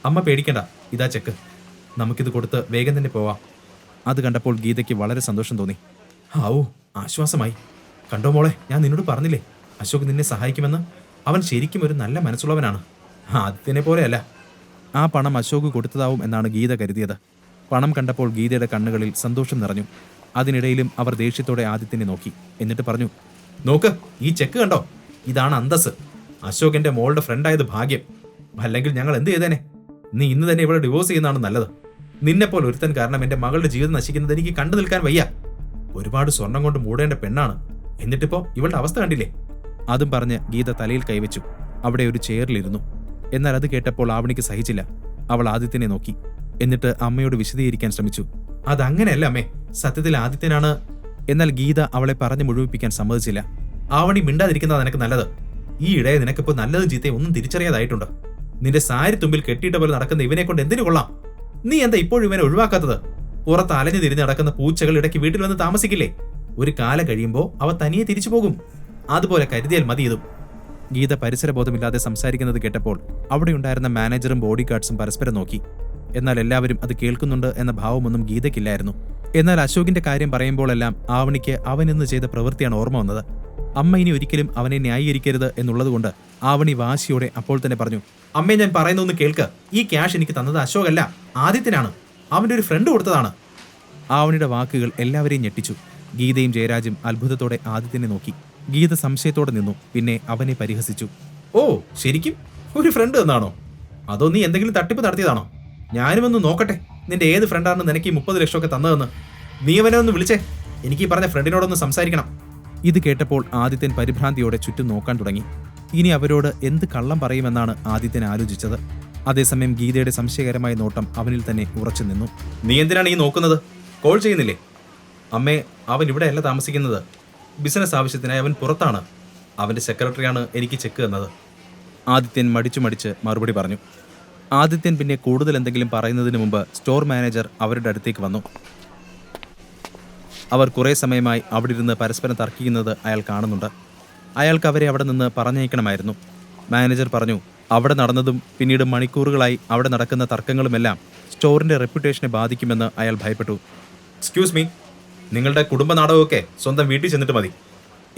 അമ്മ പേടിക്കണ്ട, ഇതാ ചെക്ക്. നമുക്കിത് കൊടുത്ത് വേഗം തന്നെ പോവാം. അത് കണ്ടപ്പോൾ ഗീതയ്ക്ക് വളരെ സന്തോഷം തോന്നി. ആവൂ, ആശ്വാസമായി. കണ്ടോ മോളെ, ഞാൻ നിന്നോട് പറഞ്ഞില്ലേ അശോക് നിന്നെ സഹായിക്കുമെന്ന്. അവൻ ശരിക്കും ഒരു നല്ല മനസ്സുള്ളവനാണ്. ആദിത്യനെ പോലെയല്ല. ആ പണം അശോക് കൊടുത്തതാവും എന്നാണ് ഗീത കരുതിയത്. പണം കണ്ടപ്പോൾ ഗീതയുടെ കണ്ണുകളിൽ സന്തോഷം നിറഞ്ഞു. അതിനിടയിലും അവർ ദേഷ്യത്തോടെ ആദിത്യനെ നോക്കി. എന്നിട്ട് പറഞ്ഞു, നോക്ക്, ഈ ചെക്ക് കണ്ടോ? ഇതാണ് അന്തസ്. അശോകന്റെ മോളുടെ ഫ്രണ്ടായത് ഭാഗ്യം. അല്ലെങ്കിൽ ഞങ്ങൾ എന്ത് ചെയ്തേനെ? നീ ഇന്ന് തന്നെ ഇവിടെ ഡിവോഴ്സ് ചെയ്യുന്നതാണ് നല്ലത്. നിന്നെപ്പോലെ ഒരുത്തൻ കാരണം എന്റെ മകളുടെ ജീവിതം നശിക്കുന്നത് എനിക്ക് കണ്ടു നിൽക്കാൻ വയ്യ. ഒരുപാട് സ്വർണം കൊണ്ട് മൂടേണ്ട പെണ്ണാണ്. എന്നിട്ടിപ്പോ ഇവളുടെ അവസ്ഥ കണ്ടില്ലേ? അതും പറഞ്ഞ് ഗീത തലയിൽ കൈവച്ചു. അവിടെ ഒരു ചെയറിലിരുന്നു. എന്നാൽ അത് കേട്ടപ്പോൾ ആവണിക്ക് സഹിച്ചില്ല. അവൾ ആദിത്യനെ നോക്കി. എന്നിട്ട് അമ്മയോട് വിശദീകരിക്കാൻ ശ്രമിച്ചു. അതങ്ങനെയല്ല അമ്മേ, സത്യത്തിൽ ആദിത്യനാണ്. എന്നാൽ ഗീത അവളെ പറഞ്ഞു മുഴുവിപ്പിക്കാൻ സമ്മതിച്ചില്ല. ആവണി മിണ്ടാതിരിക്കുന്നതാ നിനക്ക് നല്ലത്. ഈ ഇടയെ നിനക്കിപ്പോ നല്ലതും ചീത്തയും ഒന്നും തിരിച്ചറിയാതായിട്ടുണ്ട്. നിന്റെ സാരി തുമ്പിൽ കെട്ടിയിട്ട പോലെ നടക്കുന്ന ഇവനെ കൊണ്ട് എന്തിനു കൊള്ളാം? നീ എന്താ ഇപ്പോഴും ഇവനെ ഒഴിവാക്കാത്തത്? പുറത്ത് അലഞ്ഞു തിരിഞ്ഞ് നടക്കുന്ന പൂച്ചകൾ ഇടയ്ക്ക് വീട്ടിൽ വന്ന് താമസിക്കില്ലേ? ഒരു കാലം കഴിയുമ്പോൾ അവ തനിയെ തിരിച്ചു പോകും. അതുപോലെ കരുതിയാൽ മതി ഇതും. ഗീത പരിസരബോധമില്ലാതെ സംസാരിക്കുന്നത് കേട്ടപ്പോൾ അവിടെയുണ്ടായിരുന്ന മാനേജറും ബോഡി ഗാർഡ്സും പരസ്പരം നോക്കി. എന്നാൽ എല്ലാവരും അത് കേൾക്കുന്നുണ്ട് എന്ന ഭാവമൊന്നും ഗീതയ്ക്കില്ലായിരുന്നു. എന്നാൽ അശോകിന്റെ കാര്യം പറയുമ്പോഴെല്ലാം ആവണിക്ക് അവനിന്ന് ചെയ്ത പ്രവൃത്തിയാണ് ഓർമ്മ വന്നത്. അമ്മ ഇനി ഒരിക്കലും അവനെ ന്യായീകരിക്കരുത് എന്നുള്ളതുകൊണ്ട് ആവണി വാശിയോടെ അപ്പോൾ തന്നെ പറഞ്ഞു, അമ്മേ, ഞാൻ പറയുന്നൊന്ന് കേൾക്ക്. ഈ ക്യാഷ് എനിക്ക് തന്നത് അശോകല്ല, ആദിത്യനാണ്. അവന്റെ ഒരു ഫ്രണ്ട് കൊടുത്തതാണ്. ആവണിയുടെ വാക്കുകൾ എല്ലാവരെയും ഞെട്ടിച്ചു. ഗീതയും ജയരാജും അത്ഭുതത്തോടെ ആദിത്യനെ നോക്കി. ഗീത സംശയത്തോടെ നിന്നു. പിന്നെ അവനെ പരിഹസിച്ചു. ഓ, ശരിക്കും ഒരു ഫ്രണ്ട് എന്നാണോ? അതോ നീ എന്തെങ്കിലും തട്ടിപ്പ് നടത്തിയതാണോ? ഞാനും ഒന്ന് നോക്കട്ടെ നിന്റെ ഏത് ഫ്രണ്ടാണ് നിനക്ക് ഈ 30 ലക്ഷമൊക്കെ തന്നതെന്ന്. നീ അവനെ ഒന്ന് വിളിച്ചേ. എനിക്ക് ഈ പറഞ്ഞ ഫ്രണ്ടിനോടൊന്ന് സംസാരിക്കണം. ഇത് കേട്ടപ്പോൾ ആദിത്യൻ പരിഭ്രാന്തിയോടെ ചുറ്റും നോക്കാൻ തുടങ്ങി. ഇനി അവരോട് എന്ത് കള്ളം പറയുമെന്നാണ് ആദിത്യൻ ആലോചിച്ചത്. അതേസമയം ഗീതയുടെ സംശയകരമായ നോട്ടം അവനിൽ തന്നെ ഉറച്ചു നിന്നു. നീ എന്തിനാണ് ഈ നോക്കുന്നത്? കോൾ ചെയ്യുന്നില്ലേ? അമ്മേ, അവൻ ഇവിടെയല്ല താമസിക്കുന്നത്. ബിസിനസ് ആവശ്യത്തിനായി അവൻ പുറത്താണ്. അവന്റെ സെക്രട്ടറിയാണ് എനിക്ക് ചെക്ക് തന്നത്. ആദിത്യൻ മടിച്ചു മറുപടി പറഞ്ഞു. ആദിത്യൻ പിന്നെ കൂടുതൽ എന്തെങ്കിലും പറയുന്നതിന് മുമ്പ് സ്റ്റോർ മാനേജർ അവരുടെ അടുത്തേക്ക് വന്നു. അവർ കുറേ സമയമായി അവിടെ ഇരുന്ന് പരസ്പരം തർക്കിക്കുന്നത് അയാൾ കാണുന്നുണ്ട്. അയാൾക്ക് അവരെ അവിടെ നിന്ന് പറഞ്ഞയക്കണമായിരുന്നു. മാനേജർ പറഞ്ഞു, അവിടെ നടന്നതും പിന്നീട് മണിക്കൂറുകളായി അവിടെ നടക്കുന്ന തർക്കങ്ങളുമെല്ലാം സ്റ്റോറിന്റെ റെപ്യൂട്ടേഷനെ ബാധിക്കുമെന്ന് അയാൾ ഭയപ്പെട്ടു. എക്സ്ക്യൂസ് മീ, നിങ്ങളുടെ കുടുംബ നാടകമൊക്കെ സ്വന്തം വീട്ടിൽ ചെന്നിട്ട് മതി.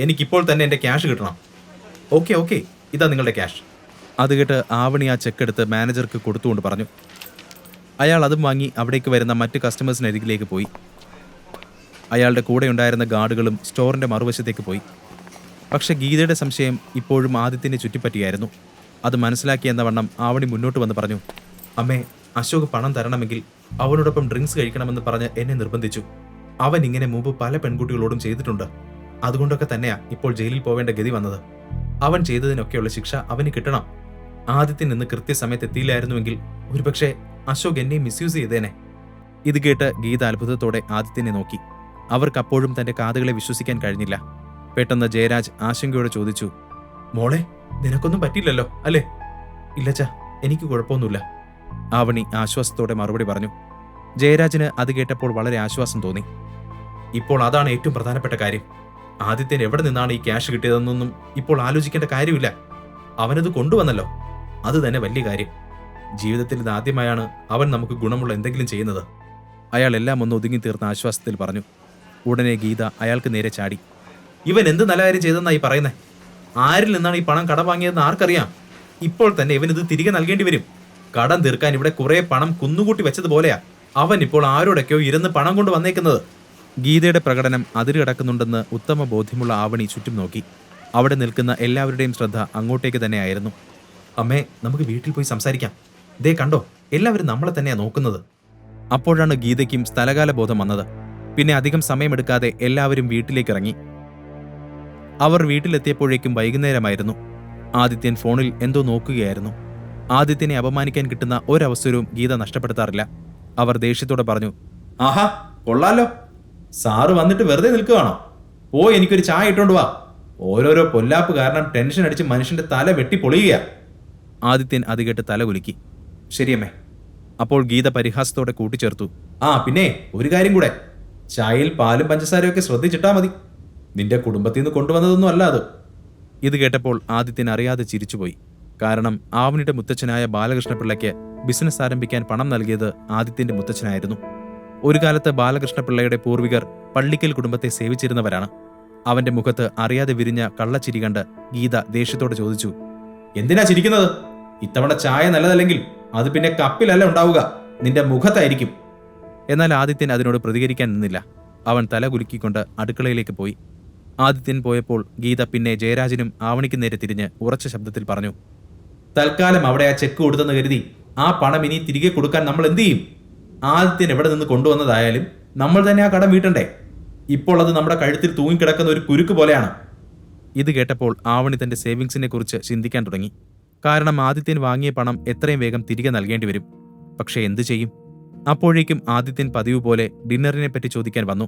എനിക്കിപ്പോൾ തന്നെ എൻ്റെ ക്യാഷ് കിട്ടണം. ഓക്കെ, ഇതാ നിങ്ങളുടെ ക്യാഷ്. അത് കേട്ട് ആവണി ആ ചെക്ക് എടുത്ത് മാനേജർക്ക് കൊടുത്തുകൊണ്ട് പറഞ്ഞു. അയാൾ അതും വാങ്ങി അവിടേക്ക് വരുന്ന മറ്റ് കസ്റ്റമേഴ്സിനരികിലേക്ക് പോയി. അയാളുടെ കൂടെ ഉണ്ടായിരുന്ന ഗാർഡുകളും സ്റ്റോറിന്റെ മറുവശത്തേക്ക് പോയി. പക്ഷെ ഗീതയുടെ സംശയം ഇപ്പോഴും ആദിത്യനെ ചുറ്റിപ്പറ്റിയായിരുന്നു. അത് മനസ്സിലാക്കിയെന്ന വണ്ണം ആവണി മുന്നോട്ട് വന്ന് പറഞ്ഞു, അമ്മേ, അശോക് പണം തരണമെങ്കിൽ അവനോടൊപ്പം ഡ്രിങ്ക്സ് കഴിക്കണമെന്ന് പറഞ്ഞ് എന്നെ നിർബന്ധിച്ചു. അവൻ ഇങ്ങനെ മുമ്പ് പല പെൺകുട്ടികളോടും ചെയ്തിട്ടുണ്ട്. അതുകൊണ്ടൊക്കെ തന്നെയാ ഇപ്പോൾ ജയിലിൽ പോവേണ്ട ഗതി വന്നത്. അവൻ ചെയ്തതിനൊക്കെയുള്ള ശിക്ഷ അവന് കിട്ടണം. ആദിത്യൻ ഇന്ന് കൃത്യസമയത്ത് എത്തിയില്ലായിരുന്നുവെങ്കിൽ ഒരുപക്ഷെ അശോക് എന്നെ മിസ്യൂസ് ചെയ്തേനെ. ഇത് കേട്ട് ഗീത അത്ഭുതത്തോടെ ആദിത്യനെ നോക്കി. അവർക്ക് അപ്പോഴും തന്റെ കാതുകളെ വിശ്വസിക്കാൻ കഴിഞ്ഞില്ല. പെട്ടെന്ന് ജയരാജ് ആശങ്കയോടെ ചോദിച്ചു, മോളെ, നിനക്കൊന്നും പറ്റില്ലല്ലോ അല്ലേ? ഇല്ലച്ചാ, എനിക്ക് കുഴപ്പമൊന്നുമില്ല. ആവണി ആശ്വാസത്തോടെ മറുപടി പറഞ്ഞു. ജയരാജിന് അത് കേട്ടപ്പോൾ വളരെ ആശ്വാസം തോന്നി. ഇപ്പോൾ അതാണ് ഏറ്റവും പ്രധാനപ്പെട്ട കാര്യം. ആദിത്യൻ എവിടെ നിന്നാണ് ഈ ക്യാഷ് കിട്ടിയതെന്നൊന്നും ഇപ്പോൾ ആലോചിക്കേണ്ട കാര്യമില്ല. അവനത് കൊണ്ടുവന്നല്ലോ, അത് തന്നെ വലിയ കാര്യം. ജീവിതത്തിൽ ഇത് ആദ്യമായാണ് അവൻ നമുക്ക് ഗുണമുള്ള എന്തെങ്കിലും ചെയ്യുന്നത്. അയാൾ എല്ലാം ഒന്ന് ഒതുങ്ങി തീർന്ന ആശ്വാസത്തിൽ പറഞ്ഞു. ഉടനെ ഗീത അയാൾക്ക് നേരെ ചാടി. ഇവൻ എന്ത് നല്ല കാര്യം ചെയ്തെന്നായി പറയുന്നേ? ആരിൽ നിന്നാണ് ഈ പണം കടം വാങ്ങിയതെന്ന് ആർക്കറിയാം? ഇപ്പോൾ തന്നെ ഇവനിത് തിരികെ നൽകേണ്ടി വരും. കടം തീർക്കാൻ ഇവിടെ കുറെ പണം കുന്നുകൂട്ടി വെച്ചതുപോലെയാ അവൻ ഇപ്പോൾ ആരോടൊക്കെയോ ഇരുന്ന് പണം കൊണ്ട് വന്നേക്കുന്നത്. ഗീതയുടെ പ്രകടനം അതിരുകടക്കുന്നുണ്ടെന്ന് ഉത്തമ ബോധ്യമുള്ള ആവണി ചുറ്റും നോക്കി. അവിടെ നിൽക്കുന്ന എല്ലാവരുടെയും ശ്രദ്ധ അങ്ങോട്ടേക്ക് തന്നെയായിരുന്നു. അമ്മേ, നമുക്ക് വീട്ടിൽ പോയി സംസാരിക്കാം. ദേ കണ്ടോ, എല്ലാവരും നമ്മളെ തന്നെയാ നോക്കുന്നത്. അപ്പോഴാണ് ഗീതയ്ക്കും സ്ഥലകാല ബോധം വന്നത്. പിന്നെ അധികം സമയമെടുക്കാതെ എല്ലാവരും വീട്ടിലേക്ക് ഇറങ്ങി. അവർ വീട്ടിലെത്തിയപ്പോഴേക്കും വൈകുന്നേരമായിരുന്നു. ആദിത്യൻ ഫോണിൽ എന്തോ നോക്കുകയായിരുന്നു. ആദിത്യനെ അപമാനിക്കാൻ കിട്ടുന്ന ഒരവസരവും ഗീത നഷ്ടപ്പെടുത്താറില്ല. അവർ ദേഷ്യത്തോടെ പറഞ്ഞു, ആഹാ, കൊള്ളാലോ, സാറ് വന്നിട്ട് വെറുതെ നിൽക്കുകയാണോ? പോയി എനിക്കൊരു ചായ ഇട്ടോണ്ട് വാ. ഓരോരോ പൊല്ലാപ്പ് കാരണം ടെൻഷൻ അടിച്ച് മനുഷ്യന്റെ തല വെട്ടി പൊളിയുക. ആദിത്യൻ അത് കേട്ട് തല കുലുക്കി. ശരിയമ്മേ. അപ്പോൾ ഗീത പരിഹാസത്തോടെ കൂട്ടിച്ചേർത്തു, ആ പിന്നെ ഒരു കാര്യം കൂടെ, ചായയിൽ പാലും പഞ്ചസാരയും ഒക്കെ ശ്രദ്ധിച്ചിട്ടാ മതി. നിന്റെ കുടുംബത്തിൽ നിന്ന് കൊണ്ടുവന്നതൊന്നും അല്ല അത്. ഇത് കേട്ടപ്പോൾ ആദിത്യൻ അറിയാതെ ചിരിച്ചുപോയി. കാരണം ആവണിയുടെ മുത്തച്ഛനായ ബാലകൃഷ്ണപിള്ളയ്ക്ക് ബിസിനസ് ആരംഭിക്കാൻ പണം നൽകിയത് ആദിത്യന്റെ മുത്തച്ഛനായിരുന്നു. ഒരു കാലത്ത് ബാലകൃഷ്ണപിള്ളയുടെ പൂർവികർ പള്ളിക്കൽ കുടുംബത്തെ സേവിച്ചിരുന്നവരാണ്. അവന്റെ മുഖത്ത് അറിയാതെ വിരിഞ്ഞ കള്ളച്ചിരി കണ്ട് ഗീത ദേഷ്യത്തോടെ ചോദിച്ചു, എന്തിനാ ചിരിക്കുന്നത്? ഇത്തവണ ചായ നല്ലതല്ലെങ്കിൽ അത് പിന്നെ കപ്പിലല്ല ഉണ്ടാവുക, നിന്റെ മുഖത്തായിരിക്കും. എന്നാൽ ആദിത്യൻ അതിനോട് പ്രതികരിക്കാൻ നിന്നില്ല. അവൻ തല കുലുക്കിക്കൊണ്ട് അടുക്കളയിലേക്ക് പോയി. ആദിത്യൻ പോയപ്പോൾ ഗീത പിന്നെ ജയരാജിനും ആവണിക്ക് നേരെ തിരിഞ്ഞ് ഉറച്ച ശബ്ദത്തിൽ പറഞ്ഞു, തൽക്കാലം അവിടെ ആ ചെക്ക് കൊടുത്തെന്ന് കരുതി ആ പണം ഇനി തിരികെ കൊടുക്കാൻ നമ്മൾ എന്ത് ചെയ്യും? ആദിത്യൻ എവിടെ നിന്ന് കൊണ്ടുവന്നതായാലും നമ്മൾ തന്നെ ആ കടം വീട്ടണ്ടേ? ഇപ്പോൾ അത് നമ്മുടെ കഴുത്തിൽ തൂങ്ങിക്കിടക്കുന്ന ഒരു കുരുക്ക് പോലെയാണ്. ഇത് കേട്ടപ്പോൾ ആവണി തന്റെ സേവിങ്സിനെ കുറിച്ച് ചിന്തിക്കാൻ തുടങ്ങി. കാരണം ആദിത്യൻ വാങ്ങിയ പണം എത്രയും വേഗം തിരികെ നൽകേണ്ടി വരും. പക്ഷെ എന്തു ചെയ്യും? അപ്പോഴേക്കും ആദിത്യൻ പതിവ് പോലെ ഡിന്നറിനെ പറ്റി ചോദിക്കാൻ വന്നു.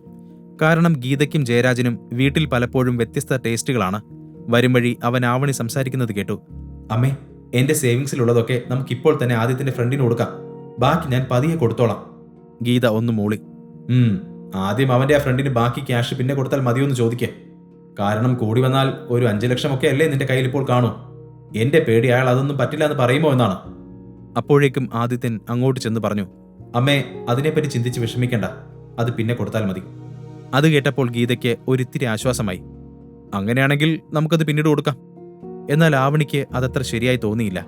കാരണം ഗീതയ്ക്കും ജയരാജനും വീട്ടിൽ പലപ്പോഴും വ്യത്യസ്ത ടേസ്റ്റുകളാണ്. വരും വഴി അവൻ ആവണി സംസാരിക്കുന്നത് കേട്ടു. അമ്മേ, എന്റെ സേവിങ്സിലുള്ളതൊക്കെ നമുക്കിപ്പോൾ തന്നെ ആദിത്യന്റെ ഫ്രണ്ടിന് കൊടുക്കാം. ബാക്കി ഞാൻ പതിയെ കൊടുത്തോളാം. ഗീത ഒന്ന് മൂളി. ആദ്യം അവന്റെ ആ ഫ്രണ്ടിന് ബാക്കി ക്യാഷ് പിന്നെ കൊടുത്താൽ മതിയൊന്ന് ചോദിക്കേ. കാരണം കൂടി വന്നാൽ ഒരു 5 ലക്ഷം ഒക്കെ അല്ലേ നിന്റെ കയ്യിൽ ഇപ്പോൾ കാണൂ. എന്റെ പേടി അയാൾ അതൊന്നും പറ്റില്ല എന്ന് പറയുമോ എന്നാണ്. അപ്പോഴേക്കും ആദിത്യൻ അങ്ങോട്ട് ചെന്ന് പറഞ്ഞു, അമ്മേ, അതിനെപ്പറ്റി ചിന്തിച്ച് വിഷമിക്കണ്ട, അത് പിന്നെ കൊടുത്താൽ മതി. അത് കേട്ടപ്പോൾ ഗീതയ്ക്ക് ഒരിത്തിരി ആശ്വാസമായി. അങ്ങനെയാണെങ്കിൽ നമുക്കത് പിന്നീട് കൊടുക്കാം. എന്നാൽ ആവണിക്ക് അതത്ര ശരിയായി തോന്നിയില്ല.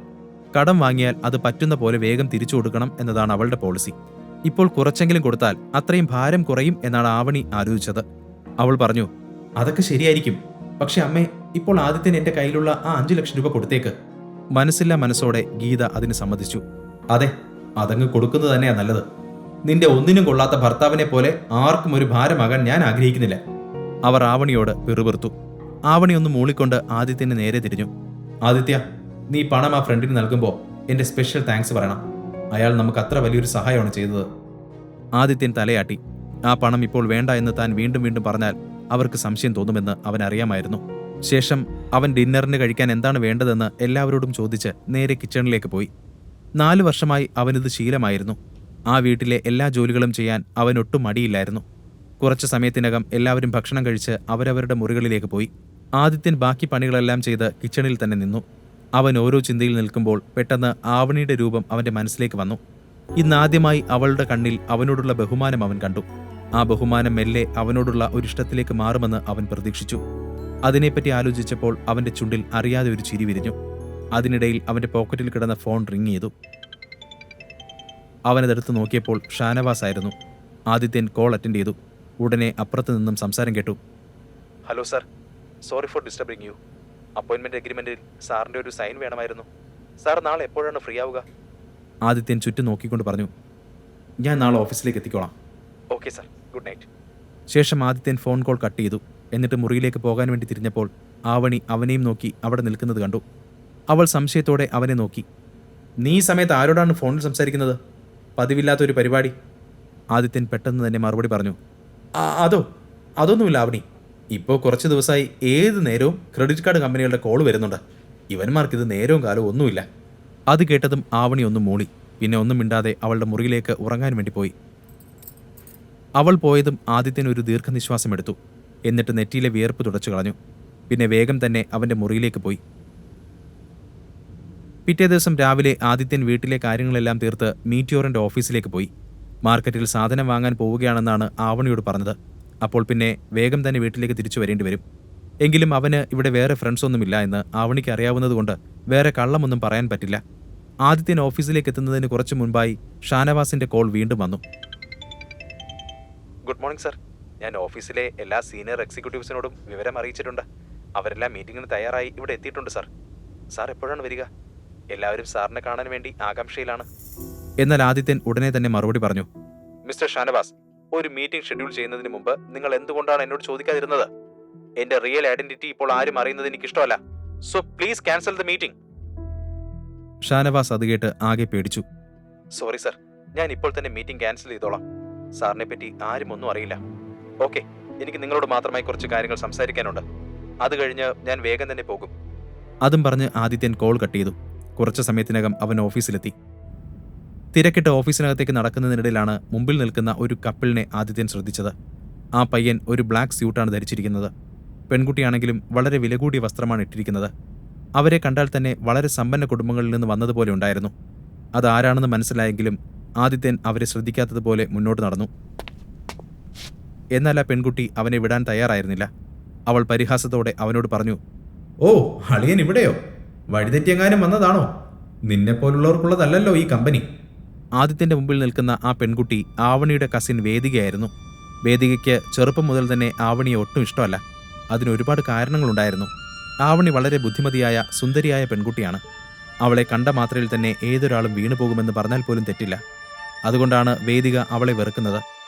കടം വാങ്ങിയാൽ അത് പറ്റുന്ന പോലെ വേഗം തിരിച്ചു കൊടുക്കണം എന്നതാണ് അവളുടെ പോളിസി. ഇപ്പോൾ കുറച്ചെങ്കിലും കൊടുത്താൽ അത്രയും ഭാരം കുറയും എന്നാണ് ആവണി ആലോചിച്ചത്. അവൾ പറഞ്ഞു, അതൊക്കെ ശരിയായിരിക്കും. പക്ഷെ അമ്മേ, ഇപ്പോൾ ആദിത്യൻ എന്റെ കയ്യിലുള്ള ആ 5 ലക്ഷം രൂപ കൊടുത്തേക്ക്. മനസ്സില്ലാ മനസ്സോടെ ഗീത അതിന് സമ്മതിച്ചു. അതെ, അതങ്ങ് കൊടുക്കുന്നത് തന്നെയാ നല്ലത്. നിന്റെ ഒന്നിനും കൊള്ളാത്ത ഭർത്താവിനെ പോലെ ആർക്കും ഒരു ഭാരമാകാൻ ഞാൻ ആഗ്രഹിക്കുന്നില്ല. അവർ ആവണിയോട് പിറുപിറുത്തു. ആവണി ഒന്ന് മൂളിക്കൊണ്ട് ആദിത്യന് നേരെ തിരിഞ്ഞു. ആദിത്യ, നീ പണം ആ ഫ്രണ്ടിന് നൽകുമ്പോൾ എന്റെ സ്പെഷ്യൽ താങ്ക്സ് പറയണം. അയാൾ നമുക്ക് അത്ര വലിയൊരു സഹായമാണ് ചെയ്തത്. ആദിത്യൻ തലയാട്ടി. ആ പണം ഇപ്പോൾ വേണ്ട എന്ന് താൻ വീണ്ടും വീണ്ടും പറഞ്ഞാൽ അവർക്ക് സംശയം തോന്നുമെന്ന് അവൻ അറിയാമായിരുന്നു. ശേഷം അവൻ ഡിന്നറിന് കഴിക്കാൻ എന്താണ് വേണ്ടതെന്ന് എല്ലാവരോടും ചോദിച്ച് നേരെ കിച്ചണിലേക്ക് പോയി. 4 വർഷമായി അവനിത് ശീലമായിരുന്നു. ആ വീട്ടിലെ എല്ലാ ജോലികളും ചെയ്യാൻ അവനൊട്ടും മടിയില്ലായിരുന്നു. കുറച്ചു സമയത്തിനകം എല്ലാവരും ഭക്ഷണം കഴിച്ച് അവരവരുടെ മുറികളിലേക്ക് പോയി. ആദിത്യൻ ബാക്കി പണികളെല്ലാം ചെയ്ത് കിച്ചണിൽ തന്നെ നിന്നു. അവൻ ഓരോ ചിന്തയിൽ നിൽക്കുമ്പോൾ പെട്ടെന്ന് ആവണിയുടെ രൂപം അവന്റെ മനസ്സിലേക്ക് വന്നു. ഇന്നാദ്യമായി അവളുടെ കണ്ണിൽ അവനോടുള്ള ബഹുമാനം അവൻ കണ്ടു. ആ ബഹുമാനം മെല്ലെ അവനോടുള്ള ഒരു ഇഷ്ടത്തിലേക്ക് മാറുമെന്ന് അവൻ പ്രതീക്ഷിച്ചു. അതിനെപ്പറ്റി ആലോചിച്ചപ്പോൾ അവന്റെ ചുണ്ടിൽ അറിയാതെ ഒരു ചിരി വിരിഞ്ഞു. അതിനിടയിൽ അവന്റെ പോക്കറ്റിൽ കിടന്ന ഫോൺ റിങ് ചെയ്തു. അവനതെടുത്ത് നോക്കിയപ്പോൾ ഷാനവാസ് ആയിരുന്നു. ആദിത്യൻ കോൾ അറ്റൻഡ് ചെയ്തു. ഉടനെ അപ്പുറത്ത് നിന്നും സംസാരം കേട്ടു. Hello sir, sorry for disturbing you. അപ്പോയിൻമെന്റ് എഗ്രിമെന്റിൽ സാറിന്റെ ഒരു സൈൻ വേണമായിരുന്നു. സാർ നാളെ എപ്പോഴാണ് ഫ്രീ ആവുക? ആദിത്യൻ ചുറ്റും നോക്കിക്കൊണ്ട് പറഞ്ഞു, ഞാൻ നാളെ ഓഫീസിലേക്ക് എത്തിക്കോളാം. Okay sir, good night. ശേഷം ആദിത്യൻ ഫോൺ കോൾ കട്ട് ചെയ്തു. എന്നിട്ട് മുറിയിലേക്ക് പോകാൻ വേണ്ടി തിരിഞ്ഞപ്പോൾ ആവണി അവനെയും നോക്കി അവിടെ നിൽക്കുന്നത് കണ്ടു. അവൾ സംശയത്തോടെ അവനെ നോക്കി. നീ ഈ സമയത്ത് ആരോടാണ് ഫോണിൽ സംസാരിക്കുന്നത്? പതിവില്ലാത്തൊരു പരിപാടി. ആദിത്യൻ പെട്ടെന്ന് തന്നെ മറുപടി പറഞ്ഞു, അതൊന്നുമില്ല ആവണി. ഇപ്പോൾ കുറച്ച് ദിവസമായി ഏത് നേരവും ക്രെഡിറ്റ് കാർഡ് കമ്പനികളുടെ കോൾ വരുന്നുണ്ട്. ഇവന്മാർക്കിത് നേരവും കാലവും ഒന്നുമില്ല. അത് കേട്ടതും ആവണി ഒന്നും മൂളി. പിന്നെ ഒന്നും മിണ്ടാതെ അവളുടെ മുറിയിലേക്ക് ഉറങ്ങാൻ വേണ്ടി പോയി. അവൾ പോയതും ആദിത്യൻ ഒരു ദീർഘനിശ്വാസം എടുത്തു. എന്നിട്ട് നെറ്റിയിലെ വിയർപ്പ് തുടച്ചു കളഞ്ഞു. പിന്നെ വേഗം തന്നെ അവന്റെ മുറിയിലേക്ക് പോയി. പിറ്റേ ദിവസം രാവിലെ ആദിത്യൻ വീട്ടിലെ കാര്യങ്ങളെല്ലാം തീർത്ത് മീറ്റിയോറിന്റെ ഓഫീസിലേക്ക് പോയി. മാർക്കറ്റിൽ സാധനം വാങ്ങാൻ പോവുകയാണെന്നാണ് ആവണിയോട് പറഞ്ഞത്. അപ്പോൾ പിന്നെ വേഗം തന്നെ വീട്ടിലേക്ക് തിരിച്ചു വരേണ്ടി വരും. എങ്കിലും അവന് ഇവിടെ വേറെ ഫ്രണ്ട്സ് ഒന്നുമില്ല എന്ന് ആവണിക്ക് അറിയാവുന്നതുകൊണ്ട് വേറെ കള്ളമൊന്നും പറയാൻ പറ്റില്ല. ആദിത്യൻ ഓഫീസിലേക്ക് എത്തുന്നതിന് കുറച്ചു മുൻപായി ഷാനവാസിന്റെ കോൾ വീണ്ടും വന്നു. Good morning sir. ഞാൻ ഓഫീസിലെ എല്ലാ സീനിയർ എക്സിക്യൂട്ടീവ്സിനോടും വിവരം അറിയിച്ചിട്ടുണ്ട്. അവരെല്ലാം മീറ്റിംഗിന് തയ്യാറായി ഇവിടെ എത്തിയിട്ടുണ്ട് സാർ. സാർ എപ്പോഴാണ് വരിക? എല്ലാവരും സാറിനെ കാണാൻ വേണ്ടി ആകാംക്ഷയിലാണ്. എന്നാൽ ആദിത്യൻ ഉടനെ തന്നെ മറുപടി പറഞ്ഞു, മിസ്റ്റർ ഷാനവാസ്, ഒരു മീറ്റിംഗ് ഷെഡ്യൂൾ ചെയ്യുന്നതിന് മുമ്പ് നിങ്ങൾ എന്തുകൊണ്ടാണ് എന്നോട് ചോദിക്കാതിരുന്നത്? എന്റെ റിയൽ ഐഡന്റിറ്റി ഇപ്പോൾ ആരും അറിയുന്നത് എനിക്ക് ഇഷ്ടമല്ല. So please cancel the meeting. Shanavas അത് കേട്ട് ആകെ പേടിച്ചു. സോറി സർ, ഞാൻ ഇപ്പോൾ തന്നെ മീറ്റിംഗ് ക്യാൻസൽ ചെയ്തോളാം. സാറിനെ പറ്റി ആരും ഒന്നും അറിയില്ല. ഓക്കെ, എനിക്ക് നിങ്ങളോട് മാത്രമായി കുറച്ച് കാര്യങ്ങൾ സംസാരിക്കാനുണ്ട്. അത് കഴിഞ്ഞ് ഞാൻ വേഗം തന്നെ പോകും. അതും പറഞ്ഞ് ആദിത്യൻ കോൾ കട്ട് ചെയ്തു. കുറച്ചു സമയത്തിനകം അവൻ ഓഫീസിലെത്തി. തിരക്കിട്ട് ഓഫീസിനകത്തേക്ക് നടക്കുന്നതിനിടയിലാണ് മുമ്പിൽ നിൽക്കുന്ന ഒരു കപ്പിളിനെ ആദിത്യൻ ശ്രദ്ധിച്ചത്. ആ പയ്യൻ ഒരു ബ്ലാക്ക് സ്യൂട്ടാണ് ധരിച്ചിരിക്കുന്നത്. പെൺകുട്ടിയാണെങ്കിലും വളരെ വില കൂടിയ വസ്ത്രമാണ് ഇട്ടിരിക്കുന്നത്. അവരെ കണ്ടാൽ തന്നെ വളരെ സമ്പന്ന കുടുംബങ്ങളിൽ നിന്ന് വന്നതുപോലെ ഉണ്ടായിരുന്നു. അതാരാണെന്ന് മനസ്സിലായെങ്കിലും ആദിത്യൻ അവരെ ശ്രദ്ധിക്കാത്തതുപോലെ മുന്നോട്ട് നടന്നു. എന്നാൽ ആ പെൺകുട്ടി അവനെ വിടാൻ തയ്യാറായിരുന്നില്ല. അവൾ പരിഹാസത്തോടെ അവനോട് പറഞ്ഞു, ഓ, അളിയൻ ഇവിടെയോ? വഴിതെറ്റിയെങ്ങാനും വന്നതാണോ? നിന്നെപ്പോലുള്ളവർക്കുള്ളതല്ലല്ലോ ഈ കമ്പനി. ആദിത്യന്റെ മുമ്പിൽ നിൽക്കുന്ന ആ പെൺകുട്ടി ആവണിയുടെ കസിൻ വേദികയായിരുന്നു. വേദികയ്ക്ക് ചെറുപ്പം മുതൽ തന്നെ ആവണിയെ ഒട്ടും ഇഷ്ടമല്ല. അതിന് ഒരുപാട് കാരണങ്ങളുണ്ടായിരുന്നു. ആവണി വളരെ ബുദ്ധിമതിയായ സുന്ദരിയായ പെൺകുട്ടിയാണ്. അവളെ കണ്ട മാത്രയിൽ തന്നെ ഏതൊരാളും വീണുപോകുമെന്ന് പറഞ്ഞാൽ പോലും തെറ്റില്ല. അതുകൊണ്ടാണ് വേദിക അവളെ വെറുക്കുന്നത്.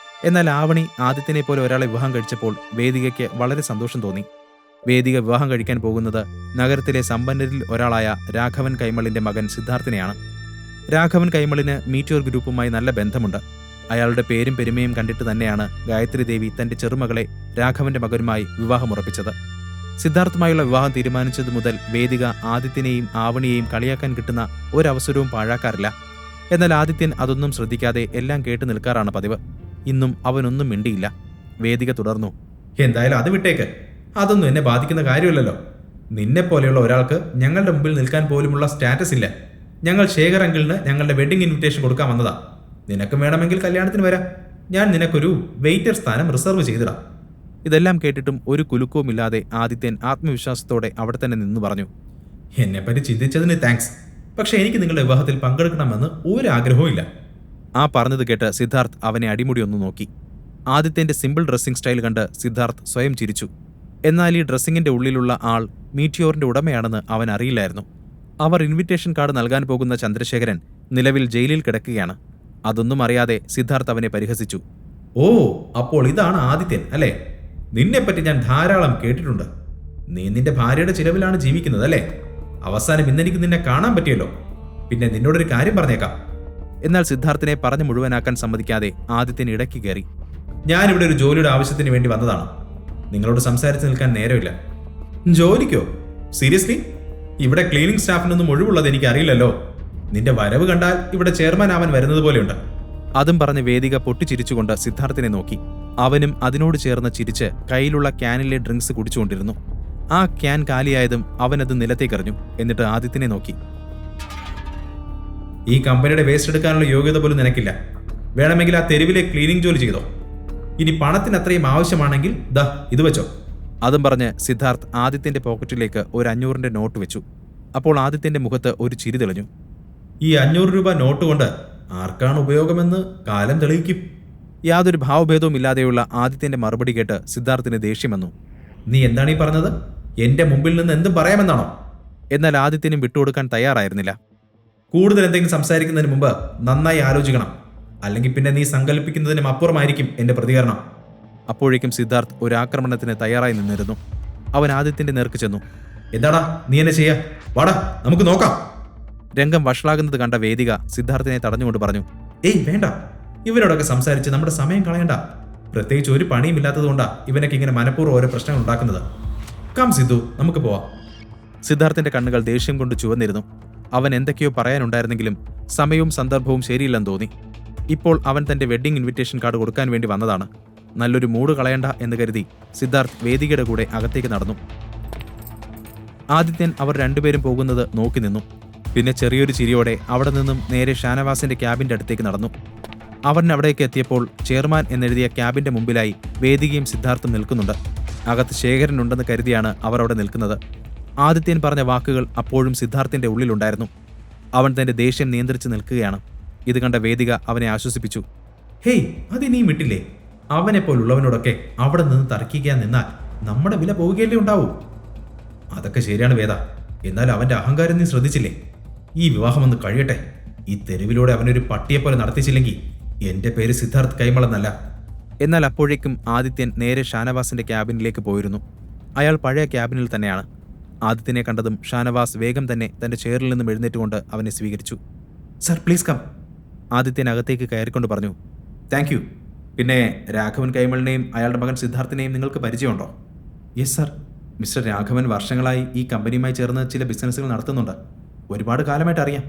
എന്നാൽ ആവണി ആദിത്യനെ പോലെ ഒരാളെ വിവാഹം കഴിച്ചപ്പോൾ വേദികയ്ക്ക് വളരെ സന്തോഷം തോന്നി. വേദിക വിവാഹം കഴിക്കാൻ പോകുന്നത് നഗരത്തിലെ സമ്പന്നരിൽ ഒരാളായ രാഘവൻ കൈമളിന്റെ മകൻ സിദ്ധാർത്ഥിനെയാണ്. രാഘവൻ കൈമളിന് മീറ്റിയോർ ഗ്രൂപ്പുമായി നല്ല ബന്ധമുണ്ട്. അയാളുടെ പേരും പെരുമയും കണ്ടിട്ട് തന്നെയാണ് ഗായത്രി ദേവി തന്റെ ചെറുമകളെ രാഘവന്റെ മകനുമായി വിവാഹമുറപ്പിച്ചത്. സിദ്ധാർത്ഥുമായുള്ള വിവാഹം തീരുമാനിച്ചതു മുതൽ വേദിക ആദിത്യനെയും ആവണിയെയും കളിയാക്കാൻ കിട്ടുന്ന ഒരവസരവും പാഴാക്കാറില്ല. എന്നാൽ ആദിത്യൻ അതൊന്നും ശ്രദ്ധിക്കാതെ എല്ലാം കേട്ടു നിൽക്കാറാണ് പതിവ്. ഇന്നും അവനൊന്നും മിണ്ടിയില്ല. വേദിക തുടർന്നു, എന്തായാലും അത് വിട്ടേക്ക്. അതൊന്നും എന്നെ ബാധിക്കുന്ന കാര്യമല്ലല്ലോ. നിന്നെപ്പോലെയുള്ള ഒരാൾക്ക് ഞങ്ങളുടെ മുമ്പിൽ നിൽക്കാൻ പോലുമുള്ള സ്റ്റാറ്റസ് ഇല്ല. ഞങ്ങൾ ശേഖർ അങ്കിളിന് ഞങ്ങളുടെ വെഡിങ് ഇൻവിറ്റേഷൻ കൊടുക്കാൻ വന്നതാ. നിനക്കും വേണമെങ്കിൽ കല്യാണത്തിന് വരാം. ഞാൻ നിനക്കൊരു വെയിറ്റർ സ്ഥാനം റിസർവ് ചെയ്തിടാം. ഇതെല്ലാം കേട്ടിട്ടും ഒരു കുലുക്കവുമില്ലാതെ ആദിത്യൻ ആത്മവിശ്വാസത്തോടെ അവിടെ തന്നെ നിന്നു പറഞ്ഞു, എന്നെപ്പറ്റി ചിന്തിച്ചതിന് താങ്ക്സ്. പക്ഷെ എനിക്ക് നിങ്ങളുടെ വിവാഹത്തിൽ പങ്കെടുക്കണമെന്ന് ഒരാഗ്രഹവും ഇല്ല. ആ പറഞ്ഞത് കേട്ട് സിദ്ധാർത്ഥ് അവനെ അടിമുടി ഒന്ന് നോക്കി. ആദിത്യന്റെ സിമ്പിൾ ഡ്രസ്സിംഗ് സ്റ്റൈൽ കണ്ട് സിദ്ധാർത്ഥ് സ്വയം ചിരിച്ചു. എന്നാൽ ഈ ഡ്രസ്സിങ്ങിന്റെ ഉള്ളിലുള്ള ആൾ മീറ്റിയോറിന്റെ ഉടമയാണെന്ന് അവൻ അറിയില്ലായിരുന്നു. അവർ ഇൻവിറ്റേഷൻ കാർഡ് നൽകാൻ പോകുന്ന ചന്ദ്രശേഖരൻ നിലവിൽ ജയിലിൽ കിടക്കുകയാണ്. അതൊന്നും അറിയാതെ സിദ്ധാർത്ഥ് അവനെ പരിഹസിച്ചു. ഓ, അപ്പോൾ ഇതാണ് ആദിത്യൻ അല്ലേ? നിന്നെപ്പറ്റി ഞാൻ ധാരാളം കേട്ടിട്ടുണ്ട്. നീ നിന്റെ ഭാര്യയുടെ ചിലവിലാണ് ജീവിക്കുന്നത് അല്ലേ? അവസാനം ഇന്നെനിക്ക് നിന്നെ കാണാൻ പറ്റിയല്ലോ. പിന്നെ നിന്നോടൊരു കാര്യം പറഞ്ഞേക്കാം. എന്നാൽ സിദ്ധാർത്ഥിനെ പറഞ്ഞു മുഴുവനാക്കാൻ സമ്മതിക്കാതെ ആദിത്യൻ ഇടയ്ക്ക് കയറി. ഞാനിവിടെ ഒരു ജോലിയുടെ ആവശ്യത്തിന് വേണ്ടി വന്നതാണ്. നിങ്ങളോട് സംസാരിച്ച് നിൽക്കാൻ നേരമില്ല. ജോലിക്കോ? സീരിയസ്ലി? ഇവിടെ ക്ലീനിങ് സ്റ്റാഫിനൊന്നും ഒഴിവുള്ളത് എനിക്ക് അറിയില്ലല്ലോ. നിന്റെ വരവ് കണ്ടാൽ ഇവിടെ ചെയർമാൻ ആവാൻ വരുന്നത് പോലെയുണ്ട്. അതും പറഞ്ഞ് വേദിക പൊട്ടിച്ചിരിച്ചുകൊണ്ട് സിദ്ധാർത്ഥിനെ നോക്കി. അവനും അതിനോട് ചേർന്ന് ചിരിച്ച് കയ്യിലുള്ള ക്യാനിലെ ഡ്രിങ്ക്സ് കുടിച്ചുകൊണ്ടിരുന്നു. ആ ക്യാൻ കാലിയായതും അവനത് നിലത്തേക്കെറിഞ്ഞു. എന്നിട്ട് ആദിത്യനെ നോക്കി. ഈ കമ്പനിയുടെ വേസ്റ്റ് എടുക്കാനുള്ള യോഗ്യത പോലും നിനക്കില്ല. വേണമെങ്കിൽ ആ തെരുവിലെ ക്ലീനിങ് ജോലി ചെയ്തോ. ഇനി പണത്തിന് അത്രയും ആവശ്യമാണെങ്കിൽ ദാ ഇത് വെച്ചോ. അതും പറഞ്ഞ് സിദ്ധാർത്ഥ് ആദിത്യന്റെ പോക്കറ്റിലേക്ക് ഒരു 500-ന്റെ നോട്ട് വെച്ചു. അപ്പോൾ ആദിത്യന്റെ മുഖത്ത് ഒരു ചിരി തെളിഞ്ഞു. ഈ 500 രൂപ നോട്ട് കൊണ്ട് ആർക്കാണ് ഉപയോഗമെന്ന് കാലം തെളിയിക്കും. യാതൊരു ഭാവഭേദവും ഇല്ലാതെയുള്ള ആദിത്യന്റെ മറുപടി കേട്ട് സിദ്ധാർത്ഥിന് ദേഷ്യം വന്നു. നീ എന്താണ് ഈ പറഞ്ഞത്? എന്റെ മുമ്പിൽ നിന്ന് എന്തും പറയാമെന്നാണോ? എന്നാൽ ആദിത്യനും വിട്ടുകൊടുക്കാൻ തയ്യാറായിരുന്നില്ല. കൂടുതൽ എന്തെങ്കിലും സംസാരിക്കുന്നതിന് മുമ്പ് നന്നായി ആലോചിക്കണം. അല്ലെങ്കിൽ പിന്നെ നീ സങ്കല്പിക്കുന്നതിനും അപ്പുറമായിരിക്കും എന്റെ പ്രതികരണം. അപ്പോഴേക്കും സിദ്ധാർത്ഥ് ഒരു ആക്രമണത്തിന് തയ്യാറായി നിന്നിരുന്നു. അവൻ ആദിത്യന്റെ നേർക്ക് ചെന്നു. എന്താടാ നീ എന്നെ ചെയ്യാ? വാടാ നമുക്ക് നോക്കാം. രംഗം വഷളാകുന്നത് കണ്ട വേദിക സിദ്ധാർത്ഥിനെ തടഞ്ഞുകൊണ്ട് പറഞ്ഞു. ഏയ് വേണ്ട, ഇവരോടൊക്കെ സംസാരിച്ച് നമ്മുടെ സമയം കളയണ്ട. പ്രത്യേകിച്ച് ഒരു പണിയും ഇല്ലാത്തതുകൊണ്ടാ ഇവനൊക്കെ ഇങ്ങനെ മനഃപൂർവ്വം ഓരോ പ്രശ്നങ്ങൾ ഉണ്ടാക്കുന്നത്. കം സിദ്ധു, നമുക്ക് പോവാം. സിദ്ധാർത്ഥിന്റെ കണ്ണുകൾ ദേഷ്യം കൊണ്ട് ചുവന്നിരുന്നു. അവൻ എന്തൊക്കെയോ പറയാനുണ്ടായിരുന്നെങ്കിലും സമയവും സന്ദർഭവും ശരിയില്ലെന്ന് തോന്നി. ഇപ്പോൾ അവൻ തന്റെ വെഡ്ഡിംഗ് ഇൻവിറ്റേഷൻ കാർഡ് കൊടുക്കാൻ വേണ്ടി വന്നതാണ്. നല്ലൊരു മൂഡ് കളയണ്ട എന്ന് കരുതി സിദ്ധാർത്ഥ് വേദികയുടെ കൂടെ അകത്തേക്ക് നടന്നു. ആദിത്യൻ അവർ രണ്ടുപേരും പോകുന്നത് നോക്കി നിന്നു. പിന്നെ ചെറിയൊരു ചിരിയോടെ അവിടെ നിന്നും നേരെ ഷാനവാസിന്റെ ക്യാബിന്റെ അടുത്തേക്ക് നടന്നു. അവൻ അവിടേക്ക് എത്തിയപ്പോൾ ചെയർമാൻ എന്നെഴുതിയ ക്യാബിന്റെ മുമ്പിലായി വേദികയും സിദ്ധാർത്ഥും നിൽക്കുന്നുണ്ട്. അകത്ത് ശേഖരൻ ഉണ്ടെന്ന് കരുതിയാണ് അവർ അവിടെ നിൽക്കുന്നത്. ആദിത്യൻ പറഞ്ഞ വാക്കുകൾ അപ്പോഴും സിദ്ധാർത്ഥിന്റെ ഉള്ളിലുണ്ടായിരുന്നു. അവൻ തന്റെ ദേഷ്യം നിയന്ത്രിച്ച് നിൽക്കുകയാണ്. ഇത് കണ്ട വേദിക അവനെ ആശ്വസിപ്പിച്ചു. ഹേയ്, അത് നീ വിട്ടില്ലേ? അവനെ പോലുള്ളവനോടൊക്കെ അവിടെ നിന്ന് തർക്കിക്കാൻ നിന്നാൽ നമ്മുടെ വില പോവുകയല്ലേ ഉണ്ടാവൂ. അതൊക്കെ ശരിയാണ് വേദ. എന്നാൽ അവന്റെ അഹങ്കാരം നീ ശ്രദ്ധിച്ചില്ലേ? ഈ വിവാഹം ഒന്ന് കഴിയട്ടെ. ഈ തെരുവിലൂടെ അവനൊരു പട്ടിയെപ്പോലെ നടത്തിച്ചില്ലെങ്കിൽ എന്റെ പേര് സിദ്ധാർത്ഥ് കൈമൾ എന്നല്ല. എന്നാൽ അപ്പോഴേക്കും ആദിത്യൻ നേരെ ഷാനവാസിന്റെ ക്യാബിനിലേക്ക് പോയിരുന്നു. അയാൾ പഴയ ക്യാബിനിൽ തന്നെയാണ്. ആദിത്യനെ കണ്ടതും ഷാനവാസ് വേഗം തന്നെ തന്റെ ചെയറിൽ നിന്നും എഴുന്നേറ്റുകൊണ്ട് അവനെ സ്വീകരിച്ചു. Sir please come. ആദിത്യൻ അകത്തേക്ക് കയറിക്കൊണ്ട് പറഞ്ഞു. Thank you. പിന്നെ രാഘവൻ കൈമളിനെയും അയാളുടെ മകൻ സിദ്ധാർത്ഥിനെയും നിങ്ങൾക്ക് പരിചയമുണ്ടോ? Yes sir. മിസ്റ്റർ രാഘവൻ വർഷങ്ങളായി ഈ കമ്പനിയുമായി ചേർന്ന് ചില ബിസിനസ്സുകൾ നടത്തുന്നുണ്ട്. ഒരുപാട് കാലമായിട്ട് അറിയാം.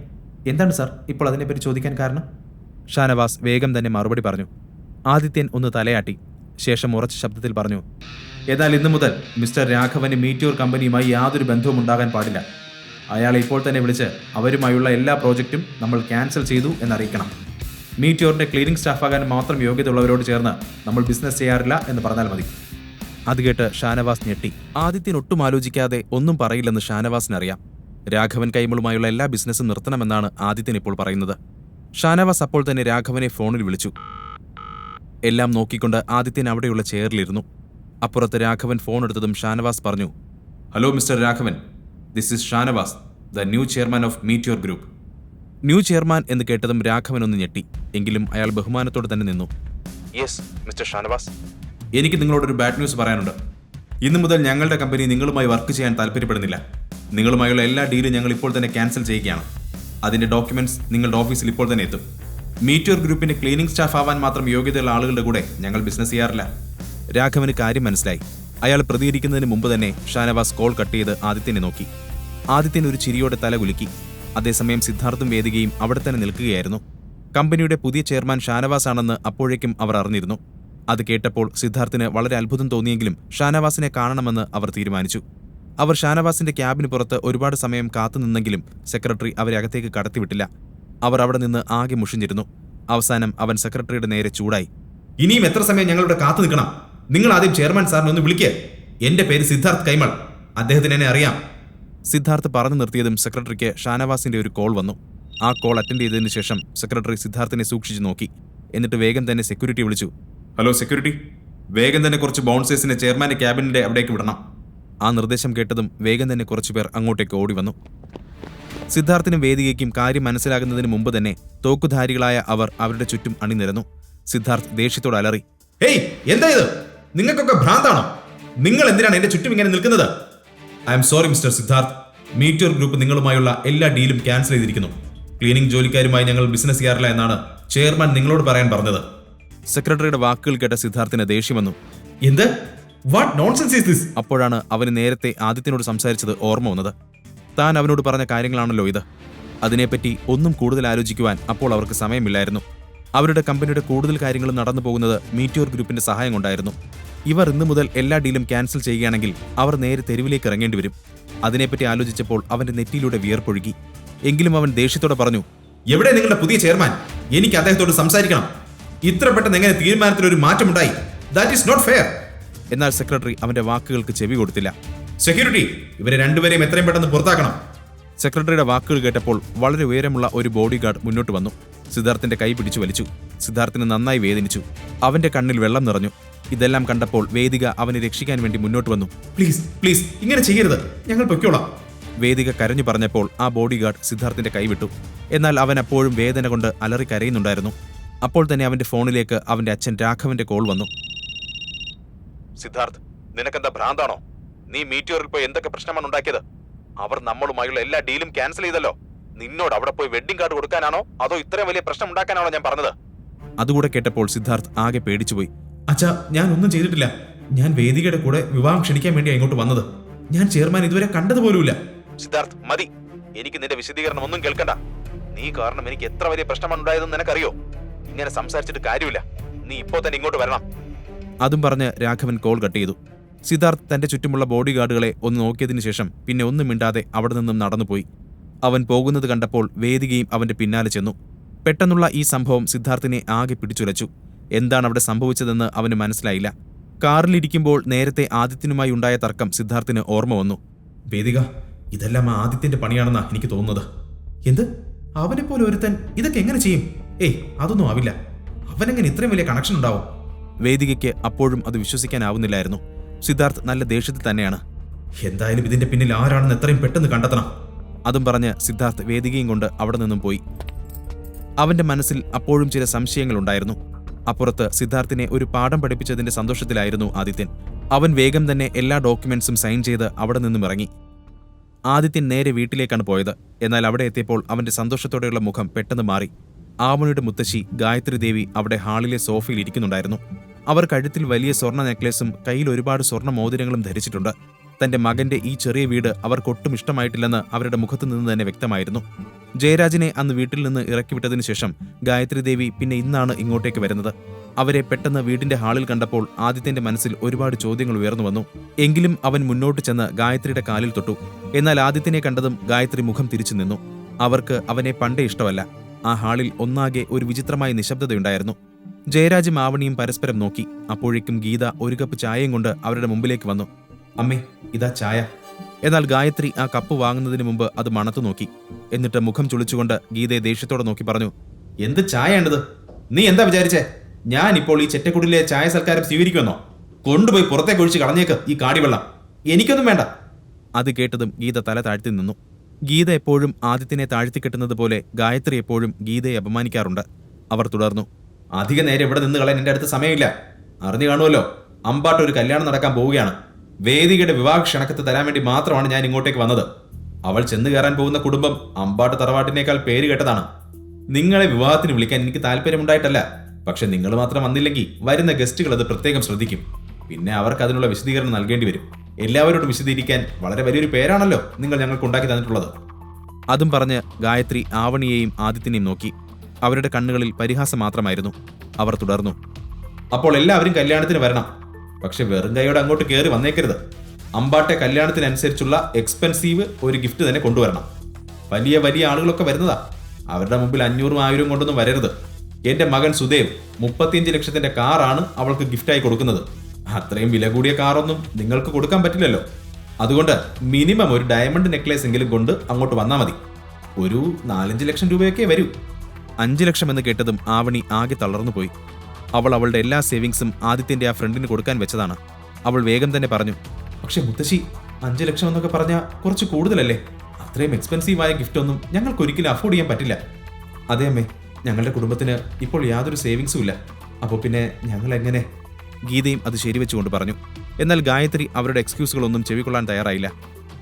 എന്താണ് സാർ ഇപ്പോൾ അതിനെപ്പറ്റി ചോദിക്കാൻ കാരണം? ഷാനവാസ് വേഗം തന്നെ മറുപടി പറഞ്ഞു. ആദിത്യൻ ഒന്ന് തലയാട്ടി. ശേഷം ഉറച്ച ശബ്ദത്തിൽ പറഞ്ഞു. എന്നാൽ ഇന്നു മുതൽ മിസ്റ്റർ രാഘവന് മീറ്റിയോർ കമ്പനിയുമായി യാതൊരു ബന്ധവും ഉണ്ടാകാൻ പാടില്ല. അയാളെ ഇപ്പോൾ തന്നെ വിളിച്ച് അവരുമായുള്ള എല്ലാ പ്രോജക്റ്റും നമ്മൾ ക്യാൻസൽ ചെയ്തു എന്നറിയിക്കണം. മീറ്റിയോറിന്റെ ക്ലീനിങ് സ്റ്റാഫാകാൻ മാത്രം യോഗ്യതയുള്ളവരോട് ചേർന്ന് നമ്മൾ ബിസിനസ് ചെയ്യാറില്ല എന്ന് പറഞ്ഞാൽ മതി. അത് കേട്ട് ഷാനവാസ് ഞെട്ടി. ആദിത്യൻ ഒട്ടും ആലോചിക്കാതെ ഒന്നും പറയില്ലെന്ന് ഷാനവാസിനറിയാം. രാഘവൻ കൈമളുമായുള്ള എല്ലാ ബിസിനസ്സും നിർത്തണമെന്നാണ് ആദിത്യൻ ഇപ്പോൾ പറയുന്നത്. ഷാനവാസ് അപ്പോൾ തന്നെ രാഘവനെ ഫോണിൽ വിളിച്ചു. എല്ലാം നോക്കിക്കൊണ്ട് ആദിത്യൻ അവിടെയുള്ള ചെയറിലിരുന്നു. അപ്പുറത്ത് രാഘവൻ ഫോൺ എടുത്തതും ഷാനവാസ് പറഞ്ഞു. Hello mister Raghavan, this is Shanavas, the new chairman of Meteor group. New chairman എന്ന് കേട്ടതും രാഘവൻ ഒന്ന് ഞെട്ടി. എങ്കിലും അയാൾ ബഹുമാനത്തോടെ തന്നെ നിന്നു. Yes mister Shanavas. എനിക്ക് നിങ്ങളോടൊരു ബാഡ് ന്യൂസ് പറയാനുണ്ട്. ഇന്നു മുതൽ ഞങ്ങളുടെ കമ്പനി നിങ്ങളുമായി വർക്ക് ചെയ്യാൻ താല്പര്യപ്പെടുന്നില്ല. നിങ്ങളുമായുള്ള എല്ലാ ഡീലും ഞങ്ങൾ ഇപ്പോൾ തന്നെ ക്യാൻസൽ ചെയ്യുകയാണ്. അതിന്റെ ഡോക്യുമെന്റ്സ് നിങ്ങളുടെ ഓഫീസിൽ ഇപ്പോൾ തന്നെ എത്തും. മീറ്റിയോർ ഗ്രൂപ്പിന്റെ ക്ലീനിങ് സ്റ്റാഫ് ആവാൻ മാത്രം യോഗ്യതയുള്ള ആളുകളുടെ കൂടെ ഞങ്ങൾ ബിസിനസ് ചെയ്യാറില്ല. രാഘവന് കാര്യം മനസ്സിലായി. അയാൾ പ്രതികരിക്കുന്നതിന് മുമ്പ് തന്നെ ഷാനവാസ് കോൾ കട്ട് ചെയ്ത് ആദിത്യനെ നോക്കി. ആദിത്യൻ ഒരു ചിരിയോടെ തല കുലുക്കി. അതേസമയം സിദ്ധാർത്ഥും വേദികയും അവിടെ തന്നെ നിൽക്കുകയായിരുന്നു. കമ്പനിയുടെ പുതിയ ചെയർമാൻ ഷാനവാസ് ആണെന്ന് അപ്പോഴേക്കും അവർ അറിഞ്ഞിരുന്നു. അത് കേട്ടപ്പോൾ സിദ്ധാർത്ഥിന് വളരെ അത്ഭുതം തോന്നിയെങ്കിലും ഷാനവാസിനെ കാണണമെന്ന് അവർ തീരുമാനിച്ചു. അവർ ഷാനവാസിന്റെ ക്യാബിന് പുറത്ത് ഒരുപാട് സമയം കാത്തുനിന്നെങ്കിലും സെക്രട്ടറി അവരെ അകത്തേക്ക് കടത്തിവിട്ടില്ല. അവർ അവിടെ നിന്ന് ആകെ മുഷിഞ്ഞിരുന്നു. അവസാനം അവൻ സെക്രട്ടറിയുടെ നേരെ ചൂടായി. ഇനിയും എത്ര സമയം ഞങ്ങളിവിടെ കാത്തു നിൽക്കണം? നിങ്ങൾ ആദ്യം ചെയർമാൻ സാറിനെ ഒന്ന് വിളിക്കുക. എന്റെ പേര് സിദ്ധാർത്ഥ് കൈമൾ. അദ്ദേഹത്തിന് എന്നെ അറിയാം. സിദ്ധാർത്ഥ് പറഞ്ഞു നിർത്തിയതും സെക്രട്ടറിക്ക് ഷാനവാസിന്റെ ഒരു കോൾ വന്നു. ആ കോൾ അറ്റൻഡ് ചെയ്തതിനു ശേഷം സെക്രട്ടറി സിദ്ധാർത്ഥിനെ സൂക്ഷിച്ചു നോക്കി. എന്നിട്ട് വേഗം തന്നെ സെക്യൂരിറ്റി വിളിച്ചു. ഹലോ സെക്യൂരിറ്റി, വേഗം തന്നെ കുറച്ച് ബൗൺസേഴ്സിനെ ചെയർമാന്റെ ക്യാബിനിന്റെ അവിടേക്ക് വിടണം. ആ നിർദ്ദേശം കേട്ടതും വേഗം തന്നെ കുറച്ചുപേർ അങ്ങോട്ടേക്ക് ഓടി വന്നു. സിദ്ധാർത്ഥിനും വേദികയ്ക്കും കാര്യം മനസ്സിലാകുന്നതിന് മുമ്പ് തന്നെ തോക്കുധാരികളായ അവർ അവരുടെ ചുറ്റും അണിനിരന്നു. സിദ്ധാർത്ഥ് ദേഷ്യത്തോട് അലറി. ഹേയ്, എന്താ ഇത്? നിങ്ങൾക്കൊക്കെ ഭ്രാന്താണോ? നിങ്ങൾ എന്തിനാണ് എന്റെ ചുറ്റും ഇങ്ങനെ നിൽക്കുന്നത്? I am sorry mister Siddharth. Meteor group നിങ്ങളുമായുള്ള എല്ലാ ഡീലും ക്യാൻസൽ ചെയ്തിരിക്കുന്നു. ക്ലീനിംഗ് ജോലിക്കാരുമായി ഞങ്ങൾ ബിസിനസ് ചെയ്യാറില്ല എന്നാണ് ചെയർമാൻ നിങ്ങളോട് പറയാൻ പറഞ്ഞത്. സെക്രട്ടറിയുടെ വാക്കുകൾ കേട്ട സിദ്ധാർത്ഥിന് ദേഷ്യം വന്നു. എന്ത്? What nonsense is this? അപ്പോഴാണ് അവന് നേരത്തെ ആദിത്യനോട് സംസാരിച്ചത് ഓർമ്മ വന്നത്. താൻ അവനോട് പറഞ്ഞ കാര്യങ്ങളാണല്ലോ ഇത്. അതിനെപ്പറ്റി ഒന്നും കൂടുതൽ ആലോചിക്കുവാൻ അപ്പോൾ അവർക്ക് സമയമില്ലായിരുന്നു. അവരുടെ കമ്പനിയുടെ കൂടുതൽ കാര്യങ്ങളും നടന്നു പോകുന്നത് മീറ്റിയോർ ഗ്രൂപ്പിന്റെ സഹായം കൊണ്ടായിരുന്നു. ഇവർ ഇന്നു മുതൽ എല്ലാ ഡീലും ക്യാൻസൽ ചെയ്യുകയാണെങ്കിൽ അവർ നേരെ തെരുവിലേക്ക് ഇറങ്ങേണ്ടി വരും. അതിനെപ്പറ്റി ആലോചിച്ചപ്പോൾ അവന്റെ നെറ്റിയിലൂടെ വിയർപ്പൊഴുകി. എങ്കിലും അവൻ ദേഷ്യത്തോടെ പറഞ്ഞു, എവിടെ നിങ്ങളുടെ പുതിയ ചെയർമാൻ? എനിക്ക് അദ്ദേഹത്തോട് സംസാരിക്കണം. ഇത്ര പെട്ടെന്ന് എങ്ങനെ തീരുമാനത്തിൽ ഒരു മാറ്റമുണ്ടായി? That is not fair. എന്നാൽ സെക്രട്ടറി അവന്റെ വാക്കുകൾക്ക് ചെവി കൊടുത്തില്ല. സെക്യൂരിറ്റി, ഇവരെ രണ്ടുപേരെയും എത്രയും പെട്ടെന്ന് പുറത്താക്കണം. സെക്രട്ടറിയുടെ വാക്കുകൾ കേട്ടപ്പോൾ വളരെ ഉയരമുള്ള ഒരു ബോഡി ഗാർഡ് മുന്നോട്ട് വന്നു. സിദ്ധാർത്ഥിന്റെ കൈ പിടിച്ചു വലിച്ചു. സിദ്ധാർത്ഥിന് നന്നായി വേദനിച്ചു. അവന്റെ കണ്ണിൽ വെള്ളം നിറഞ്ഞു. ഇതെല്ലാം കണ്ടപ്പോൾ വേദിക അവനെ രക്ഷിക്കാൻ വേണ്ടി മുന്നോട്ട് വന്നു. പ്ലീസ് പ്ലീസ്, ഇങ്ങനെ ചെയ്യരുത്, ഞങ്ങൾ പൊയ്ക്കോളാം. വേദിക കരഞ്ഞു പറഞ്ഞപ്പോൾ ആ ബോഡി ഗാർഡ് സിദ്ധാർത്ഥിന്റെ കൈവിട്ടു. എന്നാൽ അവൻ അപ്പോഴും വേദന കൊണ്ട് അലറി കരയുന്നുണ്ടായിരുന്നു. അപ്പോൾ തന്നെ അവന്റെ ഫോണിലേക്ക് അവന്റെ അച്ഛൻ രാഘവന്റെ കോൾ വന്നു. സിദ്ധാർത്ഥ്, നിനക്കെന്താ ഭ്രാന്താണോ? നീ മീറ്റിയോറിൽ പോയി എന്തൊക്കെ പ്രശ്നമാണ് ഉണ്ടാക്കിയത്? അവർ നമ്മളുമായുള്ള എല്ലാ ഡീലും ക്യാൻസൽ ചെയ്തല്ലോ. നിന്നോട് അവിടെ പോയി വെഡിങ് കാർഡ് കൊടുക്കാനാണോ അതോ ഇത്രയും വലിയ പ്രശ്നം ഉണ്ടാക്കാനാണോ ഞാൻ പറഞ്ഞത്? അതുകൂടെ കേട്ടപ്പോൾ സിദ്ധാർത്ഥ് ആകെ പേടിച്ചുപോയി. അച്ഛാ, ഞാൻ ഒന്നും ചെയ്തിട്ടില്ല. ഞാൻ വേദികയുടെ കൂടെ വിവാഹം ക്ഷണിക്കാൻ വേണ്ടിയാണ് ഇങ്ങോട്ട് വന്നത്. ഞാൻ ചെയർമാൻ ഇതുവരെ കണ്ടതുപോലുമില്ല. സിദ്ധാർത്ഥ്, മതി. എനിക്ക് നിന്റെ വിശദീകരണം ഒന്നും കേൾക്കണ്ട. നീ കാരണം എനിക്ക് എത്ര വലിയ പ്രശ്നമാണ് ഉണ്ടായതെന്ന് നിനക്കറിയോ? ഇങ്ങനെ സംസാരിച്ചിട്ട് കാര്യമില്ല. നീ ഇപ്പോ തന്നെ ഇങ്ങോട്ട് വരണം. അതും പറഞ്ഞ് രാഘവൻ കോൾ കട്ട് ചെയ്തു. സിദ്ധാർത്ഥ് തന്റെ ചുറ്റുമുള്ള ബോഡി ഗാർഡുകളെ ഒന്ന് നോക്കിയതിനു ശേഷം പിന്നെ ഒന്നും മിണ്ടാതെ അവിടെ നിന്നും നടന്നുപോയി. അവൻ പോകുന്നത് കണ്ടപ്പോൾ വേദികയും അവന്റെ പിന്നാലെ ചെന്നു. പെട്ടെന്നുള്ള ഈ സംഭവം സിദ്ധാർത്ഥിനെ ആകെ പിടിച്ചുലച്ചു. എന്താണ് അവിടെ സംഭവിച്ചതെന്ന് അവന് മനസ്സിലായില്ല. കാറിലിരിക്കുമ്പോൾ നേരത്തെ ആദിത്യനുമായി ഉണ്ടായ തർക്കം സിദ്ധാർത്ഥിന് ഓർമ്മ വന്നു. വേദിക, ഇതെല്ലാം ആ ആദിത്യന്റെ പണിയാണെന്നാ എനിക്ക് തോന്നുന്നത്. എന്ത്? അവനെ പോലെ ഒരുത്തൻ ഇതൊക്കെ എങ്ങനെ ചെയ്യും? ഏയ്, അതൊന്നും ആവില്ല. അവനെങ്ങനെ ഇത്രയും വലിയ കണക്ഷൻ ഉണ്ടാവും? വേദികയ്ക്ക് അപ്പോഴും അത് വിശ്വസിക്കാനാവുന്നില്ലായിരുന്നു. സിദ്ധാർത്ഥ് നല്ല ദേഷ്യത്തിൽ തന്നെയാണ്. എന്തായാലും ഇതിന്റെ പിന്നിൽ ആരാണെന്ന് എത്രയും പെട്ടെന്ന് കണ്ടെത്തണം. അതും പറഞ്ഞ് സിദ്ധാർത്ഥ് വേദികയും കൊണ്ട് അവിടെ നിന്നും പോയി. അവന്റെ മനസ്സിൽ അപ്പോഴും ചില സംശയങ്ങളുണ്ടായിരുന്നു. അപ്പുറത്ത് സിദ്ധാർത്ഥിനെ ഒരു പാഠം പഠിപ്പിച്ചതിന്റെ സന്തോഷത്തിലായിരുന്നു ആദിത്യൻ. അവൻ വേഗം തന്നെ എല്ലാ ഡോക്യുമെന്റ്സും സൈൻ ചെയ്ത് അവിടെ നിന്നും ഇറങ്ങി. ആദിത്യൻ നേരെ വീട്ടിലേക്കാണ് പോയത്. എന്നാൽ അവിടെ എത്തിയപ്പോൾ അവന്റെ സന്തോഷത്തോടെയുള്ള മുഖം പെട്ടെന്ന് മാറി. ആവണിയുടെ മുത്തശ്ശി ഗായത്രി ദേവി അവിടെ ഹാളിലെ സോഫയിൽ ഇരിക്കുന്നുണ്ടായിരുന്നു. അവർ കഴുത്തിൽ വലിയ സ്വർണ്ണ നെക്ലേസും കയ്യിൽ ഒരുപാട് സ്വർണ്ണ മോതിരങ്ങളും ധരിച്ചിട്ടുണ്ട്. തന്റെ മകന്റെ ഈ ചെറിയ വീട് അവർക്കൊട്ടും ഇഷ്ടമായിട്ടില്ലെന്ന് അവരുടെ മുഖത്തു നിന്ന് തന്നെ വ്യക്തമായിരുന്നു. ജയരാജിനെ അന്ന് വീട്ടിൽ നിന്ന് ഇറക്കിവിട്ടതിനു ശേഷം ഗായത്രി ദേവി പിന്നെ ഇന്നാണ് ഇങ്ങോട്ടേക്ക് വരുന്നത്. അവരെ പെട്ടെന്ന് വീടിന്റെ ഹാളിൽ കണ്ടപ്പോൾ ആദിത്യന്റെ മനസ്സിൽ ഒരുപാട് ചോദ്യങ്ങൾ ഉയർന്നു വന്നു. എങ്കിലും അവൻ മുന്നോട്ട് ചെന്ന് ഗായത്രിയുടെ കാലിൽ തൊട്ടു. എന്നാൽ ആദിത്യനെ കണ്ടതും ഗായത്രി മുഖം തിരിച്ചു നിന്നു. അവർക്ക് അവനെ പണ്ടേ ഇഷ്ടമല്ല. ആ ഹാളിൽ ഒന്നാകെ ഒരു വിചിത്രമായ നിശബ്ദതയുണ്ടായിരുന്നു. ജയരാജും ആവണിയും പരസ്പരം നോക്കി. അപ്പോഴേക്കും ഗീത ഒരു കപ്പ് ചായയും കൊണ്ട് അവരുടെ മുമ്പിലേക്ക് വന്നു. അമ്മേ, ഇതാ ചായ. എന്നാൽ ഗായത്രി ആ കപ്പ് വാങ്ങുന്നതിന് മുമ്പ് അത് മണത്തു നോക്കി. എന്നിട്ട് മുഖം ചുളിച്ചുകൊണ്ട് ഗീതയെ ദേഷ്യത്തോടെ നോക്കി പറഞ്ഞു, എന്ത് ചായയാണിത്? നീ എന്താ വിചാരിച്ചേ? ഞാൻ ഇപ്പോൾ ഈ ചെറ്റക്കുടിലെ ചായ സൽക്കാരം സ്വീകരിക്കുമെന്നോ? കൊണ്ടുപോയി പുറത്തേക്ക് ഒഴിച്ച് കളഞ്ഞേക്ക് ഈ കാടിവെള്ളം. എനിക്കൊന്നും വേണ്ട. അത് കേട്ടതും ഗീത തല താഴ്ത്തി നിന്നു. ഗീത എപ്പോഴും ആദിത്യനെ താഴ്ത്തിക്കെട്ടുന്നത് പോലെ ഗായത്രി എപ്പോഴും ഗീതയെ അപമാനിക്കാറുണ്ട്. അവർ തുടർന്നു, അധിക നേരം ഇവിടെ നിന്ന് കളയാൻ എന്റെ അടുത്ത് സമയമില്ല. അറിഞ്ഞു കാണുമല്ലോ, അമ്പാട്ട് ഒരു കല്യാണം നടക്കാൻ പോവുകയാണ്. വേദികയുടെ വിവാഹ ക്ഷണക്കത്ത് തരാൻ വേണ്ടി മാത്രമാണ് ഞാൻ ഇങ്ങോട്ടേക്ക് വന്നത്. അവൾ ചെന്ന് കയറാൻ പോകുന്ന കുടുംബം അമ്പാട്ട് തറവാട്ടിനേക്കാൾ പേര് കേട്ടതാണ്. നിങ്ങളെ വിവാഹത്തിന് വിളിക്കാൻ എനിക്ക് താല്പര്യമുണ്ടായിട്ടല്ല. പക്ഷെ നിങ്ങൾ മാത്രം വന്നില്ലെങ്കിൽ വരുന്ന ഗസ്റ്റുകൾ അത് പ്രത്യേകം ശ്രദ്ധിക്കും. പിന്നെ അവർക്ക് അതിനുള്ള വിശദീകരണം നൽകേണ്ടി വരും. എല്ലാവരോടും വിശദീകരിക്കാൻ വളരെ വലിയൊരു പേരാണല്ലോ നിങ്ങൾ ഞങ്ങൾക്ക് ഉണ്ടാക്കി തന്നിട്ടുള്ളത്. അതും പറഞ്ഞ് ഗായത്രി ആവണിയെയും ആദിത്യനെയും നോക്കി. അവരുടെ കണ്ണുകളിൽ പരിഹാസം മാത്രമായിരുന്നു. അവർ തുടർന്നു, അപ്പോൾ എല്ലാവരും കല്യാണത്തിന് വരണം. പക്ഷെ വെറും കൈയോടെ അങ്ങോട്ട് കയറി വന്നേക്കരുത്. അമ്പാട്ടെ കല്യാണത്തിനനുസരിച്ചുള്ള എക്സ്പെൻസീവ് ഒരു ഗിഫ്റ്റ് തന്നെ കൊണ്ടുവരണം. വലിയ വലിയ ആളുകളൊക്കെ വരുന്നതാ. അവരുടെ മുമ്പിൽ 500,000 കൊണ്ടൊന്നും വരരുത്. എന്റെ മകൻ സുദേവ് 35 ലക്ഷത്തിന്റെ കാറാണ് അവൾക്ക് ഗിഫ്റ്റായി കൊടുക്കുന്നത്. അത്രയും വില കൂടിയ കാറൊന്നും നിങ്ങൾക്ക് കൊടുക്കാൻ പറ്റില്ലല്ലോ. അതുകൊണ്ട് മിനിമം ഒരു ഡയമണ്ട് നെക്ലേസ് എങ്കിലും കൊണ്ട് അങ്ങോട്ട് വന്നാൽ മതി. ഒരു 4-5 ലക്ഷം രൂപയൊക്കെ വരൂ. 5 ലക്ഷം എന്ന് കേട്ടതും ആവണി ആകെ തളർന്നുപോയി. അവൾ അവളുടെ എല്ലാ സേവിങ്സും ആദിത്യന്റെ ആ ഫ്രണ്ടിന് കൊടുക്കാൻ വെച്ചതാണ്. അവൾ വേഗം തന്നെ പറഞ്ഞു, പക്ഷെ മുത്തശ്ശി, 5 ലക്ഷം എന്നൊക്കെ പറഞ്ഞാൽ കുറച്ച് കൂടുതലല്ലേ? അത്രയും എക്സ്പെൻസീവായ ഗിഫ്റ്റ് ഒന്നും ഞങ്ങൾക്ക് ഒരിക്കലും അഫോർഡ് ചെയ്യാൻ പറ്റില്ല. അതെ അമ്മേ, ഞങ്ങളുടെ കുടുംബത്തിന് ഇപ്പോൾ യാതൊരു സേവിങ്സും ഇല്ല. അപ്പോൾ പിന്നെ ഞങ്ങൾ എങ്ങനെ? ഗീതയും അത് ശരിവെച്ചുകൊണ്ട് പറഞ്ഞു. എന്നാൽ ഗായത്രി അവരുടെ എക്സ്ക്യൂസുകളൊന്നും ചെവിക്കൊള്ളാൻ തയ്യാറായില്ല.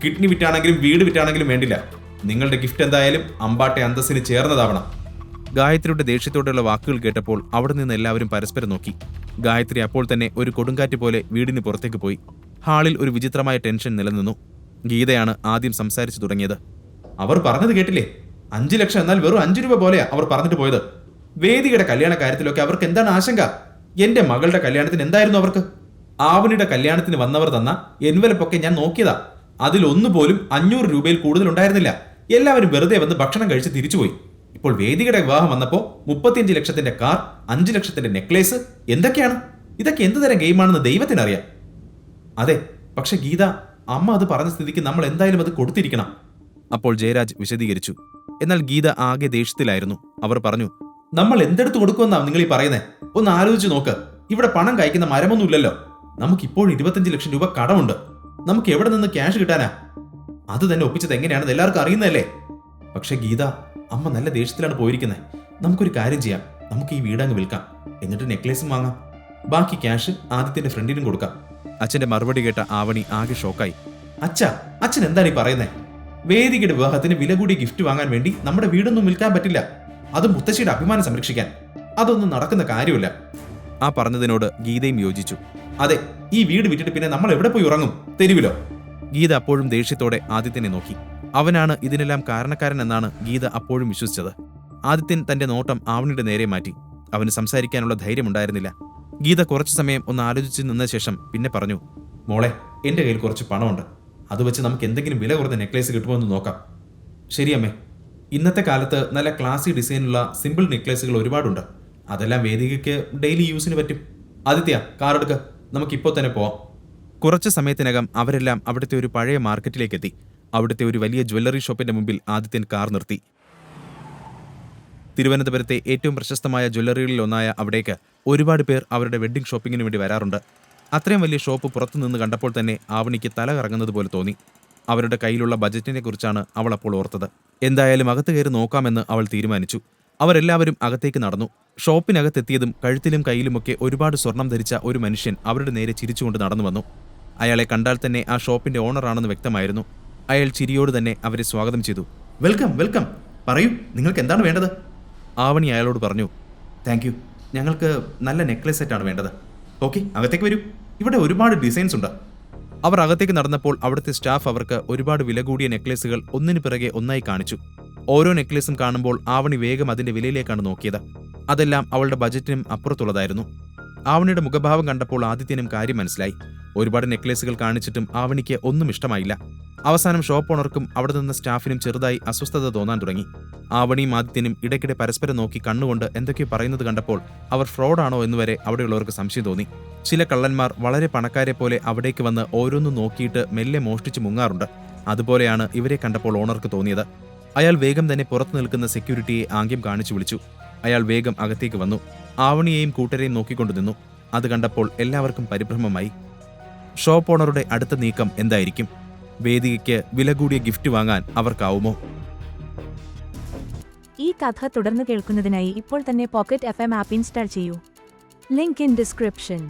കിഡ്നി വിറ്റാണെങ്കിലും വീട് വിറ്റാണെങ്കിലും വേണ്ടില്ല. നിങ്ങളുടെ ഗിഫ്റ്റ് എന്തായാലും അമ്പാട്ടെ അന്തസ്സിന് ചേർന്നതാവണം. ഗായത്രിയുടെ ദേഷ്യത്തോടെയുള്ള വാക്കുകൾ കേട്ടപ്പോൾ അവിടെ നിന്ന് എല്ലാവരും പരസ്പരം നോക്കി. ഗായത്രി അപ്പോൾ തന്നെ ഒരു കൊടുങ്കാറ്റ് പോലെ വീടിന് പുറത്തേക്ക് പോയി. ഹാളിൽ ഒരു വിചിത്രമായ ടെൻഷൻ നിലനിന്നു. ഗീതയാണ് ആദ്യം സംസാരിച്ചു തുടങ്ങിയത്. അവർ പറഞ്ഞത് കേട്ടില്ലേ? 5 ലക്ഷം എന്നാൽ വെറും 5 രൂപ പോലെയാ അവർ പറഞ്ഞിട്ട് പോയത്. വേദികയുടെ കല്യാണ കാര്യത്തിലൊക്കെ അവർക്ക് എന്താണ് ആശങ്ക? എന്റെ മകളുടെ കല്യാണത്തിന് എന്തായിരുന്നു അവർക്ക്? ആവണിയുടെ കല്യാണത്തിന് വന്നവർ തന്ന എൻവലപ്പൊക്കെ ഞാൻ നോക്കിയതാ. അതിലൊന്നുപോലും 500 രൂപയിൽ കൂടുതൽ ഉണ്ടായിരുന്നില്ല. എല്ലാവരും വെറുതെ വന്ന് ഭക്ഷണം കഴിച്ച് തിരിച്ചുപോയി. ഇപ്പോൾ വേദികയുടെ വിവാഹം വന്നപ്പോ 35 ലക്ഷത്തിന്റെ കാർ, 5 ലക്ഷത്തിന്റെ നെക്ലേസ്, എന്തൊക്കെയാണ് ഇതൊക്കെ? എന്ത് തരം ഗെയിമാണെന്ന് ദൈവത്തിനറിയാം. അതെ, പക്ഷെ ഗീത, അമ്മ അത് പറഞ്ഞ സ്ഥിതിക്ക് നമ്മൾ എന്തായാലും അത് കൊടുത്തിരിക്കണം. അപ്പോൾ ജയരാജ് വിശദീകരിച്ചു. എന്നാൽ ഗീത ആകെ ദേഷ്യത്തിലായിരുന്നു. അവർ പറഞ്ഞു, നമ്മൾ എന്തെടുത്ത് കൊടുക്കുമെന്നാ നിങ്ങൾ ഈ പറയുന്നേ? ഒന്ന് ആലോചിച്ച് നോക്ക്. ഇവിടെ പണം കഴിക്കുന്ന മരമൊന്നുമില്ലല്ലോ. നമുക്കിപ്പോൾ 25 ലക്ഷം രൂപ കടമുണ്ട്. നമുക്ക് എവിടെ നിന്ന് ക്യാഷ് കിട്ടാനാ? അത് തന്നെ ഒപ്പിച്ചത് എങ്ങനെയാണെന്ന് എല്ലാവർക്കും അറിയുന്നതല്ലേ? പക്ഷെ ഗീത, അമ്മ നല്ല ദേഷ്യത്തിലാണ് പോയിരിക്കുന്നത്. നമുക്കൊരു കാര്യം ചെയ്യാം. നമുക്ക് ഈ വീടങ്ങ് വിൽക്കാം, എന്നിട്ട് നെക്ലേസും വാങ്ങാം. ബാക്കി ക്യാഷ് ആദിത്യന്റെ ഫ്രണ്ടിനും കൊടുക്കാം. അച്ഛന്റെ മറുപടി കേട്ട ആവണി ആകെ ഷോക്കായി. അച്ഛൻ എന്താണ് ഈ പറയുന്നേ? വേദികയുടെ വിവാഹത്തിന് വില കൂടിയ ഗിഫ്റ്റ് വാങ്ങാൻ വേണ്ടി നമ്മുടെ വീടൊന്നും വിൽക്കാൻ പറ്റില്ല. അത് മുത്തശ്ശിയുടെ അഭിമാനം സംരക്ഷിക്കാൻ. അതൊന്നും നടക്കുന്ന കാര്യമില്ല. ആ പറഞ്ഞതിനോട് ഗീതയും യോജിച്ചു. അതെ, ഈ വീട് വിറ്റിട്ട് പിന്നെ നമ്മൾ എവിടെ പോയി ഉറങ്ങും? തെരുവിലോ? ഗീത അപ്പോഴും ദേഷ്യത്തോടെ ആദിത്യനെ നോക്കി. അവനാണ് ഇതിനെല്ലാം കാരണക്കാരൻ എന്നാണ് ഗീത അപ്പോഴും വിശ്വസിച്ചത്. ആദിത്യൻ തന്റെ നോട്ടം ആവണിയുടെ നേരെ മാറ്റി. അവന് സംസാരിക്കാനുള്ള ധൈര്യമുണ്ടായിരുന്നില്ല. ഗീത കുറച്ചു സമയം ഒന്ന് ആലോചിച്ച് നിന്ന ശേഷം പിന്നെ പറഞ്ഞു, മോളെ, എന്റെ കയ്യിൽ കുറച്ച് പണമുണ്ട്. അത് വെച്ച് നമുക്ക് എന്തെങ്കിലും വില കുറഞ്ഞ നെക്ലേസ് കിട്ടുമോ എന്ന് നോക്കാം. ശരിയമ്മേ, ഇന്നത്തെ കാലത്ത് നല്ല ക്ലാസി ഡിസൈനുള്ള സിമ്പിൾ നെക്ലേസുകൾ ഒരുപാടുണ്ട്. അതെല്ലാം വേദികയ്ക്ക് ഡെയിലി യൂസിന് പറ്റും. ആദിത്യ, കാർ എടുക്ക, നമുക്കിപ്പോൾ തന്നെ പോവാം. കുറച്ചു സമയത്തിനകം അവരെല്ലാം അവിടുത്തെ ഒരു പഴയ മാർക്കറ്റിലേക്കെത്തി. അവിടുത്തെ ഒരു വലിയ ജ്വല്ലറി ഷോപ്പിന്റെ മുമ്പിൽ ആദിത്യൻ കാർ നിർത്തി. തിരുവനന്തപുരത്തെ ഏറ്റവും പ്രശസ്തമായ ജ്വല്ലറികളിൽ ഒന്നായ അവിടേക്ക് ഒരുപാട് പേർ അവരുടെ വെഡ്ഡിംഗ് ഷോപ്പിങ്ങിന് വേണ്ടി വരാറുണ്ട്. അത്രയും വലിയ ഷോപ്പ് പുറത്തുനിന്ന് കണ്ടപ്പോൾ തന്നെ ആവണിക്ക് തല കറങ്ങുന്നത് പോലെ തോന്നി. അവരുടെ കയ്യിലുള്ള ബജറ്റിനെ കുറിച്ചാണ് അവൾ അപ്പോൾ ഓർത്തത്. എന്തായാലും അകത്ത് കയറി നോക്കാമെന്ന് അവൾ തീരുമാനിച്ചു. അവരെല്ലാവരും അകത്തേക്ക് നടന്നു. ഷോപ്പിനകത്തെത്തിയതും കഴുത്തിലും കയ്യിലുമൊക്കെ ഒരുപാട് സ്വർണം ധരിച്ച ഒരു മനുഷ്യൻ അവരുടെ നേരെ ചിരിച്ചുകൊണ്ട് നടന്നു വന്നു. അയാളെ കണ്ടാൽ തന്നെ ആ ഷോപ്പിന്റെ ഓണറാണെന്ന് വ്യക്തമായിരുന്നു. അയാൾ ചിരിയോട് തന്നെ അവരെ സ്വാഗതം ചെയ്തു. Welcome, welcome. പറയൂ, നിങ്ങൾക്ക് എന്താണ് വേണ്ടത്? ആവണി അയാളോട് പറഞ്ഞു. Thank U. ഞങ്ങൾക്ക് നല്ല നെക്ലേസ് സെറ്റാണ് വേണ്ടത്. ഓക്കെ, അകത്തേക്ക് വരൂ. ഇവിടെ ഒരുപാട് ഡിസൈൻസ് ഉണ്ട്. അവർ അകത്തേക്ക് നടന്നപ്പോൾ അവിടുത്തെ സ്റ്റാഫ് അവർക്ക് ഒരുപാട് വില കൂടിയ നെക്ലേസുകൾ ഒന്നിനു പിറകെ ഒന്നായി കാണിച്ചു. ഓരോ നെക്ലേസും കാണുമ്പോൾ ആവണി വേഗം അതിന്റെ വിലയിലേക്കാണ് നോക്കിയത്. അതെല്ലാം അവളുടെ ബജറ്റിനും അപ്പുറത്തുള്ളതായിരുന്നു. ആവണിയുടെ മുഖഭാവം കണ്ടപ്പോൾ ആദിത്യനും കാര്യം മനസ്സിലായി. ഒരുപാട് നെക്ലേസുകൾ കാണിച്ചിട്ടും ആവണിക്ക് ഒന്നും ഇഷ്ടമായില്ല. അവസാനം ഷോപ്പ് ഓണർക്കും അവിടെ നിന്ന സ്റ്റാഫിനും ചെറുതായി അസ്വസ്ഥത തോന്നാൻ തുടങ്ങി. ആവണിയും ആദിത്യനും ഇടയ്ക്കിടെ പരസ്പരം നോക്കി കണ്ണുകൊണ്ട് എന്തൊക്കെയോ പറയുന്നത് കണ്ടപ്പോൾ അവർ ഫ്രോഡാണോ എന്നുവരെ അവിടെയുള്ളവർക്ക് സംശയം തോന്നി. ചില കള്ളന്മാർ വളരെ പണക്കാരെ പോലെ അവിടേക്ക് വന്ന് ഓരോന്നും നോക്കിയിട്ട് മെല്ലെ മോഷ്ടിച്ച് മുങ്ങാറുണ്ട്. അതുപോലെയാണ് ഇവരെ കണ്ടപ്പോൾ ഓണർക്ക് തോന്നിയത്. അയാൾ വേഗം തന്നെ പുറത്തു നിൽക്കുന്ന സെക്യൂരിറ്റിയെ ആംഗ്യം കാണിച്ചു വിളിച്ചു. അയാൾ വേഗം അകത്തേക്ക് വന്നു. ആവണിയെയും കൂട്ടരെയും നോക്കിക്കൊണ്ടു നിന്നു. അത് കണ്ടപ്പോൾ എല്ലാവർക്കും പരിഭ്രമമായി. ഷോപ്പ് ഓണറുടെ അടുത്ത നീക്കം എന്തായിരിക്കും? വേദികയ്ക്ക് വില കൂടിയ ഗിഫ്റ്റ് വാങ്ങാൻ അവർക്കാവുമോ? ഈ കഥ തുടർന്ന് കേൾക്കുന്നതിനായി ഇപ്പോൾ തന്നെ പോക്കറ്റ് FM ആപ്പ് ഇൻസ്റ്റാൾ ചെയ്യൂ. Link in description.